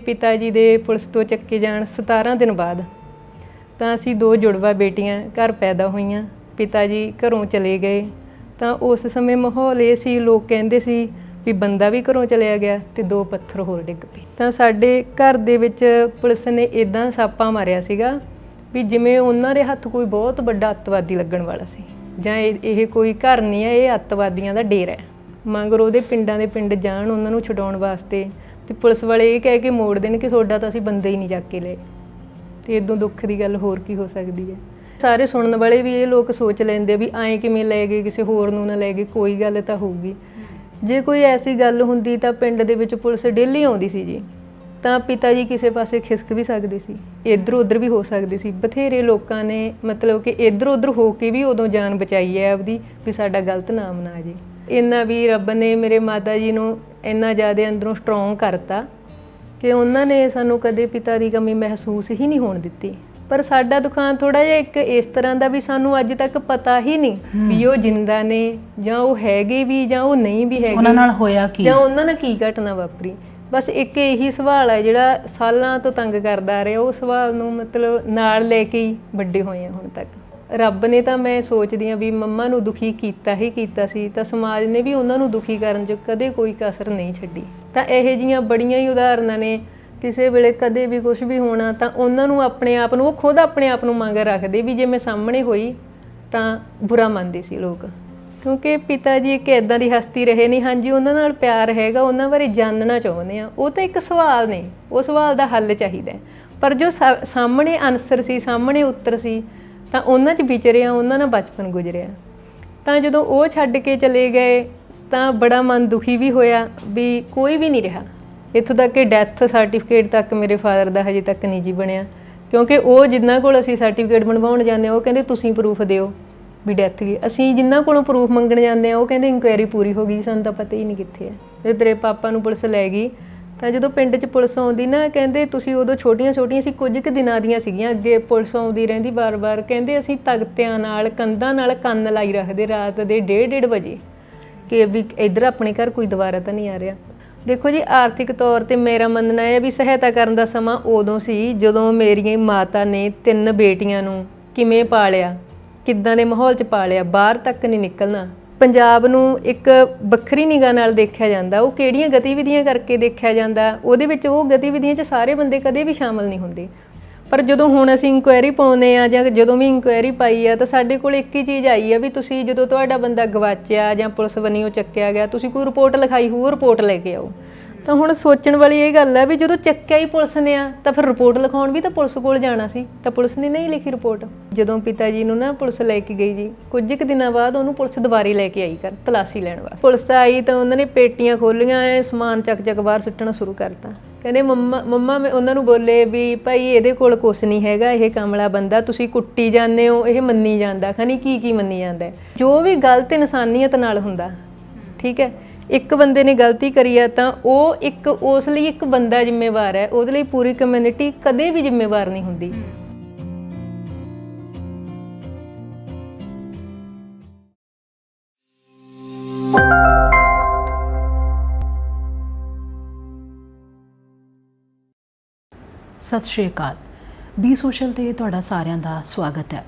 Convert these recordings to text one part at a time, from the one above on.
ਪਿਤਾ ਜੀ ਦੇ ਪੁਲਿਸ ਤੋਂ ਚੱਕੇ ਜਾਣ 17 ਦਿਨ ਬਾਅਦ ਤਾਂ ਅਸੀਂ 2 ਜੁੜਵਾ ਬੇਟੀਆਂ ਘਰ ਪੈਦਾ ਹੋਈਆਂ। ਪਿਤਾ ਜੀ ਘਰੋਂ ਚਲੇ ਗਏ ਤਾਂ ਉਸ ਸਮੇਂ ਮਾਹੌਲ ਇਹ ਸੀ, ਲੋਕ ਕਹਿੰਦੇ ਸੀ ਵੀ ਬੰਦਾ ਵੀ ਘਰੋਂ ਚਲਿਆ ਗਿਆ ਤੇ 2 ਪੱਥਰ ਹੋਰ ਡਿੱਗ ਪਏ। ਤਾਂ ਸਾਡੇ ਘਰ ਦੇ ਵਿੱਚ ਪੁਲਿਸ ਨੇ ਇਦਾਂ ਛਾਪਾ ਮਾਰਿਆ ਸੀਗਾ ਵੀ ਜਿਵੇਂ ਉਹਨਾਂ ਦੇ ਹੱਥ ਕੋਈ ਬਹੁਤ ਵੱਡਾ ਅੱਤਵਾਦੀ ਲੱਗਣ ਵਾਲਾ ਸੀ, ਜਾਂ ਇਹ ਕੋਈ ਘਰ ਨਹੀਂ ਹੈ, ਇਹ ਅੱਤਵਾਦੀਆਂ ਦਾ ਡੇਰਾ ਹੈ। ਮਗਰ ਉਹਦੇ ਪਿੰਡਾਂ ਦੇ ਪਿੰਡ ਜਾਣ ਉਹਨਾਂ ਨੂੰ ਛਡਾਉਣ ਵਾਸਤੇ ਤੇ ਪੁਲਿਸ ਵਾਲੇ ਇਹ ਕਹਿ ਕੇ ਮੋੜ ਦੇਣ ਕਿ ਤੁਹਾਡਾ ਤਾਂ ਅਸੀਂ ਬੰਦੇ ਹੀ ਨਹੀਂ ਚੱਕ ਕੇ ਲਏ। ਤੇ ਇਦੋਂ ਦੁੱਖ ਦੀ ਗੱਲ ਹੋਰ ਕੀ ਹੋ ਸਕਦੀ ਹੈ। ਸਾਰੇ ਸੁਣਨ ਵਾਲੇ ਵੀ ਇਹ ਲੋਕ ਸੋਚ ਲੈਂਦੇ ਵੀ ਐਂ ਕਿਵੇਂ ਲੈ ਗਏ, ਕਿਸੇ ਹੋਰ ਨੂੰ ਨਾ ਲੈ ਗਏ, ਕੋਈ ਗੱਲ ਤਾਂ ਹੋਊਗੀ। ਜੇ ਕੋਈ ਐਸੀ ਗੱਲ ਹੁੰਦੀ ਤਾਂ ਪਿੰਡ ਦੇ ਵਿੱਚ ਪੁਲਿਸ ਡੇਲੀ ਆਉਂਦੀ ਸੀ ਜੀ, ਤਾਂ ਪਿਤਾ ਜੀ ਕਿਸੇ ਪਾਸੇ ਖਿਸਕ ਵੀ ਸਕਦੇ ਸੀ, ਇੱਧਰ ਉੱਧਰ ਵੀ ਹੋ ਸਕਦੇ ਸੀ। ਬਥੇਰੇ ਲੋਕਾਂ ਨੇ ਮਤਲਬ ਕਿ ਇੱਧਰ ਉੱਧਰ ਹੋ ਕੇ ਵੀ ਉਦੋਂ ਜਾਨ ਬਚਾਈ ਹੈ ਆਪਦੀ, ਵੀ ਸਾਡਾ ਗਲਤ ਨਾਮ ਨਾ ਆ ਜੇ। ਇੰਨਾ ਵੀ ਰੱਬ ਨੇ ਮੇਰੇ ਮਾਤਾ ਜੀ ਨੂੰ ਇੰਨਾ ਜ਼ਿਆਦਾ ਅੰਦਰੋਂ ਸਟਰੋਂਗ ਕਰਤਾ ਕਿ ਉਹਨਾਂ ਨੇ ਸਾਨੂੰ ਕਦੇ ਪਿਤਾ ਦੀ ਕਮੀ ਮਹਿਸੂਸ ਹੀ ਨਹੀਂ ਹੋਣ ਦਿੱਤੀ। ਪਰ ਸਾਡਾ ਦੁਖਾਂਤ ਥੋੜ੍ਹਾ ਜਿਹਾ ਇੱਕ ਇਸ ਤਰ੍ਹਾਂ ਦਾ ਵੀ ਸਾਨੂੰ ਅੱਜ ਤੱਕ ਪਤਾ ਹੀ ਨਹੀਂ ਵੀ ਉਹ ਜਿੰਦਾ ਨੇ ਜਾਂ ਉਹ ਹੈਗੇ ਵੀ ਜਾਂ ਉਹ ਨਹੀਂ ਵੀ ਹੈਗੇ, ਉਹਨਾਂ ਨਾਲ ਹੋਇਆ ਕੀ ਜਾਂ ਉਹਨਾਂ ਨਾਲ ਕੀ ਘਟਨਾ ਵਾਪਰੀ। ਬਸ ਇੱਕ ਇਹੀ ਸਵਾਲ ਹੈ ਜਿਹੜਾ ਸਾਲਾਂ ਤੋਂ ਤੰਗ ਕਰਦਾ ਆ ਰਿਹਾ। ਉਹ ਸਵਾਲ ਨੂੰ ਮਤਲਬ ਨਾਲ ਲੈ ਕੇ ਹੀ ਵੱਡੇ ਹੋਏ ਆ ਹੁਣ ਤੱਕ। ਰੱਬ ਨੇ ਤਾਂ ਮੈਂ ਸੋਚਦੀ ਹਾਂ ਵੀ ਮੰਮਾ ਨੂੰ ਦੁਖੀ ਕੀਤਾ ਹੀ ਕੀਤਾ ਸੀ, ਤਾਂ ਸਮਾਜ ਨੇ ਵੀ ਉਹਨਾਂ ਨੂੰ ਦੁਖੀ ਕਰਨ 'ਚ ਕਦੇ ਕੋਈ ਕਸਰ ਨਹੀਂ ਛੱਡੀ। ਤਾਂ ਇਹੋ ਜਿਹੀਆਂ ਬੜੀਆਂ ਹੀ ਉਦਾਹਰਨਾਂ ਨੇ। ਕਿਸੇ ਵੇਲੇ ਕਦੇ ਵੀ ਕੁਝ ਵੀ ਹੋਣਾ ਤਾਂ ਉਹਨਾਂ ਨੂੰ ਆਪਣੇ ਆਪ ਨੂੰ, ਉਹ ਖੁਦ ਆਪਣੇ ਆਪ ਨੂੰ ਮਗਰ ਰੱਖਦੇ ਵੀ ਜੇ ਮੈਂ ਸਾਹਮਣੇ ਹੋਈ ਤਾਂ ਬੁਰਾ ਮੰਨਦੇ ਸੀ ਲੋਕ। ਕਿਉਂਕਿ ਪਿਤਾ ਜੀ ਇੱਕ ਇੱਦਾਂ ਦੀ ਹਸਤੀ ਰਹੇ ਨਹੀਂ। ਹਾਂਜੀ, ਉਹਨਾਂ ਨਾਲ ਪਿਆਰ ਹੈਗਾ, ਉਹਨਾਂ ਬਾਰੇ ਜਾਣਨਾ ਚਾਹੁੰਦੇ ਆ, ਉਹ ਤਾਂ ਇੱਕ ਸਵਾਲ ਨੇ, ਉਹ ਸਵਾਲ ਦਾ ਹੱਲ ਚਾਹੀਦਾ। ਪਰ ਜੋ ਸਾਹਮਣੇ ਆਨਸਰ ਸੀ, ਸਾਹਮਣੇ ਉੱਤਰ ਸੀ, ਤਾਂ ਉਹਨਾਂ 'ਚ ਵਿਚਰਿਆ, ਉਹਨਾਂ ਨਾਲ ਬਚਪਨ ਗੁਜ਼ਰਿਆ। ਤਾਂ ਜਦੋਂ ਉਹ ਛੱਡ ਕੇ ਚਲੇ ਗਏ ਤਾਂ ਬੜਾ ਮਨ ਦੁਖੀ ਵੀ ਹੋਇਆ ਵੀ ਕੋਈ ਵੀ ਨਹੀਂ ਰਿਹਾ। ਇੱਥੋਂ ਤੱਕ ਕਿ ਡੈਥ ਸਰਟੀਫਿਕੇਟ ਤੱਕ ਮੇਰੇ ਫਾਦਰ ਦਾ ਹਜੇ ਤੱਕ ਨਹੀਂ ਜੀ ਬਣਿਆ। ਕਿਉਂਕਿ ਉਹ ਜਿਨ੍ਹਾਂ ਕੋਲ ਅਸੀਂ ਸਰਟੀਫਿਕੇਟ ਬਣਵਾਉਣ ਜਾਂਦੇ ਹਾਂ ਉਹ ਕਹਿੰਦੇ ਤੁਸੀਂ ਪ੍ਰੂਫ ਦਿਓ ਵੀ ਡੈਥ ਗਈ। ਅਸੀਂ ਜਿਨ੍ਹਾਂ ਕੋਲੋਂ ਪ੍ਰੂਫ ਮੰਗਣ ਜਾਂਦੇ ਹਾਂ ਉਹ ਕਹਿੰਦੇ ਇਨਕੁਆਇਰੀ ਪੂਰੀ ਹੋ ਗਈ, ਸਾਨੂੰ ਤਾਂ ਪਤਾ ਹੀ ਨਹੀਂ ਕਿੱਥੇ ਹੈ। ਜਦੋਂ ਤੇਰੇ ਪਾਪਾ ਨੂੰ ਪੁਲਿਸ ਲੈ ਗਈ ਤਾਂ ਜਦੋਂ ਪਿੰਡ 'ਚ ਪੁਲਿਸ ਆਉਂਦੀ ਨਾ, ਕਹਿੰਦੇ ਤੁਸੀਂ ਉਦੋਂ ਛੋਟੀਆਂ ਸੀ, ਕੁਝ ਕੁ ਦਿਨਾਂ ਦੀਆਂ ਸੀਗੀਆਂ। ਅੱਗੇ ਪੁਲਿਸ ਆਉਂਦੀ ਰਹਿੰਦੀ ਵਾਰ-ਵਾਰ। ਕਹਿੰਦੇ ਅਸੀਂ ਤਖਤਿਆਂ ਨਾਲ, ਕੰਧਾਂ ਨਾਲ ਕੰਨ ਲਾਈ ਰੱਖਦੇ ਰਾਤ ਦੇ 1:30 ਵਜੇ ਕਿ ਵੀ ਇੱਧਰ ਆਪਣੇ ਘਰ ਕੋਈ ਦੁਬਾਰਾ ਤਾਂ ਨਹੀਂ ਆ ਰਿਹਾ। ਦੇਖੋ ਜੀ, ਆਰਥਿਕ ਤੌਰ 'ਤੇ ਮੇਰਾ ਮੰਨਣਾ ਹੈ ਵੀ ਸਹਾਇਤਾ ਕਰਨ ਦਾ ਸਮਾਂ ਉਦੋਂ ਸੀ ਜਦੋਂ ਮੇਰੀਆਂ ਮਾਤਾ ਨੇ 3 ਬੇਟੀਆਂ ਨੂੰ ਕਿਵੇਂ ਪਾਲਿਆ, ਕਿੱਦਾਂ ਦੇ ਮਾਹੌਲ 'ਚ ਪਾਲਿਆ। ਬਾਹਰ ਤੱਕ ਨਹੀਂ ਨਿਕਲਣਾ। ਪੰਜਾਬ ਨੂੰ ਇੱਕ ਵੱਖਰੀ ਨਿਗਾਹ ਨਾਲ ਦੇਖਿਆ ਜਾਂਦਾ। ਉਹ ਕਿਹੜੀਆਂ ਗਤੀਵਿਧੀਆਂ ਕਰਕੇ ਦੇਖਿਆ ਜਾਂਦਾ, ਉਹਦੇ ਵਿੱਚ ਉਹ ਗਤੀਵਿਧੀਆਂ 'ਚ ਸਾਰੇ ਬੰਦੇ ਕਦੇ ਵੀ ਸ਼ਾਮਲ ਨਹੀਂ ਹੁੰਦੇ। ਪਰ ਜਦੋਂ ਹੁਣ ਅਸੀਂ ਇਨਕੁਆਇਰੀ ਪਾਉਂਦੇ ਆ ਜਾਂ ਜਦੋਂ ਵੀ ਇਨਕੁਆਇਰੀ ਪਾਈ ਆ ਤਾਂ ਸਾਡੇ ਕੋਲ ਇੱਕ ਹੀ ਚੀਜ਼ ਆਈ ਆ ਵੀ ਤੁਸੀਂ ਜਦੋਂ ਤੁਹਾਡਾ ਬੰਦਾ ਗਵਾਚਿਆ ਜਾਂ ਪੁਲਿਸ ਵੱਲੋਂ ਚੱਕਿਆ ਗਿਆ, ਤੁਸੀਂ ਕੋਈ ਰਿਪੋਰਟ ਲਿਖਾਈ ਹੋਊ, ਰਿਪੋਰਟ ਲੈ ਕੇ ਆਓ। ਤਾਂ ਹੁਣ ਸੋਚਣ ਵਾਲੀ ਇਹ ਗੱਲ ਹੈ ਵੀ ਜਦੋਂ ਚੱਕਿਆ ਹੀ ਪੁਲਿਸ ਨੇ ਆ ਤਾਂ ਫਿਰ ਰਿਪੋਰਟ ਲਿਖਾਉਣ ਵੀ ਤਾਂ ਪੁਲਿਸ ਕੋਲ ਜਾਣਾ ਸੀ, ਤਾਂ ਪੁਲਿਸ ਨੇ ਨਹੀਂ ਲਿਖੀ ਰਿਪੋਰਟ। ਜਦੋਂ ਪਿਤਾ ਜੀ ਨੂੰ ਨਾ ਪੁਲਿਸ ਲੈ ਕੇ ਗਈ ਜੀ, ਕੁਝ ਕੁ ਦਿਨਾਂ ਬਾਅਦ ਉਹਨੂੰ ਪੁਲਿਸ ਦੁਬਾਰੇ ਲੈ ਕੇ ਆਈ ਤਲਾਸ਼ੀ ਲੈਣ ਵਾਸਤੇ। ਪੁਲਿਸ ਆਈ ਤਾਂ ਉਹਨਾਂ ਨੇ ਪੇਟੀਆਂ ਖੋਲੀਆਂ, ਸਮਾਨ ਚੱਕ ਬਾਹਰ ਸੁੱਟਣਾ ਸ਼ੁਰੂ ਕਰਤਾ। ਕਹਿੰਦੇ ਮੰਮਾ ਮੈਂ ਉਹਨਾਂ ਨੂੰ ਬੋਲੇ ਵੀ ਭਾਈ ਇਹਦੇ ਕੋਲ ਕੁਛ ਨਹੀਂ ਹੈਗਾ, ਇਹ ਕਮਲਾ ਬੰਦਾ, ਤੁਸੀਂ ਕੁੱਟੀ ਜਾਂਦੇ ਹੋ, ਇਹ ਮੰਨੀ ਜਾਂਦਾ, ਖਨੀ ਕੀ ਮੰਨੀ ਜਾਂਦਾ। ਜੋ ਵੀ ਗਲਤ ਇਨਸਾਨੀਅਤ ਨਾਲ ਹੁੰਦਾ, ਠੀਕ ਹੈ, ਇੱਕ ਬੰਦੇ ਨੇ ਗਲਤੀ ਕਰੀ ਆ ਤਾਂ ਉਹ ਇੱਕ ਉਸ ਲਈ ਇੱਕ ਬੰਦਾ ਜ਼ਿੰਮੇਵਾਰ ਹੈ, ਉਹਦੇ ਲਈ ਪੂਰੀ ਕਮਿਊਨਿਟੀ ਕਦੇ ਵੀ ਜ਼ਿੰਮੇਵਾਰ ਨਹੀਂ ਹੁੰਦੀ। ਸਤਿ ਸ਼੍ਰੀ ਅਕਾਲ। ਬੀ ਸੋਸ਼ਲ 'ਤੇ ਤੁਹਾਡਾ ਸਾਰਿਆਂ ਦਾ ਸਵਾਗਤ ਹੈ।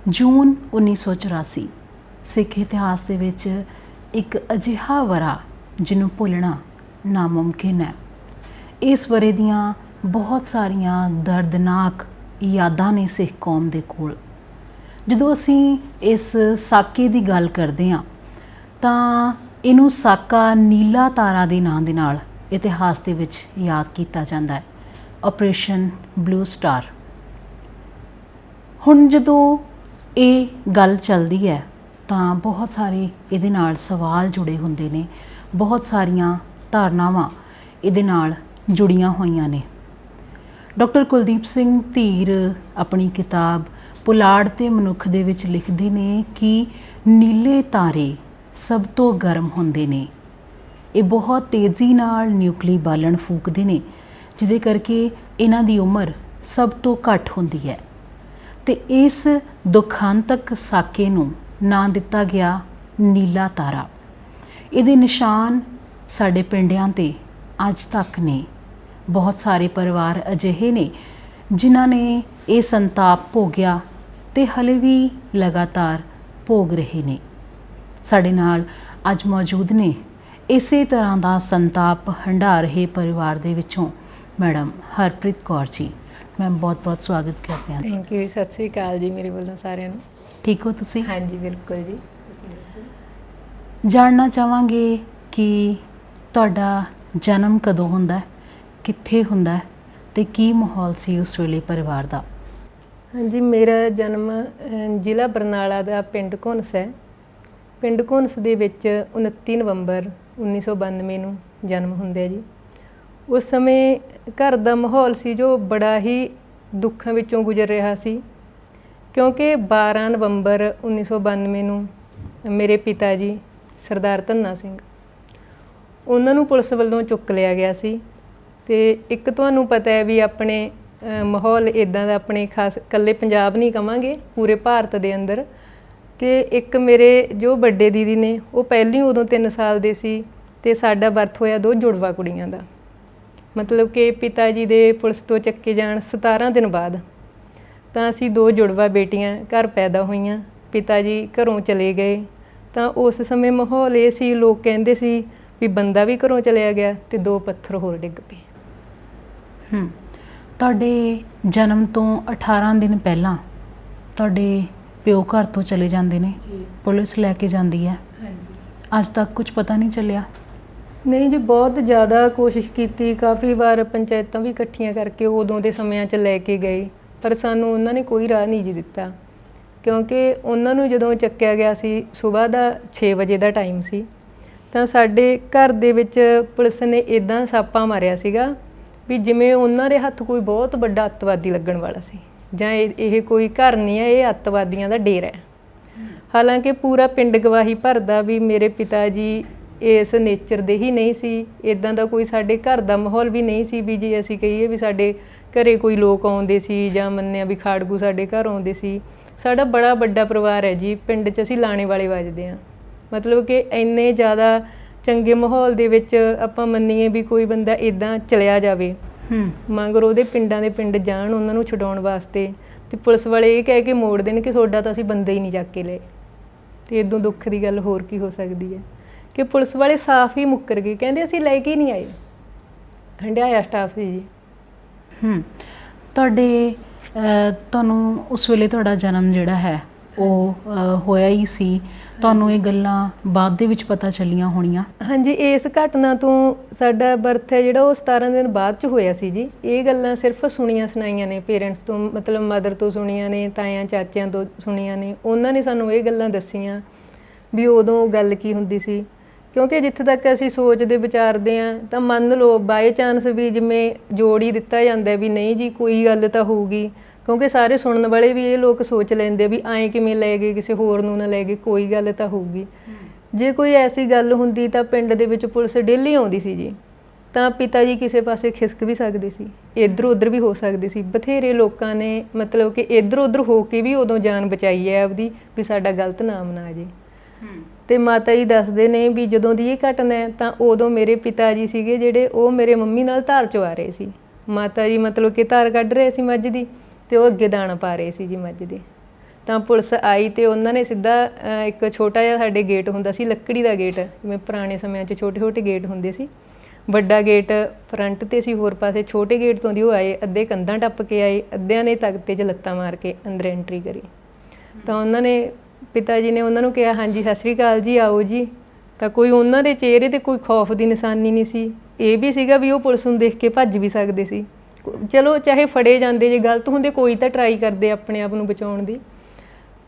ਜੂਨ 1984 ਸਿੱਖ ਇਤਿਹਾਸ ਦੇ ਵਿੱਚ ਇੱਕ ਅਜਿਹਾ ਵਰ੍ਹਾ ਜਿਹਨੂੰ ਭੁੱਲਣਾ ਨਾਮੁਮਕਿਨ ਹੈ। ਇਸ ਵਰ੍ਹੇ ਦੀਆਂ ਬਹੁਤ ਸਾਰੀਆਂ ਦਰਦਨਾਕ ਯਾਦਾਂ ਨੇ ਸਿੱਖ ਕੌਮ ਦੇ ਕੋਲ। ਜਦੋਂ ਅਸੀਂ ਇਸ ਸਾਕੇ ਦੀ ਗੱਲ ਕਰਦੇ ਹਾਂ ਤਾਂ ਇਹਨੂੰ ਸਾਕਾ ਨੀਲਾ ਤਾਰਾ ਦੇ ਨਾਂ ਦੇ ਨਾਲ ਇਤਿਹਾਸ ਦੇ ਵਿੱਚ ਯਾਦ ਕੀਤਾ ਜਾਂਦਾ ਹੈ, ਆਪਰੇਸ਼ਨ ਬਲੂ ਸਟਾਰ। ਹੁਣ ਜਦੋਂ ਇਹ ਗੱਲ ਚੱਲਦੀ ਹੈ ਤਾਂ ਬਹੁਤ ਸਾਰੇ ਇਹਦੇ ਨਾਲ ਸਵਾਲ ਜੁੜੇ ਹੁੰਦੇ ਨੇ, ਬਹੁਤ ਸਾਰੀਆਂ ਧਾਰਨਾਵਾਂ ਇਹਦੇ ਨਾਲ ਜੁੜੀਆਂ ਹੋਈਆਂ ਨੇ। ਡਾਕਟਰ ਕੁਲਦੀਪ ਸਿੰਘ ਧੀਰ ਆਪਣੀ ਕਿਤਾਬ ਪੁਲਾੜ ਤੇ ਮਨੁੱਖ ਦੇ ਵਿੱਚ ਲਿਖਦੇ ਨੇ ਕਿ ਨੀਲੇ ਤਾਰੇ ਸਭ ਤੋਂ ਗਰਮ ਹੁੰਦੇ ਨੇ। ਇਹ ਬਹੁਤ ਤੇਜ਼ੀ ਨਾਲ ਨਿਊਕਲੀ ਬਾਲਣ ਫੂਕਦੇ ਨੇ, ਜਿਹਦੇ ਕਰਕੇ ਇਹਨਾਂ ਦੀ ਉਮਰ ਸਭ ਤੋਂ ਘੱਟ ਹੁੰਦੀ ਹੈ। ਤੇ ਇਸ ਦੁਖਾਂਤਕ ਸਾਕੇ ਨੂੰ ਨਾਂ ਦਿੱਤਾ ਗਿਆ ਨੀਲਾ ਤਾਰਾ। ਇਹਦੇ ਨਿਸ਼ਾਨ ਸਾਡੇ ਪਿੰਡਾਂ 'ਤੇ ਅੱਜ ਤੱਕ ਨੇ। ਬਹੁਤ ਸਾਰੇ ਪਰਿਵਾਰ ਅਜਿਹੇ ਨੇ ਜਿਨ੍ਹਾਂ ਨੇ ਇਹ ਸੰਤਾਪ ਭੋਗਿਆ ਤੇ ਹਲੇ ਵੀ ਲਗਾਤਾਰ ਭੋਗ ਰਹੇ ਨੇ। ਸਾਡੇ ਨਾਲ ਅੱਜ ਮੌਜੂਦ ਨੇ ਇਸੇ ਤਰ੍ਹਾਂ ਦਾ ਸੰਤਾਪ ਹੰਢਾ ਰਹੇ ਪਰਿਵਾਰ ਦੇ ਵਿੱਚੋਂ ਮੈਡਮ ਹਰਪ੍ਰੀਤ ਕੌਰ ਜੀ। ਮੈਮ ਬਹੁਤ-ਬਹੁਤ ਸਵਾਗਤ ਕਰਦੇ ਹਾਂ। ਥੈਂਕ ਯੂ, ਸਤਿ ਸ੍ਰੀ ਅਕਾਲ ਜੀ ਮੇਰੇ ਵੱਲੋਂ ਸਾਰਿਆਂ ਨੂੰ। ਠੀਕ ਹੋ ਤੁਸੀਂ? ਹਾਂਜੀ ਬਿਲਕੁਲ ਜੀ। ਜਾਣਨਾ ਚਾਹਾਂਗੇ ਕਿ ਤੁਹਾਡਾ ਜਨਮ ਕਦੋਂ ਹੁੰਦਾ ਹੈ, ਕਿੱਥੇ ਹੁੰਦਾ ਹੈ ਤੇ ਕੀ ਮਾਹੌਲ ਸੀ ਉਸ ਵੇਲੇ ਪਰਿਵਾਰ ਦਾ? ਹਾਂਜੀ, ਮੇਰਾ ਜਨਮ ਜ਼ਿਲ੍ਹਾ ਬਰਨਾਲਾ ਦਾ ਪਿੰਡ ਘੁੰਸ ਹੈ। ਪਿੰਡ ਘੁੰਸ ਦੇ ਵਿੱਚ 29 ਨਵੰਬਰ 1992 ਨੂੰ ਜਨਮ ਹੁੰਦਾ ਜੀ। ਉਸ ਸਮੇਂ ਘਰ ਦਾ ਮਾਹੌਲ ਸੀ ਜੋ ਬੜਾ ਹੀ ਦੁੱਖਾਂ ਵਿੱਚੋਂ ਗੁਜ਼ਰ ਰਿਹਾ ਸੀ, ਕਿਉਂਕਿ 12 ਨਵੰਬਰ 1992 ਨੂੰ ਮੇਰੇ ਪਿਤਾ ਜੀ ਸਰਦਾਰ ਧੰਨਾ ਸਿੰਘ, ਉਹਨਾਂ ਨੂੰ ਪੁਲਿਸ ਵੱਲੋਂ ਚੁੱਕ ਲਿਆ ਗਿਆ ਸੀ। ਤੇ ਇੱਕ ਤੁਹਾਨੂੰ ਪਤਾ ਹੈ ਵੀ ਆਪਣੇ ਮਾਹੌਲ ਇੱਦਾਂ ਦਾ, ਆਪਣੇ ਖਾਸ ਇਕੱਲੇ ਪੰਜਾਬ ਨਹੀਂ ਕਵਾਂਗੇ, ਪੂਰੇ ਭਾਰਤ ਦੇ ਅੰਦਰ, ਕਿ ਇੱਕ ਮੇਰੇ ਜੋ ਵੱਡੇ ਦੀਦੀ ਨੇ ਉਹ ਪਹਿਲੀ ਉਦੋਂ 3 ਸਾਲ ਦੇ ਸੀ ਤੇ ਸਾਡਾ ਬਰਥ ਹੋਇਆ 2 ਜੁੜਵਾ ਕੁੜੀਆਂ ਦਾ। ਮਤਲਬ ਕਿ ਪਿਤਾ ਜੀ ਦੇ ਪੁਲਿਸ ਤੋਂ ਚੱਕੇ ਜਾਣ 17 ਦਿਨ ਬਾਅਦ ਤਾਂ ਅਸੀਂ 2 ਜੁੜਵਾ ਬੇਟੀਆਂ ਘਰ ਪੈਦਾ ਹੋਈਆਂ। ਪਿਤਾ ਜੀ ਘਰੋਂ ਚਲੇ ਗਏ ਤਾਂ ਉਸ ਸਮੇਂ ਮਾਹੌਲ ਇਹ ਸੀ, ਲੋਕ ਕਹਿੰਦੇ ਸੀ ਵੀ ਬੰਦਾ ਵੀ ਘਰੋਂ ਚਲਿਆ ਗਿਆ ਤੇ 2 ਪੱਥਰ ਹੋਰ ਡਿੱਗ ਪਏ। ਤੁਹਾਡੇ ਜਨਮ ਤੋਂ 18 ਦਿਨ ਪਹਿਲਾਂ ਤੁਹਾਡੇ ਪਿਓ ਘਰ ਤੋਂ ਚਲੇ ਜਾਂਦੇ ਨੇ, ਪੁਲਿਸ ਲੈ ਕੇ ਜਾਂਦੀ ਹੈ। ਹਾਂਜੀ। ਅੱਜ ਤੱਕ ਕੁਝ ਪਤਾ ਨਹੀਂ ਚੱਲਿਆ? ਨਹੀਂ ਜੀ, ਬਹੁਤ ਜ਼ਿਆਦਾ ਕੋਸ਼ਿਸ਼ ਕੀਤੀ, ਕਾਫੀ ਵਾਰ ਪੰਚਾਇਤਾਂ ਵੀ ਇਕੱਠੀਆਂ ਕਰਕੇ ਉਦੋਂ ਦੇ ਸਮਿਆਂ 'ਚ ਲੈ ਕੇ ਗਏ, ਪਰ ਸਾਨੂੰ ਉਹਨਾਂ ਨੇ ਕੋਈ ਰਾਹ ਨਹੀਂ ਜੀ ਦਿੱਤਾ। ਕਿਉਂਕਿ ਉਹਨਾਂ ਨੂੰ ਜਦੋਂ ਚੱਕਿਆ ਗਿਆ ਸੀ ਸਵੇਰ ਦਾ 6 ਵਜੇ ਦਾ ਟਾਈਮ ਸੀ, ਤਾਂ ਸਾਡੇ ਘਰ ਦੇ ਵਿੱਚ ਪੁਲਿਸ ਨੇ ਇੱਦਾਂ ਛਾਪਾ ਮਾਰਿਆ ਸੀਗਾ ਵੀ ਜਿਵੇਂ ਉਹਨਾਂ ਦੇ ਹੱਥ ਕੋਈ ਬਹੁਤ ਵੱਡਾ ਅੱਤਵਾਦੀ ਲੱਗਣ ਵਾਲਾ ਸੀ, ਜਾਂ ਇਹ ਕੋਈ ਘਰ ਨਹੀਂ ਹੈ, ਇਹ ਅੱਤਵਾਦੀਆਂ ਦਾ ਡੇਰਾ ਹੈ। ਹਾਲਾਂਕਿ ਪੂਰਾ ਪਿੰਡ ਗਵਾਹੀ ਭਰਦਾ ਵੀ ਮੇਰੇ ਪਿਤਾ ਜੀ ਇਸ ਨੇਚਰ ਦੇ ਹੀ ਨਹੀਂ ਸੀ, ਇੱਦਾਂ ਦਾ ਕੋਈ ਸਾਡੇ ਘਰ ਦਾ ਮਾਹੌਲ ਵੀ ਨਹੀਂ ਸੀ ਵੀ ਜੇ ਅਸੀਂ ਕਹੀਏ ਵੀ ਸਾਡੇ ਘਰੇ ਕੋਈ ਲੋਕ ਆਉਂਦੇ ਸੀ ਜਾਂ ਮੰਨਿਆ ਵੀ ਖਾੜਕੂ ਸਾਡੇ ਘਰ ਆਉਂਦੇ ਸੀ। ਸਾਡਾ ਬੜਾ ਵੱਡਾ ਪਰਿਵਾਰ ਹੈ ਜੀ, ਪਿੰਡ 'ਚ ਅਸੀਂ ਲਾਣੇ ਵਾਲੇ ਵੱਜਦੇ ਹਾਂ। ਮਤਲਬ ਕਿ ਇੰਨੇ ਜ਼ਿਆਦਾ ਚੰਗੇ ਮਾਹੌਲ ਦੇ ਵਿੱਚ ਆਪਾਂ ਮੰਨੀਏ ਵੀ ਕੋਈ ਬੰਦਾ ਇੱਦਾਂ ਚਲਿਆ ਜਾਵੇ, ਮਗਰ ਉਹਦੇ ਪਿੰਡਾਂ ਦੇ ਪਿੰਡ ਜਾਣ ਉਹਨਾਂ ਨੂੰ ਛਡਾਉਣ ਵਾਸਤੇ, ਤੇ ਪੁਲਿਸ ਵਾਲੇ ਇਹ ਕਹਿ ਕੇ ਮੋੜ ਦੇਣ ਕਿ ਤੁਹਾਡਾ ਤਾਂ ਅਸੀਂ ਬੰਦੇ ਹੀ ਨਹੀਂ ਚੱਕ ਕੇ ਲਏ। ਤੇ ਇਦੋਂ ਦੁੱਖ ਦੀ ਗੱਲ ਹੋਰ ਕੀ ਹੋ ਸਕਦੀ ਹੈ ਕਿ ਪੁਲਿਸ ਵਾਲੇ ਸਾਫ਼ ਹੀ ਮੁੱਕਰ ਗਏ, ਕਹਿੰਦੇ ਅਸੀਂ ਲੈ ਕੇ ਨਹੀਂ ਆਏ। ਹੰਢਾਇਆ ਸਟਾਫ ਸੀ ਜੀ। ਤੁਹਾਨੂੰ ਉਸ ਵੇਲੇ ਤੁਹਾਡਾ ਜਨਮ ਜਿਹੜਾ ਹੈ ਉਹ ਹੋਇਆ ਹੀ ਸੀ, ਤੁਹਾਨੂੰ ਇਹ ਗੱਲਾਂ ਬਾਅਦ ਦੇ ਵਿੱਚ ਪਤਾ ਚੱਲੀਆਂ ਹੋਣੀਆਂ? ਹਾਂਜੀ, ਇਸ ਘਟਨਾ ਤੋਂ ਸਾਡਾ ਬਰਥ ਹੈ ਜਿਹੜਾ ਉਹ 17 ਦਿਨ ਬਾਅਦ 'ਚ ਹੋਇਆ ਸੀ ਜੀ। ਇਹ ਗੱਲਾਂ ਸਿਰਫ ਸੁਣੀਆਂ ਸੁਣਾਈਆਂ ਨੇ ਪੇਰੈਂਟਸ ਤੋਂ, ਮਤਲਬ ਮਦਰ ਤੋਂ ਸੁਣੀਆਂ ਨੇ, ਤਾਇਆਂ ਚਾਚਿਆਂ ਤੋਂ ਸੁਣੀਆਂ ਨੇ। ਉਹਨਾਂ ਨੇ ਸਾਨੂੰ ਇਹ ਗੱਲਾਂ ਦੱਸੀਆਂ ਵੀ ਉਦੋਂ ਗੱਲ ਕੀ ਹੁੰਦੀ ਸੀ। ਕਿਉਂਕਿ ਜਿੱਥੇ ਤੱਕ ਅਸੀਂ ਸੋਚਦੇ ਵਿਚਾਰਦੇ ਹਾਂ ਤਾਂ ਮੰਨ ਲਓ ਬਾਏ ਚਾਂਸ ਵੀ ਜਿਵੇਂ ਜੋੜ ਹੀ ਦਿੱਤਾ ਜਾਂਦਾ ਵੀ ਨਹੀਂ ਜੀ ਕੋਈ ਗੱਲ ਤਾਂ ਹੋਊਗੀ, ਕਿਉਂਕਿ ਸਾਰੇ ਸੁਣਨ ਵਾਲੇ ਵੀ ਇਹ ਲੋਕ ਸੋਚ ਲੈਂਦੇ ਵੀ ਐਂ ਕਿਵੇਂ ਲੈ ਗਏ, ਕਿਸੇ ਹੋਰ ਨੂੰ ਨਾ ਲੈ ਗਏ, ਕੋਈ ਗੱਲ ਤਾਂ ਹੋਊਗੀ। ਜੇ ਕੋਈ ਐਸੀ ਗੱਲ ਹੁੰਦੀ ਤਾਂ ਪਿੰਡ ਦੇ ਵਿੱਚ ਪੁਲਿਸ ਡੇਲੀ ਆਉਂਦੀ ਸੀ ਜੀ, ਤਾਂ ਪਿਤਾ ਜੀ ਕਿਸੇ ਪਾਸੇ ਖਿਸਕ ਵੀ ਸਕਦੇ ਸੀ, ਇੱਧਰ ਉੱਧਰ ਵੀ ਹੋ ਸਕਦੇ ਸੀ। ਬਥੇਰੇ ਲੋਕਾਂ ਨੇ ਮਤਲਬ ਕਿ ਇੱਧਰ ਉੱਧਰ ਹੋ ਕੇ ਵੀ ਉਦੋਂ ਜਾਨ ਬਚਾਈ ਹੈ ਆਪਦੀ, ਵੀ ਸਾਡਾ ਗਲਤ ਨਾਮ ਨਾ ਆ ਜੇ। ਤੇ ਮਾਤਾ ਜੀ ਦੱਸਦੇ ਨੇ ਵੀ ਜਦੋਂ ਦੀ ਇਹ ਘਟਨਾ ਹੈ ਤਾਂ ਉਦੋਂ ਮੇਰੇ ਪਿਤਾ ਜੀ ਸੀਗੇ ਜਿਹੜੇ ਉਹ ਮੇਰੇ ਮੰਮੀ ਨਾਲ ਧਾਰ ਚਵਾ ਰਹੇ ਸੀ। ਮਾਤਾ ਜੀ ਮਤਲਬ ਕਿ ਧਾਰ ਕੱਢ ਰਹੇ ਸੀ ਮੱਝ ਦੀ, ਤੇ ਉਹ ਅੱਗੇ ਦਾਣਾ ਪਾ ਰਹੇ ਸੀ ਜੀ ਮੱਝ ਦੇ। ਤਾਂ ਪੁਲਿਸ ਆਈ ਤੇ ਉਹਨਾਂ ਨੇ ਸਿੱਧਾ ਇੱਕ ਛੋਟਾ ਜਿਹਾ ਸਾਡੇ ਗੇਟ ਹੁੰਦਾ ਸੀ, ਲੱਕੜੀ ਦਾ ਗੇਟ, ਜਿਵੇਂ ਪੁਰਾਣੇ ਸਮਿਆਂ 'ਚ ਛੋਟੇ ਛੋਟੇ ਗੇਟ ਹੁੰਦੇ ਸੀ, ਵੱਡਾ ਗੇਟ ਫਰੰਟ ਤੇ ਸੀ, ਹੋਰ ਪਾਸੇ ਛੋਟੇ ਗੇਟ ਤੋਂ ਦੀ ਉਹ ਆਏ, ਅੱਧੇ ਕੰਧਾਂ ਟੱਪ ਕੇ ਆਏ, ਅੱਧਿਆਂ ਨੇ ਤਖਤੇ 'ਚ ਲੱਤਾਂ ਮਾਰ ਕੇ ਅੰਦਰ ਐਂਟਰੀ ਕਰੀ। ਤਾਂ ਉਹਨਾਂ ਨੇ ਪਿਤਾ ਜੀ ਨੇ ਉਹਨਾਂ ਨੂੰ ਕਿਹਾ ਹਾਂਜੀ ਸਤਿ ਸ਼੍ਰੀ ਅਕਾਲ ਜੀ, ਆਓ ਜੀ। ਤਾਂ ਕੋਈ ਉਹਨਾਂ ਦੇ ਚਿਹਰੇ ਤੇ ਕੋਈ ਖੌਫ ਦੀ ਨਿਸ਼ਾਨੀ ਨਹੀਂ ਸੀ। ਇਹ ਵੀ ਸੀਗਾ ਵੀ ਉਹ ਪੁਲਿਸ ਨੂੰ ਦੇਖ ਕੇ ਭੱਜ ਵੀ ਸਕਦੇ ਸੀ। ਚਲੋ ਚਾਹੇ ਫੜੇ ਜਾਂਦੇ, ਜੇ ਗਲਤ ਹੁੰਦੇ ਕੋਈ ਤਾਂ ਟਰਾਈ ਕਰਦੇ ਆਪਣੇ ਆਪ ਨੂੰ ਬਚਾਉਣ ਦੀ,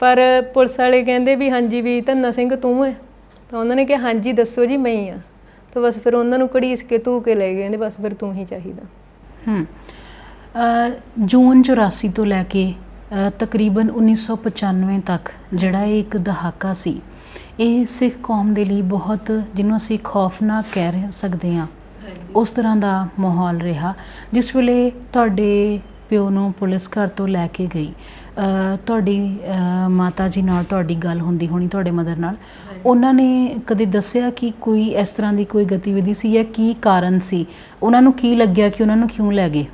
ਪਰ ਪੁਲਿਸ ਵਾਲੇ ਕਹਿੰਦੇ ਵੀ ਹਾਂਜੀ ਵੀ ਧੰਨਾ ਸਿੰਘ ਤੂੰ ਹੈ? ਤਾਂ ਉਹਨਾਂ ਨੇ ਕਿਹਾ ਹਾਂਜੀ ਦੱਸੋ ਜੀ ਮੈਂ ਹੀ ਹਾਂ। ਤਾਂ ਬਸ ਫਿਰ ਉਹਨਾਂ ਨੂੰ ਘੜੀਸ ਕੇ ਧੂ ਕੇ ਲੈ ਗਏ, ਕਹਿੰਦੇ ਬਸ ਫਿਰ ਤੂੰ ਹੀ ਚਾਹੀਦਾ। ਜੂਨ 84 ਤੋਂ ਲੈ ਕੇ ਤਕਰੀਬਨ 1995 ਤੱਕ ਜਿਹੜਾ ਇਹ ਇੱਕ ਦਹਾਕਾ ਸੀ, ਇਹ ਸਿੱਖ ਕੌਮ ਦੇ ਲਈ ਬਹੁਤ, ਜਿਹਨੂੰ ਅਸੀਂ ਖੌਫਨਾਕ ਕਹਿ ਸਕਦੇ ਹਾਂ, ਉਸ ਤਰ੍ਹਾਂ ਦਾ ਮਾਹੌਲ ਰਿਹਾ। ਜਿਸ ਵੇਲੇ ਤੁਹਾਡੇ ਪਿਓ ਨੂੰ ਪੁਲਿਸ ਘਰ ਤੋਂ ਲੈ ਕੇ ਗਈ, ਤੁਹਾਡੀ ਮਾਤਾ ਜੀ ਨਾਲ ਤੁਹਾਡੀ ਗੱਲ ਹੁੰਦੀ ਹੋਣੀ, ਤੁਹਾਡੇ ਮਦਰ ਨਾਲ, ਉਹਨਾਂ ਨੇ ਕਦੇ ਦੱਸਿਆ ਕਿ ਕੋਈ ਇਸ ਤਰ੍ਹਾਂ ਦੀ ਕੋਈ ਗਤੀਵਿਧੀ ਸੀ ਜਾਂ ਕੀ ਕਾਰਨ ਸੀ? ਉਹਨਾਂ ਨੂੰ ਕੀ ਲੱਗਿਆ ਕਿ ਉਹਨਾਂ ਨੂੰ ਕਿਉਂ ਲੈ ਗਏ?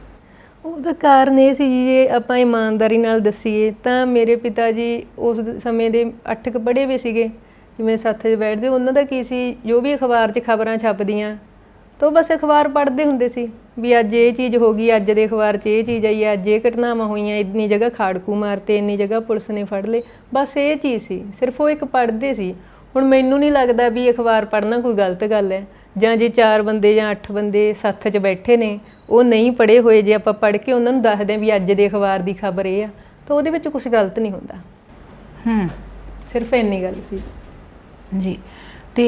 ਉਹਦਾ ਕਾਰਨ ਇਹ ਸੀ ਜੀ, ਜੇ ਆਪਾਂ ਇਮਾਨਦਾਰੀ ਨਾਲ ਦੱਸੀਏ ਤਾਂ ਮੇਰੇ ਪਿਤਾ ਜੀ ਉਸ ਸਮੇਂ ਦੇ 8 ਕੁ ਪੜ੍ਹੇ ਹੋਏ ਸੀਗੇ, ਜਿਵੇਂ ਸੱਥ 'ਚ ਬੈਠਦੇ। ਉਹਨਾਂ ਦਾ ਕੀ ਸੀ, ਜੋ ਵੀ ਅਖਬਾਰ 'ਚ ਖਬਰਾਂ ਛਪਦੀਆਂ ਤਾਂ ਬਸ ਅਖਬਾਰ ਪੜ੍ਹਦੇ ਹੁੰਦੇ ਸੀ ਵੀ ਅੱਜ ਇਹ ਚੀਜ਼ ਹੋ ਗਈ, ਅੱਜ ਦੇ ਅਖਬਾਰ 'ਚ ਇਹ ਚੀਜ਼ ਆਈ ਹੈ, ਅੱਜ ਇਹ ਘਟਨਾਵਾਂ ਹੋਈਆਂ, ਇੰਨੀ ਜਗ੍ਹਾ ਖਾੜਕੂ ਮਾਰਤੇ, ਇੰਨੀ ਜਗ੍ਹਾ ਪੁਲਿਸ ਨੇ ਫੜ ਲਏ, ਬਸ ਇਹ ਚੀਜ਼ ਸੀ, ਸਿਰਫ ਉਹ ਇੱਕ ਪੜ੍ਹਦੇ ਸੀ। ਹੁਣ ਮੈਨੂੰ ਨਹੀਂ ਲੱਗਦਾ ਵੀ ਅਖਬਾਰ ਪੜ੍ਹਨਾ ਕੋਈ ਗਲਤ ਗੱਲ ਹੈ, ਜਾਂ ਜੇ 4 ਬੰਦੇ ਜਾਂ 8 ਬੰਦੇ ਸੱਥ 'ਚ ਬੈਠੇ ਨੇ, ਉਹ ਨਹੀਂ ਪੜ੍ਹੇ ਹੋਏ, ਜੇ ਆਪਾਂ ਪੜ੍ਹ ਕੇ ਉਹਨਾਂ ਨੂੰ ਦੱਸਦੇ ਹਾਂ ਵੀ ਅੱਜ ਦੇ ਅਖਬਾਰ ਦੀ ਖਬਰ ਇਹ ਆ, ਤਾਂ ਉਹਦੇ ਵਿੱਚ ਕੁਝ ਗਲਤ ਨਹੀਂ ਹੁੰਦਾ। ਸਿਰਫ ਇੰਨੀ ਗੱਲ ਸੀ ਜੀ। ਤੇ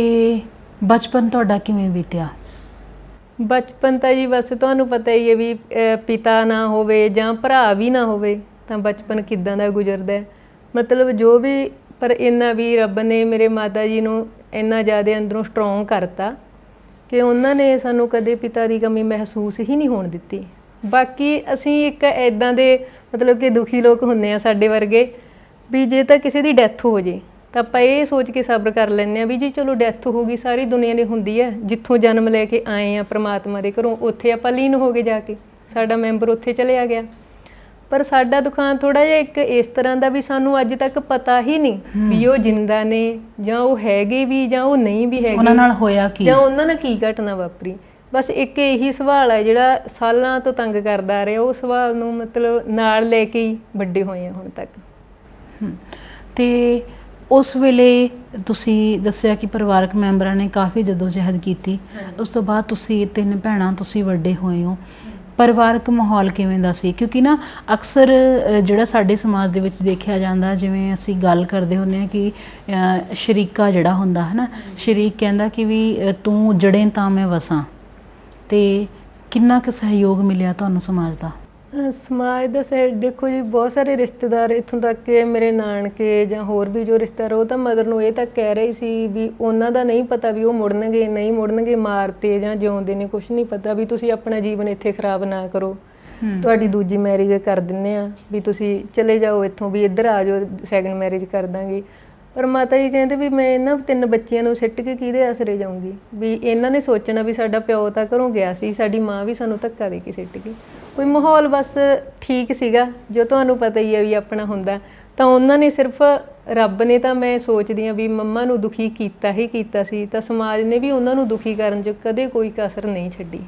ਬਚਪਨ ਤੁਹਾਡਾ ਕਿਵੇਂ ਬੀਤਿਆ? ਬਚਪਨ ਤਾਂ ਜੀ ਬਸ ਤੁਹਾਨੂੰ ਪਤਾ ਹੀ ਹੈ ਵੀ ਪਿਤਾ ਨਾ ਹੋਵੇ ਜਾਂ ਭਰਾ ਵੀ ਨਾ ਹੋਵੇ ਤਾਂ ਬਚਪਨ ਕਿੱਦਾਂ ਦਾ ਗੁਜ਼ਰਦਾ ਹੈ। ਮਤਲਬ ਜੋ ਵੀ, ਪਰ ਇੰਨਾ ਵੀ ਰੱਬ ਨੇ ਮੇਰੇ ਮਾਤਾ ਜੀ ਨੂੰ ਇੰਨਾ ਜ਼ਿਆਦਾ ਅੰਦਰੋਂ ਸਟਰੋਂਗ ਕਰਤਾ ਕਿ ਉਹਨਾਂ ਨੇ ਸਾਨੂੰ ਕਦੇ ਪਿਤਾ ਦੀ ਕਮੀ ਮਹਿਸੂਸ ਹੀ ਨਹੀਂ ਹੋਣ ਦਿੱਤੀ। ਬਾਕੀ ਅਸੀਂ ਇੱਕ ਇੱਦਾਂ ਦੇ ਮਤਲਬ ਕਿ ਦੁਖੀ ਲੋਕ ਹੁੰਦੇ ਆ ਸਾਡੇ ਵਰਗੇ, ਵੀ ਜੇ ਤਾਂ ਕਿਸੇ ਦੀ ਡੈਥ ਹੋ ਜੇ ਤਾਂ ਆਪਾਂ ਇਹ ਸੋਚ ਕੇ ਸਬਰ ਕਰ ਲੈਂਦੇ ਹਾਂ ਵੀ ਜੀ ਚਲੋ ਡੈਥ ਹੋ ਗਈ, ਸਾਰੀ ਦੁਨੀਆ ਦੀ ਹੁੰਦੀ ਹੈ, ਜਿੱਥੋਂ ਜਨਮ ਲੈ ਕੇ ਆਏ ਆ ਪ੍ਰਮਾਤਮਾ ਦੇ ਘਰੋਂ, ਉੱਥੇ ਆਪਾਂ ਲੀਨ ਹੋ ਗਏ, ਜਾ ਕੇ ਸਾਡਾ ਮੈਂਬਰ ਉੱਥੇ ਚਲਿਆ ਗਿਆ। ਪਰ ਸਾਡਾ ਦੁਖਾਂਤ ਥੋੜ੍ਹਾ ਜਿਹਾ ਇੱਕ ਇਸ ਤਰ੍ਹਾਂ ਦਾ ਵੀ ਸਾਨੂੰ ਅੱਜ ਤੱਕ ਪਤਾ ਹੀ ਨਹੀਂ ਵੀ ਉਹ ਜਿੰਦਾ ਨੇ ਜਾਂ ਉਹ ਹੈਗੇ ਵੀ ਜਾਂ ਉਹ ਨਹੀਂ ਵੀ ਹੈਗੇ, ਉਹਨਾਂ ਨਾਲ ਹੋਇਆ ਕੀ ਜਾਂ ਉਹਨਾਂ ਨਾਲ ਕੀ ਘਟਨਾ ਵਾਪਰੀ। ਬਸ ਇੱਕ ਇਹੀ ਸਵਾਲ ਹੈ ਜਿਹੜਾ ਸਾਲਾਂ ਤੋਂ ਤੰਗ ਕਰਦਾ ਆ ਰਿਹਾ, ਉਹ ਸਵਾਲ ਨੂੰ ਮਤਲਬ ਨਾਲ ਲੈ ਕੇ ਹੀ ਵੱਡੇ ਹੋਏ ਆ ਹੁਣ ਤੱਕ। ਤੇ ਉਸ ਵੇਲੇ ਤੁਸੀਂ ਦੱਸਿਆ ਕਿ ਪਰਿਵਾਰਕ ਮੈਂਬਰਾਂ ਨੇ ਕਾਫੀ ਜਦੋਜਹਿਦ ਕੀਤੀ, ਉਸ ਤੋਂ ਬਾਅਦ ਤੁਸੀਂ 3 ਭੈਣਾਂ, ਤੁਸੀਂ ਵੱਡੇ ਹੋਏ ਹੋ। ਪਰਿਵਾਰਕ ਮਾਹੌਲ ਕਿਵੇਂ ਦਾ ਸੀ? ਕਿਉਂਕਿ ਨਾ ਅਕਸਰ ਜਿਹੜਾ ਸਾਡੇ ਸਮਾਜ ਦੇ ਵਿੱਚ ਦੇਖਿਆ ਜਾਂਦਾ, ਜਿਵੇਂ ਅਸੀਂ ਗੱਲ ਕਰਦੇ ਹੁੰਦੇ ਹਾਂ ਕਿ ਸ਼ਰੀਕਾ ਜਿਹੜਾ ਹੁੰਦਾ ਹੈ ਨਾ, ਸ਼ਰੀਕ ਕਹਿੰਦਾ ਕਿ ਵੀ ਤੂੰ ਜੜੇ ਤਾਂ ਮੈਂ ਵਸਾਂ, ਤੇ ਕਿੰਨਾ ਕੁ ਸਹਿਯੋਗ ਮਿਲਿਆ ਤੁਹਾਨੂੰ ਸਮਾਜ ਦਾ? ਸਮਾਜ ਦਾ ਸਹਿਯੋਗ ਦੇਖੋ ਜੀ, ਬਹੁਤ ਸਾਰੇ ਰਿਸ਼ਤੇਦਾਰ, ਇੱਥੋਂ ਤੱਕ ਕਿ ਮੇਰੇ ਨਾਨਕੇ ਜਾਂ ਹੋਰ ਵੀ ਜੋ ਰਿਸ਼ਤੇਦਾਰ, ਉਹ ਤਾਂ ਮਦਰ ਨੂੰ ਇਹ ਤਾਂ ਕਹਿ ਰਹੇ ਸੀ ਵੀ ਉਹਨਾਂ ਦਾ ਨਹੀਂ ਪਤਾ ਵੀ ਉਹ ਮੁੜਨਗੇ ਨਹੀਂ ਮੁੜਨਗੇ, ਮਾਰਤੇ ਜਾਂ ਜਿਉਂਦੇ ਨੇ, ਕੁਛ ਨਹੀਂ ਪਤਾ, ਵੀ ਤੁਸੀਂ ਆਪਣਾ ਜੀਵਨ ਇੱਥੇ ਖਰਾਬ ਨਾ ਕਰੋ, ਤੁਹਾਡੀ ਦੂਜੀ ਮੈਰਿਜ ਕਰ ਦਿੰਦੇ ਆ, ਵੀ ਤੁਸੀਂ ਚਲੇ ਜਾਓ ਇੱਥੋਂ, ਵੀ ਇੱਧਰ ਆ ਜਾਓ, ਸੈਕਿੰਡ ਮੈਰਿਜ ਕਰ ਦਾਂਗੇ। ਪਰ ਮਾਤਾ ਜੀ ਕਹਿੰਦੇ ਵੀ ਮੈਂ ਇਹਨਾਂ 3 ਬੱਚਿਆਂ ਨੂੰ ਸਿੱਟ ਕੇ ਕਿਹਦੇ ਆਸਰੇ ਜਾਊਂਗੀ, ਵੀ ਇਹਨਾਂ ਨੇ ਸੋਚਣਾ ਵੀ ਸਾਡਾ ਪਿਓ ਤਾਂ ਘਰੋਂ ਗਿਆ ਸੀ, ਸਾਡੀ ਮਾਂ ਵੀ ਸਾਨੂੰ ਧੱਕਾ ਦੇ ਕੇ ਸਿੱਟ ਗਈ। ਕੋਈ ਮਾਹੌਲ ਬਸ ਠੀਕ ਸੀਗਾ, ਜੋ ਤੁਹਾਨੂੰ ਪਤਾ ਹੀ ਹੈ ਵੀ ਆਪਣਾ ਹੁੰਦਾ। ਤਾਂ ਉਹਨਾਂ ਨੇ ਸਿਰਫ, ਰੱਬ ਨੇ ਤਾਂ ਮੈਂ ਸੋਚਦੀ ਹਾਂ ਵੀ ਮੰਮਾ ਨੂੰ ਦੁਖੀ ਕੀਤਾ ਹੀ ਕੀਤਾ ਸੀ, ਤਾਂ ਸਮਾਜ ਨੇ ਵੀ ਉਹਨਾਂ ਨੂੰ ਦੁਖੀ ਕਰਨ 'ਚ ਕਦੇ ਕੋਈ ਕਸਰ ਨਹੀਂ ਛੱਡੀ।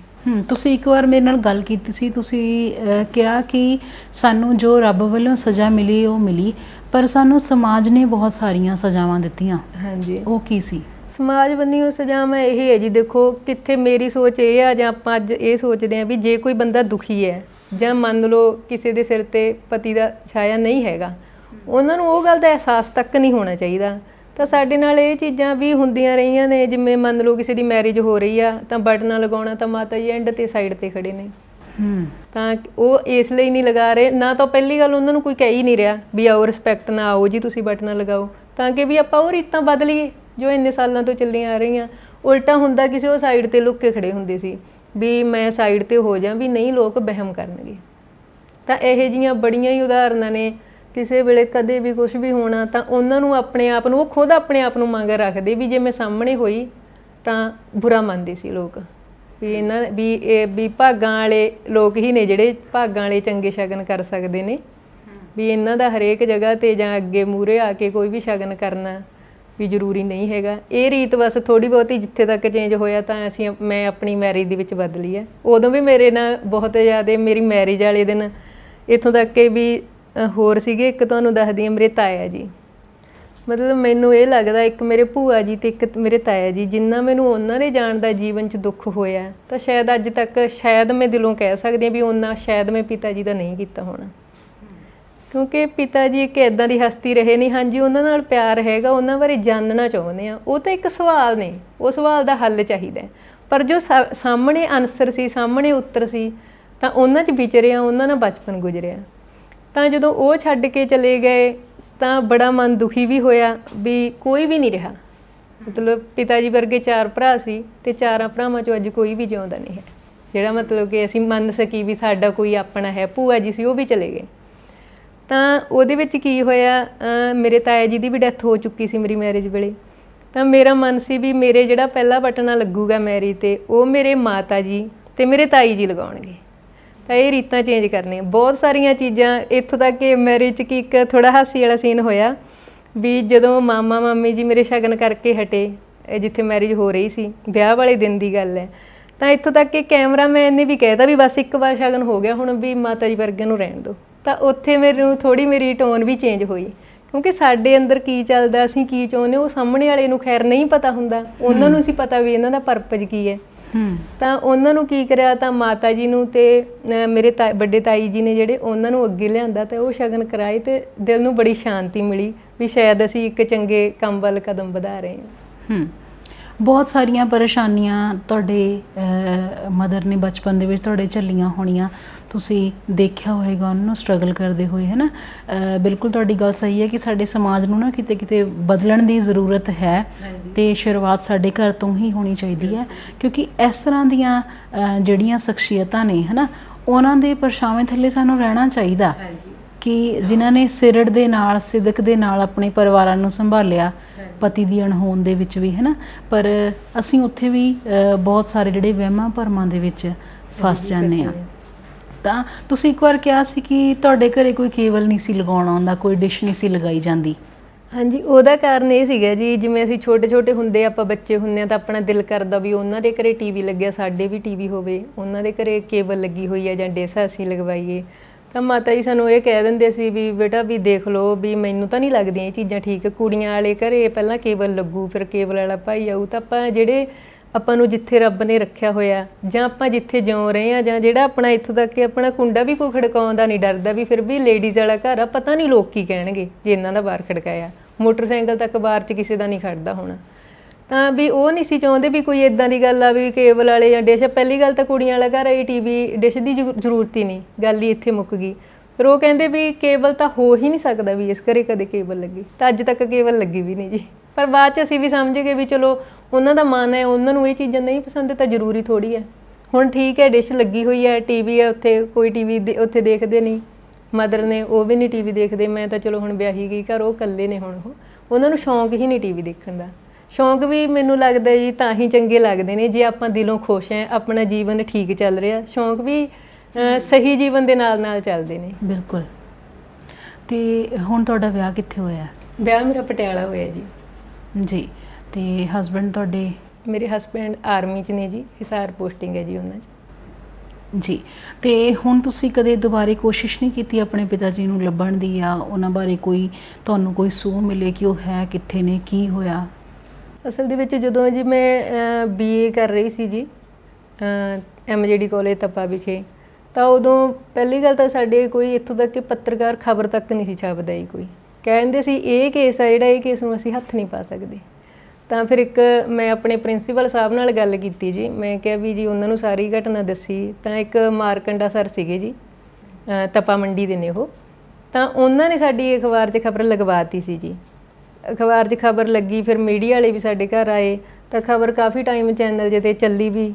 ਤੁਸੀਂ ਇੱਕ ਵਾਰ ਮੇਰੇ ਨਾਲ ਗੱਲ ਕੀਤੀ ਸੀ, ਤੁਸੀਂ ਕਿਹਾ ਕਿ ਸਾਨੂੰ ਜੋ ਰੱਬ ਵੱਲੋਂ ਸਜ਼ਾ ਮਿਲੀ ਉਹ ਮਿਲੀ, ਪਰ ਸਾਨੂੰ ਸਮਾਜ ਨੇ ਬਹੁਤ ਸਾਰੀਆਂ ਸਜ਼ਾਵਾਂ ਦਿੱਤੀਆਂ। ਹਾਂਜੀ, ਉਹ ਕੀ ਸੀ? ਸਮਾਜ ਵੱਲੋਂ ਸਜ਼ਾਵਾਂ ਇਹ ਹੈ ਜੀ, ਦੇਖੋ ਕਿੱਥੇ ਮੇਰੀ ਸੋਚ ਇਹ ਆ, ਜਾਂ ਆਪਾਂ ਅੱਜ ਇਹ ਸੋਚਦੇ ਹਾਂ ਵੀ ਜੇ ਕੋਈ ਬੰਦਾ ਦੁਖੀ ਹੈ ਜਾਂ ਮੰਨ ਲਓ ਕਿਸੇ ਦੇ ਸਿਰ ਤੇ ਪਤੀ ਦਾ ਛਾਇਆ ਨਹੀਂ ਹੈਗਾ, ਉਹਨਾਂ ਨੂੰ ਉਹ ਗੱਲ ਦਾ ਅਹਿਸਾਸ ਤੱਕ ਨਹੀਂ ਹੋਣਾ ਚਾਹੀਦਾ। ਤਾਂ ਸਾਡੇ ਨਾਲ ਇਹ ਚੀਜ਼ਾਂ ਵੀ ਹੁੰਦੀਆਂ ਰਹੀਆਂ ਨੇ, ਜਿਵੇਂ ਮੰਨ ਲਓ ਕਿਸੇ ਦੀ ਮੈਰਿਜ ਹੋ ਰਹੀ ਆ ਤਾਂ ਬਟਨਾ ਲਗਾਉਣਾ, ਤਾਂ ਮਾਤਾ ਜੀ ਐਂਡ ਤੇ ਸਾਈਡ ਤੇ ਖੜੇ ਨੇ, ਤਾਂ ਉਹ ਇਸ ਲਈ ਨਹੀਂ ਲਗਾ ਰਹੇ, ਨਾ ਤਾਂ ਪਹਿਲੀ ਗੱਲ ਉਹਨਾਂ ਨੂੰ ਕੋਈ ਕਹਿ ਹੀ ਨਹੀਂ ਰਿਹਾ ਵੀ ਆਓ ਰਿਸਪੈਕਟ ਨਾ ਆਓ ਜੀ ਤੁਸੀਂ ਬਟਨਾ ਲਗਾਓ, ਤਾਂ ਕਿ ਵੀ ਆਪਾਂ ਉਹ ਰੀਤਾਂ ਬਦਲੀਏ ਜੋ ਇੰਨੇ ਸਾਲਾਂ ਤੋਂ ਚੱਲੀਆਂ ਆ ਰਹੀਆਂ। ਉਲਟਾ ਹੁੰਦਾ ਕਿਸੇ ਉਹ ਸਾਈਡ ਤੇ ਲੁੱਕ ਕੇ ਖੜੇ ਹੁੰਦੇ ਸੀ ਵੀ ਮੈਂ ਸਾਈਡ ਤੇ ਹੋ ਜਾ ਵੀ ਨਹੀਂ ਲੋਕ ਵਹਿਮ ਕਰਨਗੇ। ਤਾਂ ਇਹੋ ਜਿਹੀਆਂ ਬੜੀਆਂ ਹੀ ਉਦਾਹਰਨਾਂ ਨੇ, ਕਿਸੇ ਵੇਲੇ ਕਦੇ ਵੀ ਕੁਝ ਵੀ ਹੋਣਾ ਤਾਂ ਉਹਨਾਂ ਨੂੰ ਆਪਣੇ ਆਪ ਨੂੰ, ਉਹ ਖੁਦ ਆਪਣੇ ਆਪ ਨੂੰ ਮੰਗ ਰੱਖਦੇ ਵੀ ਜੇ ਮੈਂ ਸਾਹਮਣੇ ਹੋਈ ਤਾਂ ਬੁਰਾ ਮੰਨਦੇ ਸੀ ਲੋਕ, ਵੀ ਇਹਨਾਂ ਵੀ ਇਹ ਵੀ ਭਾਗਾਂ ਵਾਲੇ ਲੋਕ ਹੀ ਨੇ ਜਿਹੜੇ ਭਾਗਾਂ ਵਾਲੇ ਚੰਗੇ ਸ਼ਗਨ ਕਰ ਸਕਦੇ ਨੇ, ਵੀ ਇਹਨਾਂ ਦਾ ਹਰੇਕ ਜਗ੍ਹਾ ਤੇ ਜਾਂ ਅੱਗੇ ਮੂਹਰੇ ਆ ਕੇ ਕੋਈ ਵੀ ਸ਼ਗਨ ਕਰਨਾ ਵੀ ਜ਼ਰੂਰੀ ਨਹੀਂ ਹੈਗਾ। ਇਹ ਰੀਤ ਬਸ ਥੋੜ੍ਹੀ ਬਹੁਤੀ ਜਿੱਥੇ ਤੱਕ ਚੇਂਜ ਹੋਇਆ ਤਾਂ ਮੈਂ ਆਪਣੀ ਮੈਰਿਜ ਦੇ ਵਿੱਚ ਬਦਲੀ ਹੈ। ਉਦੋਂ ਵੀ ਮੇਰੇ ਨਾਲ ਬਹੁਤ ਜ਼ਿਆਦਾ, ਮੇਰੀ ਮੈਰਿਜ ਵਾਲੇ ਦਿਨ ਇੱਥੋਂ ਤੱਕ ਕਿ ਵੀ ਹੋਰ ਸੀਗੇ, ਇੱਕ ਤੁਹਾਨੂੰ ਦੱਸਦੀ ਹਾਂ, ਮੇਰੇ ਤਾਇਆ ਜੀ, ਮਤਲਬ ਮੈਨੂੰ ਇਹ ਲੱਗਦਾ ਇੱਕ ਮੇਰੇ ਭੂਆ ਜੀ ਤੇ ਇੱਕ ਮੇਰੇ ਤਾਇਆ ਜੀ, ਜਿੰਨਾ ਮੈਨੂੰ ਉਹਨਾਂ ਨੇ ਜਾਣ ਦਾ ਜੀਵਨ 'ਚ ਦੁੱਖ ਹੋਇਆ ਤਾਂ ਸ਼ਾਇਦ ਅੱਜ ਤੱਕ, ਸ਼ਾਇਦ ਮੈਂ ਦਿਲੋਂ ਕਹਿ ਸਕਦੀ ਹਾਂ ਵੀ ਉਹਨਾਂ ਸ਼ਾਇਦ ਮੈਂ ਪਿਤਾ ਜੀ ਦਾ ਨਹੀਂ ਕੀਤਾ ਹੋਣਾ, ਕਿਉਂਕਿ ਪਿਤਾ ਜੀ ਇੱਕ ਇੱਦਾਂ ਦੀ ਹਸਤੀ ਰਹੇ ਨਹੀਂ। ਹਾਂਜੀ, ਉਹਨਾਂ ਨਾਲ ਪਿਆਰ ਹੈਗਾ, ਉਹਨਾਂ ਬਾਰੇ ਜਾਣਨਾ ਚਾਹੁੰਦੇ ਆ, ਉਹ ਤਾਂ ਇੱਕ ਸਵਾਲ ਨੇ, ਉਹ ਸਵਾਲ ਦਾ ਹੱਲ ਚਾਹੀਦਾ, ਪਰ ਜੋ ਸਾਹਮਣੇ ਆਨਸਰ ਸੀ, ਸਾਹਮਣੇ ਉੱਤਰ ਸੀ, ਤਾਂ ਉਹਨਾਂ 'ਚ ਵਿਚਰਿਆ, ਉਹਨਾਂ ਨਾਲ ਬਚਪਨ ਗੁਜ਼ਰਿਆ। ਤਾਂ ਜਦੋਂ ਉਹ ਛੱਡ ਕੇ ਚਲੇ ਗਏ ਤਾਂ ਬੜਾ ਮਨ ਦੁਖੀ ਵੀ ਹੋਇਆ ਵੀ ਕੋਈ ਵੀ ਨਹੀਂ ਰਿਹਾ, ਮਤਲਬ ਪਿਤਾ ਜੀ ਵਰਗੇ 4 ਭਰਾ ਸੀ ਤੇ 4 ਭਰਾਵਾਂ 'ਚੋਂ ਅੱਜ ਕੋਈ ਵੀ ਜਿਉਂਦਾ ਨਹੀਂ ਹੈ। ਜਿਹੜਾ ਮਤਲਬ ਕਿ ਅਸੀਂ ਮੰਨ ਸਕੀ ਵੀ ਸਾਡਾ ਕੋਈ ਆਪਣਾ ਹੈ। ਭੂਆ ਜੀ ਸੀ ਉਹ ਵੀ ਚਲੇ ਗਏ। ਤਾਂ ਉਹਦੇ ਵਿੱਚ ਕੀ ਹੋਇਆ, ਮੇਰੇ ਤਾਇਆ ਜੀ ਦੀ ਵੀ ਡੈਥ ਹੋ ਚੁੱਕੀ ਸੀ ਮੇਰੀ ਮੈਰਿਜ ਵੇਲੇ। ਤਾਂ ਮੇਰਾ ਮਨ ਸੀ ਵੀ ਮੇਰੇ ਜਿਹੜਾ ਪਹਿਲਾ ਬਟਨਾ ਲੱਗੂਗਾ ਮੈਰਿਜ 'ਤੇ ਉਹ ਮੇਰੇ ਮਾਤਾ ਜੀ ਅਤੇ ਮੇਰੇ ਤਾਈ ਜੀ ਲਗਾਉਣਗੇ। ਤਾਂ ਇਹ ਰੀਤਾਂ ਚੇਂਜ ਕਰਨੀਆਂ, ਬਹੁਤ ਸਾਰੀਆਂ ਚੀਜ਼ਾਂ, ਇੱਥੋਂ ਤੱਕ ਕਿ ਮੈਰਿਜ 'ਚ ਕੀ ਇੱਕ ਥੋੜ੍ਹਾ ਹਾਸੀ ਵਾਲਾ ਸੀਨ ਹੋਇਆ ਵੀ ਜਦੋਂ ਮਾਮਾ ਮਾਮੀ ਜੀ ਮੇਰੇ ਸ਼ਗਨ ਕਰਕੇ ਹਟੇ, ਜਿੱਥੇ ਮੈਰਿਜ ਹੋ ਰਹੀ ਸੀ, ਵਿਆਹ ਵਾਲੇ ਦਿਨ ਦੀ ਗੱਲ ਹੈ, ਤਾਂ ਇੱਥੋਂ ਤੱਕ ਕਿ ਕੈਮਰਾਮੈਨ ਨੇ ਵੀ ਕਹਿਤਾ ਵੀ ਬਸ ਇੱਕ ਵਾਰ ਸ਼ਗਨ ਹੋ ਗਿਆ, ਹੁਣ ਵੀ ਮਾਤਾ ਜੀ ਵਰਗਿਆਂ ਨੂੰ ਰਹਿਣ ਦਿਓ। ਤਾਂ ਉੱਥੇ ਮੈਨੂੰ ਥੋੜ੍ਹੀ ਮੇਰੀ ਟੋਨ ਵੀ ਚੇਂਜ ਹੋਈ, ਕਿਉਂਕਿ ਸਾਡੇ ਅੰਦਰ ਕੀ ਚੱਲਦਾ, ਅਸੀਂ ਕੀ ਚਾਹੁੰਦੇ, ਉਹ ਸਾਹਮਣੇ ਵਾਲੇ ਨੂੰ ਖੈਰ ਨਹੀਂ ਪਤਾ ਹੁੰਦਾ, ਉਹਨਾਂ ਨੂੰ ਸੀ ਪਤਾ ਵੀ ਇਹਨਾਂ ਦਾ ਪਰਪਸ ਕੀ ਹੈ। ਤਾਂ ਉਹਨਾਂ ਨੂੰ ਕੀ ਕਰਿਆ, ਤਾਂ ਮਾਤਾ ਜੀ ਨੂੰ ਤੇ ਮੇਰੇ ਵੱਡੇ ਤਾਈ ਜੀ ਨੇ ਜਿਹੜੇ, ਉਹਨਾਂ ਨੂੰ ਅੱਗੇ ਲਿਆਂਦਾ ਤੇ ਉਹ ਸ਼ਗਨ ਕਰਾਏ, ਤੇ ਦਿਲ ਨੂੰ ਬੜੀ ਸ਼ਾਂਤੀ ਮਿਲੀ ਵੀ ਸ਼ਾਇਦ ਅਸੀਂ ਇੱਕ ਚੰਗੇ ਕੰਮ ਵੱਲ ਕਦਮ ਵਧਾ ਰਹੇ ਹਾਂ। ਬਹੁਤ ਸਾਰੀਆਂ ਪਰੇਸ਼ਾਨੀਆਂ ਤੁਹਾਡੇ ਮਦਰ ਨੇ ਬਚਪਨ ਦੇ ਵਿੱਚ ਤੁਹਾਡੇ ਝੱਲੀਆਂ ਹੋਣੀਆਂ, ਤੁਸੀਂ ਦੇਖਿਆ ਹੋਏਗਾ ਉਹਨਾਂ ਨੂੰ ਸਟਰਗਲ ਕਰਦੇ ਹੋਏ, ਹੈ ਨਾ। ਬਿਲਕੁਲ ਤੁਹਾਡੀ ਗੱਲ ਸਹੀ ਹੈ ਕਿ ਸਾਡੇ ਸਮਾਜ ਨੂੰ ਨਾ ਕਿਤੇ ਕਿਤੇ ਬਦਲਣ ਦੀ ਜ਼ਰੂਰਤ ਹੈ, ਤੇ ਸ਼ੁਰੂਆਤ ਸਾਡੇ ਘਰ ਤੋਂ ਹੀ ਹੋਣੀ ਚਾਹੀਦੀ ਹੈ, ਕਿਉਂਕਿ ਇਸ ਤਰ੍ਹਾਂ ਦੀਆਂ ਜਿਹੜੀਆਂ ਸ਼ਖਸੀਅਤਾਂ ਨੇ, ਹੈ ਨਾ, ਉਹਨਾਂ ਦੇ ਪਰਛਾਵੇਂ ਥੱਲੇ ਸਾਨੂੰ ਰਹਿਣਾ ਚਾਹੀਦਾ, ਕਿ ਜਿਨ੍ਹਾਂ ਨੇ ਸਿਰੜ ਦੇ ਨਾਲ, ਸਿਦਕ ਦੇ ਨਾਲ ਆਪਣੇ ਪਰਿਵਾਰਾਂ ਨੂੰ ਸੰਭਾਲਿਆ, ਪਤੀ ਦੀ ਅਣਹੋਂਦ ਦੇ ਵਿੱਚ ਵੀ, ਹੈ ਨਾ। ਪਰ ਅਸੀਂ ਉੱਥੇ ਵੀ ਬਹੁਤ ਸਾਰੇ ਜਿਹੜੇ ਵਹਿਮਾਂ ਭਰਮਾਂ ਦੇ ਵਿੱਚ ਫਸ ਜਾਂਦੇ ਹਾਂ। ਤਾਂ ਤੁਸੀਂ ਇੱਕ ਵਾਰ ਕਿਹਾ ਸੀ ਕਿ ਤੁਹਾਡੇ ਘਰੇ ਕੋਈ ਕੇਬਲ ਨਹੀਂ ਸੀ ਲਗਾਉਣਾ ਆਉਂਦਾ, ਕੋਈ ਡਿਸ਼ ਨਹੀਂ ਸੀ ਲਗਾਈ ਜਾਂਦੀ। ਹਾਂਜੀ, ਉਹਦਾ ਕਾਰਨ ਇਹ ਸੀਗਾ ਜੀ, ਜਿਵੇਂ ਅਸੀਂ ਛੋਟੇ ਛੋਟੇ ਹੁੰਦੇ, ਆਪਾਂ ਬੱਚੇ ਹੁੰਦੇ ਹਾਂ, ਤਾਂ ਆਪਣਾ ਦਿਲ ਕਰਦਾ ਵੀ ਉਹਨਾਂ ਦੇ ਘਰੇ ਟੀਵੀ ਲੱਗਿਆ, ਸਾਡੇ ਵੀ ਟੀਵੀ ਹੋਵੇ, ਉਹਨਾਂ ਦੇ ਘਰੇ ਕੇਬਲ ਲੱਗੀ ਹੋਈ ਹੈ ਜਾਂ ਡਿਸ਼ ਅਸੀਂ ਲਗਵਾਈਏ। ਤਾਂ ਮਾਤਾ ਜੀ ਸਾਨੂੰ ਇਹ ਕਹਿ ਦਿੰਦੇ ਸੀ ਵੀ ਬੇਟਾ ਵੀ ਦੇਖ ਲਓ, ਵੀ ਮੈਨੂੰ ਤਾਂ ਨਹੀਂ ਲੱਗਦੀਆਂ ਇਹ ਚੀਜ਼ਾਂ ਠੀਕ, ਕੁੜੀਆਂ ਵਾਲੇ ਘਰੇ ਪਹਿਲਾਂ ਕੇਬਲ ਲੱਗੂ, ਫਿਰ ਕੇਬਲ ਵਾਲਾ ਭਾਈ ਆਊ, ਤਾਂ ਆਪਾਂ ਜਿਹੜੇ ਆਪਾਂ ਨੂੰ ਜਿੱਥੇ ਰੱਬ ਨੇ ਰੱਖਿਆ ਹੋਇਆ, ਜਾਂ ਆਪਾਂ ਜਿੱਥੇ ਜਿਉਂ ਰਹੇ ਹਾਂ, ਜਾਂ ਜਿਹੜਾ ਆਪਣਾ ਇੱਥੋਂ ਤੱਕ ਕਿ ਆਪਣਾ ਕੁੰਡਾ ਵੀ ਕੋਈ ਖੜਕਾਉਂਦਾ ਨਹੀਂ ਡਰਦਾ ਵੀ ਫਿਰ ਵੀ ਲੇਡੀਜ਼ ਵਾਲਾ ਘਰ ਆ, ਪਤਾ ਨਹੀਂ ਲੋਕ ਕੀ ਕਹਿਣਗੇ ਜੇ ਇਹਨਾਂ ਦਾ ਬਾਹਰ ਖੜਕਾਇਆ, ਮੋਟਰਸਾਈਕਲ ਤੱਕ ਬਾਹਰ 'ਚ ਕਿਸੇ ਦਾ ਨਹੀਂ ਖੜਦਾ ਹੋਣਾ। ਤਾਂ ਵੀ ਉਹ ਨਹੀਂ ਸੀ ਚਾਹੁੰਦੇ ਵੀ ਕੋਈ ਇੱਦਾਂ ਦੀ ਗੱਲ ਆ ਵੀ ਕੇਬਲ ਵਾਲੇ ਜਾਂ ਡਿਸ਼। ਪਹਿਲੀ ਗੱਲ ਤਾਂ ਕੁੜੀਆਂ ਵਾਲਾ ਘਰ ਇਹ ਟੀਵੀ ਡਿਸ਼ ਦੀ ਜ਼ਰੂਰਤ ਹੀ ਨਹੀਂ, ਗੱਲ ਹੀ ਇੱਥੇ ਮੁੱਕ ਗਈ। ਫਿਰ ਉਹ ਕਹਿੰਦੇ ਵੀ ਕੇਬਲ ਤਾਂ ਹੋ ਹੀ ਨਹੀਂ ਸਕਦਾ ਵੀ ਇਸ ਘਰੇ ਕਦੇ ਕੇਬਲ ਲੱਗੀ, ਤਾਂ ਅੱਜ ਤੱਕ ਕੇਬਲ ਲੱਗੀ ਵੀ ਨਹੀਂ ਜੀ। ਪਰ ਬਾਅਦ 'ਚ ਅਸੀਂ ਵੀ ਸਮਝ ਗਏ ਵੀ ਚਲੋ ਉਹਨਾਂ ਦਾ ਮਨ ਹੈ, ਉਹਨਾਂ ਨੂੰ ਇਹ ਚੀਜ਼ਾਂ ਨਹੀਂ ਪਸੰਦ ਤਾਂ ਜ਼ਰੂਰੀ ਥੋੜ੍ਹੀ ਹੈ। ਹੁਣ ਠੀਕ ਹੈ, ਡਿਸ਼ ਲੱਗੀ ਹੋਈ ਹੈ, ਟੀਵੀ ਹੈ ਉੱਥੇ, ਕੋਈ ਟੀਵੀ ਉੱਥੇ ਦੇਖਦੇ ਨਹੀਂ, ਮਦਰ ਨੇ ਉਹ ਵੀ ਨਹੀਂ ਟੀਵੀ ਦੇਖਦੇ। ਮੈਂ ਤਾਂ ਚਲੋ ਹੁਣ ਵਿਆਹੀ ਗਈ ਘਰ, ਉਹ ਇਕੱਲੇ ਨੇ, ਹੁਣ ਉਹਨਾਂ ਨੂੰ ਸ਼ੌਂਕ ਹੀ ਨਹੀਂ ਟੀਵੀ ਦੇਖਣ ਦਾ। ਸ਼ੌਂਕ ਵੀ ਮੈਨੂੰ ਲੱਗਦਾ ਜੀ ਤਾਂ ਹੀ ਚੰਗੇ ਲੱਗਦੇ ਨੇ ਜੇ ਆਪਾਂ ਦਿਲੋਂ ਖੁਸ਼ ਹੈ, ਆਪਣਾ ਜੀਵਨ ਠੀਕ ਚੱਲ ਰਿਹਾ। ਸ਼ੌਂਕ ਵੀ ਸਹੀ ਜੀਵਨ ਦੇ ਨਾਲ ਨਾਲ ਚੱਲਦੇ ਨੇ। ਬਿਲਕੁਲ। ਤੇ ਹੁਣ ਤੁਹਾਡਾ ਵਿਆਹ ਕਿੱਥੇ ਹੋਇਆ? ਵਿਆਹ ਮੇਰਾ ਪਟਿਆਲਾ ਹੋਇਆ ਜੀ। ਜੀ। ਤੇ ਹਸਬੈਂਡ ਤੁਹਾਡੇ? ਮੇਰੇ ਹਸਬੈਂਡ ਆਰਮੀ 'ਚ ਨੇ ਜੀ, ਹਿਸਾਰ ਪੋਸਟਿੰਗ ਹੈ ਜੀ ਉਹਨਾਂ 'ਚ। ਜੀ। ਤੇ ਹੁਣ ਤੁਸੀਂ ਕਦੇ ਦੁਬਾਰੇ ਕੋਸ਼ਿਸ਼ ਨਹੀਂ ਕੀਤੀ ਆਪਣੇ ਪਿਤਾ ਜੀ ਨੂੰ ਲੱਭਣ ਦੀ, ਜਾਂ ਉਹਨਾਂ ਬਾਰੇ ਕੋਈ ਤੁਹਾਨੂੰ ਕੋਈ ਸੂਹ ਮਿਲੇ ਕਿ ਉਹ ਹੈ ਕਿੱਥੇ ਨੇ, ਕੀ ਹੋਇਆ? ਅਸਲ ਦੇ ਵਿੱਚ ਜਦੋਂ ਜੀ ਮੈਂ BA ਕਰ ਰਹੀ ਸੀ ਜੀ MJD ਕਾਲਜ ਤਪਾ ਵਿਖੇ, ਤਾਂ ਉਦੋਂ ਪਹਿਲੀ ਗੱਲ ਤਾਂ ਸਾਡੇ ਕੋਈ ਇੱਥੋਂ ਤੱਕ ਕਿ ਪੱਤਰਕਾਰ ਖਬਰ ਤੱਕ ਨਹੀਂ ਸੀ ਛਾਪਦਾ ਜੀ। ਕੋਈ ਕਹਿੰਦੇ ਸੀ ਇਹ ਕੇਸ ਆ ਜਿਹੜਾ, ਇਹ ਕੇਸ ਨੂੰ ਅਸੀਂ ਹੱਥ ਨਹੀਂ ਪਾ ਸਕਦੇ। ਤਾਂ ਫਿਰ ਇੱਕ ਮੈਂ ਆਪਣੇ ਪ੍ਰਿੰਸੀਪਲ ਸਾਹਿਬ ਨਾਲ ਗੱਲ ਕੀਤੀ ਜੀ, ਮੈਂ ਕਿਹਾ ਵੀ ਜੀ ਉਹਨਾਂ ਨੂੰ ਸਾਰੀ ਘਟਨਾ ਦੱਸੀ। ਤਾਂ ਇੱਕ ਮਾਰਕੰਡਾ ਸਰ ਸੀਗੇ ਜੀ, ਤਪਾ ਮੰਡੀ ਦੇ ਨੇ ਉਹ, ਤਾਂ ਉਹਨਾਂ ਨੇ ਸਾਡੀ ਅਖਬਾਰ 'ਚ ਖਬਰ ਲਗਵਾਤੀ ਸੀ ਜੀ। ਅਖਬਾਰ 'ਚ ਖਬਰ ਲੱਗੀ, ਫਿਰ ਮੀਡੀਆ ਵਾਲੇ ਵੀ ਸਾਡੇ ਘਰ ਆਏ, ਤਾਂ ਖਬਰ ਕਾਫੀ ਟਾਈਮ ਚੈਨਲ 'ਤੇ ਚੱਲੀ ਵੀ।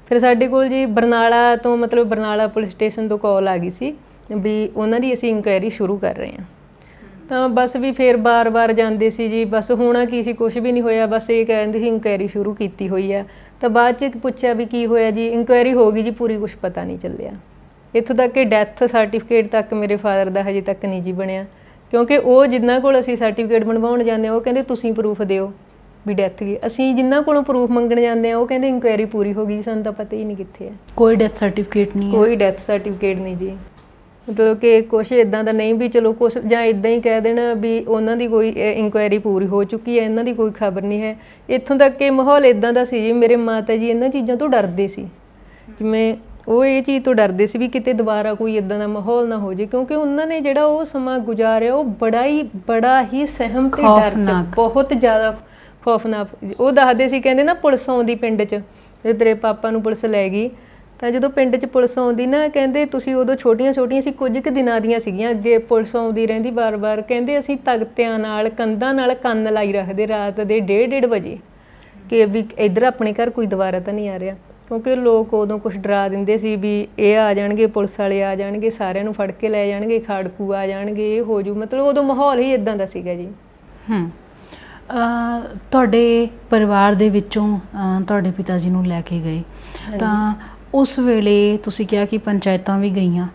ਫਿਰ ਸਾਡੇ ਕੋਲ ਜੀ ਬਰਨਾਲਾ ਤੋਂ, ਮਤਲਬ ਬਰਨਾਲਾ ਪੁਲਿਸ ਸਟੇਸ਼ਨ ਤੋਂ ਕਾਲ ਆ ਗਈ ਸੀ ਵੀ ਉਹਨਾਂ ਦੀ ਅਸੀਂ ਇਨਕੁਆਇਰੀ ਸ਼ੁਰੂ ਕਰ ਰਹੇ ਹਾਂ। ਤਾਂ ਬਸ ਵੀ ਫਿਰ ਬਾਰ-ਬਾਰ ਜਾਂਦੇ ਸੀ ਜੀ, ਬਸ ਹੋਣਾ ਕੀ ਸੀ, ਕੁਛ ਵੀ ਨਹੀਂ ਹੋਇਆ, ਬਸ ਇਹ ਕਹਿੰਦੇ ਸੀ ਇਨਕੁਆਇਰੀ ਸ਼ੁਰੂ ਕੀਤੀ ਹੋਈ ਆ। ਤਾਂ ਬਾਅਦ 'ਚ ਪੁੱਛਿਆ ਵੀ ਕੀ ਹੋਇਆ ਜੀ, ਇਨਕੁਆਇਰੀ ਹੋ ਗਈ ਜੀ ਪੂਰੀ, ਕੁਛ ਪਤਾ ਨਹੀਂ ਚੱਲਿਆ। ਇੱਥੋਂ ਤੱਕ ਕਿ ਡੈਥ ਸਰਟੀਫਿਕੇਟ ਤੱਕ ਮੇਰੇ ਫਾਦਰ ਦਾ ਹਜੇ ਤੱਕ ਨਹੀਂ ਜੀ ਬਣਿਆ, ਕਿਉਂਕਿ ਉਹ ਜਿਨ੍ਹਾਂ ਕੋਲ ਅਸੀਂ ਸਰਟੀਫਿਕੇਟ ਬਣਵਾਉਣ ਜਾਂਦੇ ਹਾਂ ਉਹ ਕਹਿੰਦੇ ਤੁਸੀਂ ਪ੍ਰੂਫ ਦਿਓ ਵੀ ਡੈਥ ਗਈ। ਅਸੀਂ ਜਿਨ੍ਹਾਂ ਕੋਲੋਂ ਪ੍ਰੂਫ ਮੰਗਣ ਜਾਂਦੇ ਹਾਂ ਉਹ ਕਹਿੰਦੇ ਇਨਕੁਆਇਰੀ ਪੂਰੀ ਹੋ ਗਈ, ਸਾਨੂੰ ਤਾਂ ਪਤਾ ਹੀ ਨਹੀਂ ਕਿੱਥੇ ਹੈ। ਕੋਈ ਡੈਥ ਸਰਟੀਫਿਕੇਟ ਨਹੀਂ? ਕੋਈ ਡੈਥ ਸਰਟੀਫਿਕੇਟ ਨਹੀਂ ਜੀ। ਮਤਲਬ ਕਿ ਕੁਛ ਇੱਦਾਂ ਦਾ ਨਹੀਂ ਵੀ ਚਲੋ ਕੁਛ, ਜਾਂ ਇੱਦਾਂ ਹੀ ਕਹਿ ਦੇਣ ਵੀ ਉਹਨਾਂ ਦੀ ਕੋਈ ਇਨਕੁਆਇਰੀ ਪੂਰੀ ਹੋ ਚੁੱਕੀ ਹੈ, ਇਹਨਾਂ ਦੀ ਕੋਈ ਖਬਰ ਨਹੀਂ ਹੈ। ਇੱਥੋਂ ਤੱਕ ਕਿ ਮਾਹੌਲ ਇੱਦਾਂ ਦਾ ਸੀ ਜੀ, ਮੇਰੇ ਮਾਤਾ ਜੀ ਇਹਨਾਂ ਚੀਜ਼ਾਂ ਤੋਂ ਡਰਦੇ ਸੀ, ਜਿਵੇਂ ਉਹ ਇਹ ਚੀਜ਼ ਤੋਂ ਡਰਦੇ ਸੀ ਵੀ ਕਿਤੇ ਦੁਬਾਰਾ ਕੋਈ ਇੱਦਾਂ ਦਾ ਮਾਹੌਲ ਨਾ ਹੋ ਜੇ, ਕਿਉਂਕਿ ਉਹਨਾਂ ਨੇ ਜਿਹੜਾ ਉਹ ਸਮਾਂ ਗੁਜ਼ਾਰਿਆ ਉਹ ਬੜਾ ਹੀ ਸਹਿਮ ਤੇ ਡਰ 'ਚ, ਬਹੁਤ ਜ਼ਿਆਦਾ ਖੌਫਨਾਕ। ਉਹ ਦੱਸਦੇ ਸੀ, ਕਹਿੰਦੇ ਨਾ ਪੁਲਿਸ ਆਉਂਦੀ ਪਿੰਡ 'ਚ, ਜਦੋਂ ਤੇਰੇ ਪਾਪਾ ਨੂੰ ਪੁਲਿਸ ਲੈ ਗਈ, ਤਾਂ ਜਦੋਂ ਪਿੰਡ 'ਚ ਪੁਲਿਸ ਆਉਂਦੀ ਨਾ, ਕਹਿੰਦੇ ਤੁਸੀਂ ਉਦੋਂ ਛੋਟੀਆਂ ਸੀ, ਕੁਝ ਕੁ ਦਿਨਾਂ ਦੀਆਂ ਸੀਗੀਆਂ, ਅੱਗੇ ਪੁਲਿਸ ਆਉਂਦੀ ਰਹਿੰਦੀ ਬਾਰ-ਬਾਰ, ਕਹਿੰਦੇ ਅਸੀਂ ਤਖਤਿਆਂ ਨਾਲ, ਕੰਧਾਂ ਨਾਲ ਕੰਨ ਲਾਈ ਰੱਖਦੇ ਰਾਤ ਦੇ 1:30 ਵਜੇ ਕਿ ਵੀ ਇੱਧਰ ਆਪਣੇ ਘਰ ਕੋਈ ਦੁਬਾਰਾ ਤਾਂ ਨਹੀਂ ਆ ਰਿਹਾ, ਕਿਉਂਕਿ ਲੋਕ ਉਦੋਂ ਕੁਝ ਡਰਾ ਦਿੰਦੇ ਸੀ ਵੀ ਇਹ ਆ ਜਾਣਗੇ, ਪੁਲਿਸ ਵਾਲੇ ਆ ਜਾਣਗੇ, ਸਾਰਿਆਂ ਨੂੰ ਫੜ ਕੇ ਲੈ ਜਾਣਗੇ, ਖਾੜਕੂ ਆ ਜਾਣਗੇ, ਇਹ ਹੋ ਜੂ, ਮਤਲਬ ਉਦੋਂ ਮਾਹੌਲ ਹੀ ਇਦਾਂ ਦਾ ਸੀਗਾ ਜੀ। ਤੁਹਾਡੇ ਪਰਿਵਾਰ ਦੇ ਵਿੱਚੋਂ ਤੁਹਾਡੇ ਪਿਤਾ ਜੀ ਨੂੰ ਲੈ ਕੇ ਗਏ ਤਾਂ ਉਸ ਵੇਲੇ ਤੁਸੀਂ ਕਿਹਾ ਕਿ ਪੰਚਾਇਤਾਂ ਵੀ ਗਈਆਂ,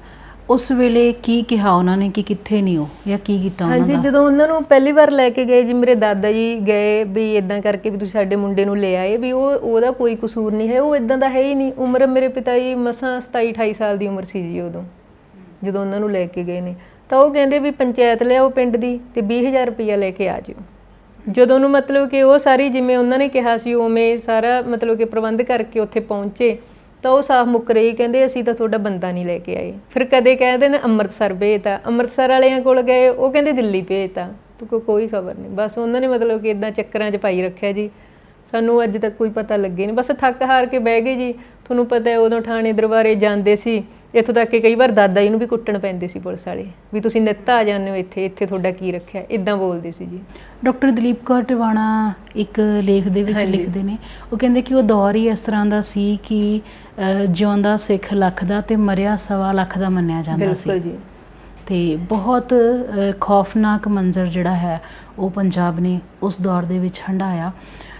ਉਸ ਵੇਲੇ ਕੀ ਕਿਹਾ ਉਹਨਾਂ ਨੇ ਕਿ ਕਿੱਥੇ ਨਹੀਂ ਹੋ ਜਾਂ ਕੀ ਕੀਤਾ ਉਹਨਾਂ ਹਾਂਜੀ, ਦਾ? ਜਦੋਂ ਉਹਨਾਂ ਨੂੰ ਪਹਿਲੀ ਵਾਰ ਲੈ ਕੇ ਗਏ ਜੀ, ਮੇਰੇ ਦਾਦਾ ਜੀ ਗਏ ਵੀ ਇਦਾਂ ਕਰਕੇ ਵੀ ਤੁਸੀਂ ਸਾਡੇ ਮੁੰਡੇ ਨੂੰ ਲੈ ਆਏ, ਵੀ ਉਹਦਾ ਕੋਈ ਕਸੂਰ ਨਹੀਂ ਹੈ, ਉਹ ਇਦਾਂ ਦਾ ਹੈ ਹੀ ਨਹੀਂ। ਉਮਰ ਮੇਰੇ ਪਿਤਾ ਜੀ ਮਸਾਂ 27-28 ਸਾਲ ਦੀ ਉਮਰ ਸੀ ਜੀ ਉਦੋਂ, ਜਦੋਂ ਉਹਨਾਂ ਨੂੰ ਲੈ ਕੇ ਗਏ ਨੇ। ਤਾਂ ਉਹ ਕਹਿੰਦੇ ਵੀ ਪੰਚਾਇਤ ਲਿਆਓ ਪਿੰਡ ਦੀ ਤੇ 20,000 ਰੁਪਈਆ ਲੈ ਕੇ ਆ ਜਿਓ। ਜਦੋਂ ਨੂੰ ਮਤਲਬ ਕਿ ਉਹ ਸਾਰੀ ਜਿਵੇਂ ਉਹਨਾਂ ਨੇ ਕਿਹਾ ਸੀ ਉਵੇਂ ਸਾਰਾ ਮਤਲਬ ਕਿ ਪ੍ਰਬੰਧ ਕਰਕੇ ਉੱਥੇ ਪਹੁੰਚੇ ਤਾਂ ਉਹ ਸਾਫ਼ ਮੁੱਕਰੇ ਹੀ, ਕਹਿੰਦੇ ਅਸੀਂ ਤਾਂ ਤੁਹਾਡਾ ਬੰਦਾ ਨਹੀਂ ਲੈ ਕੇ ਆਏ। ਫਿਰ ਕਦੇ ਕਹਿੰਦੇ ਨੇ ਅੰਮ੍ਰਿਤਸਰ ਭੇਜਤਾ, ਅੰਮ੍ਰਿਤਸਰ ਵਾਲਿਆਂ ਕੋਲ ਗਏ, ਉਹ ਕਹਿੰਦੇ ਦਿੱਲੀ ਭੇਜਤਾ, ਕੋਈ ਖਬਰ ਨਹੀਂ। ਬਸ ਉਹਨਾਂ ਨੇ ਮਤਲਬ ਕਿ ਇਦਾਂ ਚੱਕਰਾਂ 'ਚ ਪਾਈ ਰੱਖਿਆ ਜੀ, ਸਾਨੂੰ ਅੱਜ ਤੱਕ ਕੋਈ ਪਤਾ ਲੱਗੇ ਨਹੀਂ। ਬਸ ਥੱਕ ਹਾਰ ਕੇ ਬਹਿ ਗਏ ਜੀ। ਤੁਹਾਨੂੰ ਪਤਾ ਹੈ ਉਦੋਂ ਥਾਣੇ ਦਰਬਾਰੇ ਜਾਂਦੇ ਸੀ, ਇੱਥੋਂ ਤੱਕ ਕਿ ਕਈ ਵਾਰ ਦਾਦਾ ਜੀ ਨੂੰ ਵੀ ਕੁੱਟਣ ਪੈਂਦੇ ਸੀ ਪੁਲਿਸ ਵਾਲੇ, ਵੀ ਤੁਸੀਂ ਨਿੱਤ ਆ ਜਾਂਦੇ ਹੋ ਇੱਥੇ ਤੁਹਾਡਾ ਕੀ ਰੱਖਿਆ, ਇਦਾਂ ਬੋਲਦੇ ਸੀ ਜੀ। ਡਾਕਟਰ ਦਲੀਪ ਕੌਰ ਟਿਵਾਣਾ ਇੱਕ ਲੇਖ ਦੇ ਵਿੱਚ ਲਿਖਦੇ ਨੇ, ਉਹ ਕਹਿੰਦੇ ਕਿ ਉਹ ਦੌਰ ਹੀ ਇਸ ਤਰ੍ਹਾਂ ਦਾ ਸੀ ਕਿ ਜਿਉਂਦਾ ਸਿੱਖ ਲੱਖ ਦਾ ਤੇ ਮਰਿਆ 1.25 ਲੱਖ ਦਾ ਮੰਨਿਆ ਜਾਂਦਾ ਸੀ। ਬਿਲਕੁਲ ਜੀ। ਤੇ ਬਹੁਤ ਖੌਫਨਾਕ ਮੰਜ਼ਰ ਜਿਹੜਾ ਹੈ ਉਹ ਪੰਜਾਬ ਨੇ ਉਸ ਦੌਰ ਦੇ ਵਿੱਚ ਹੰਢਾਇਆ।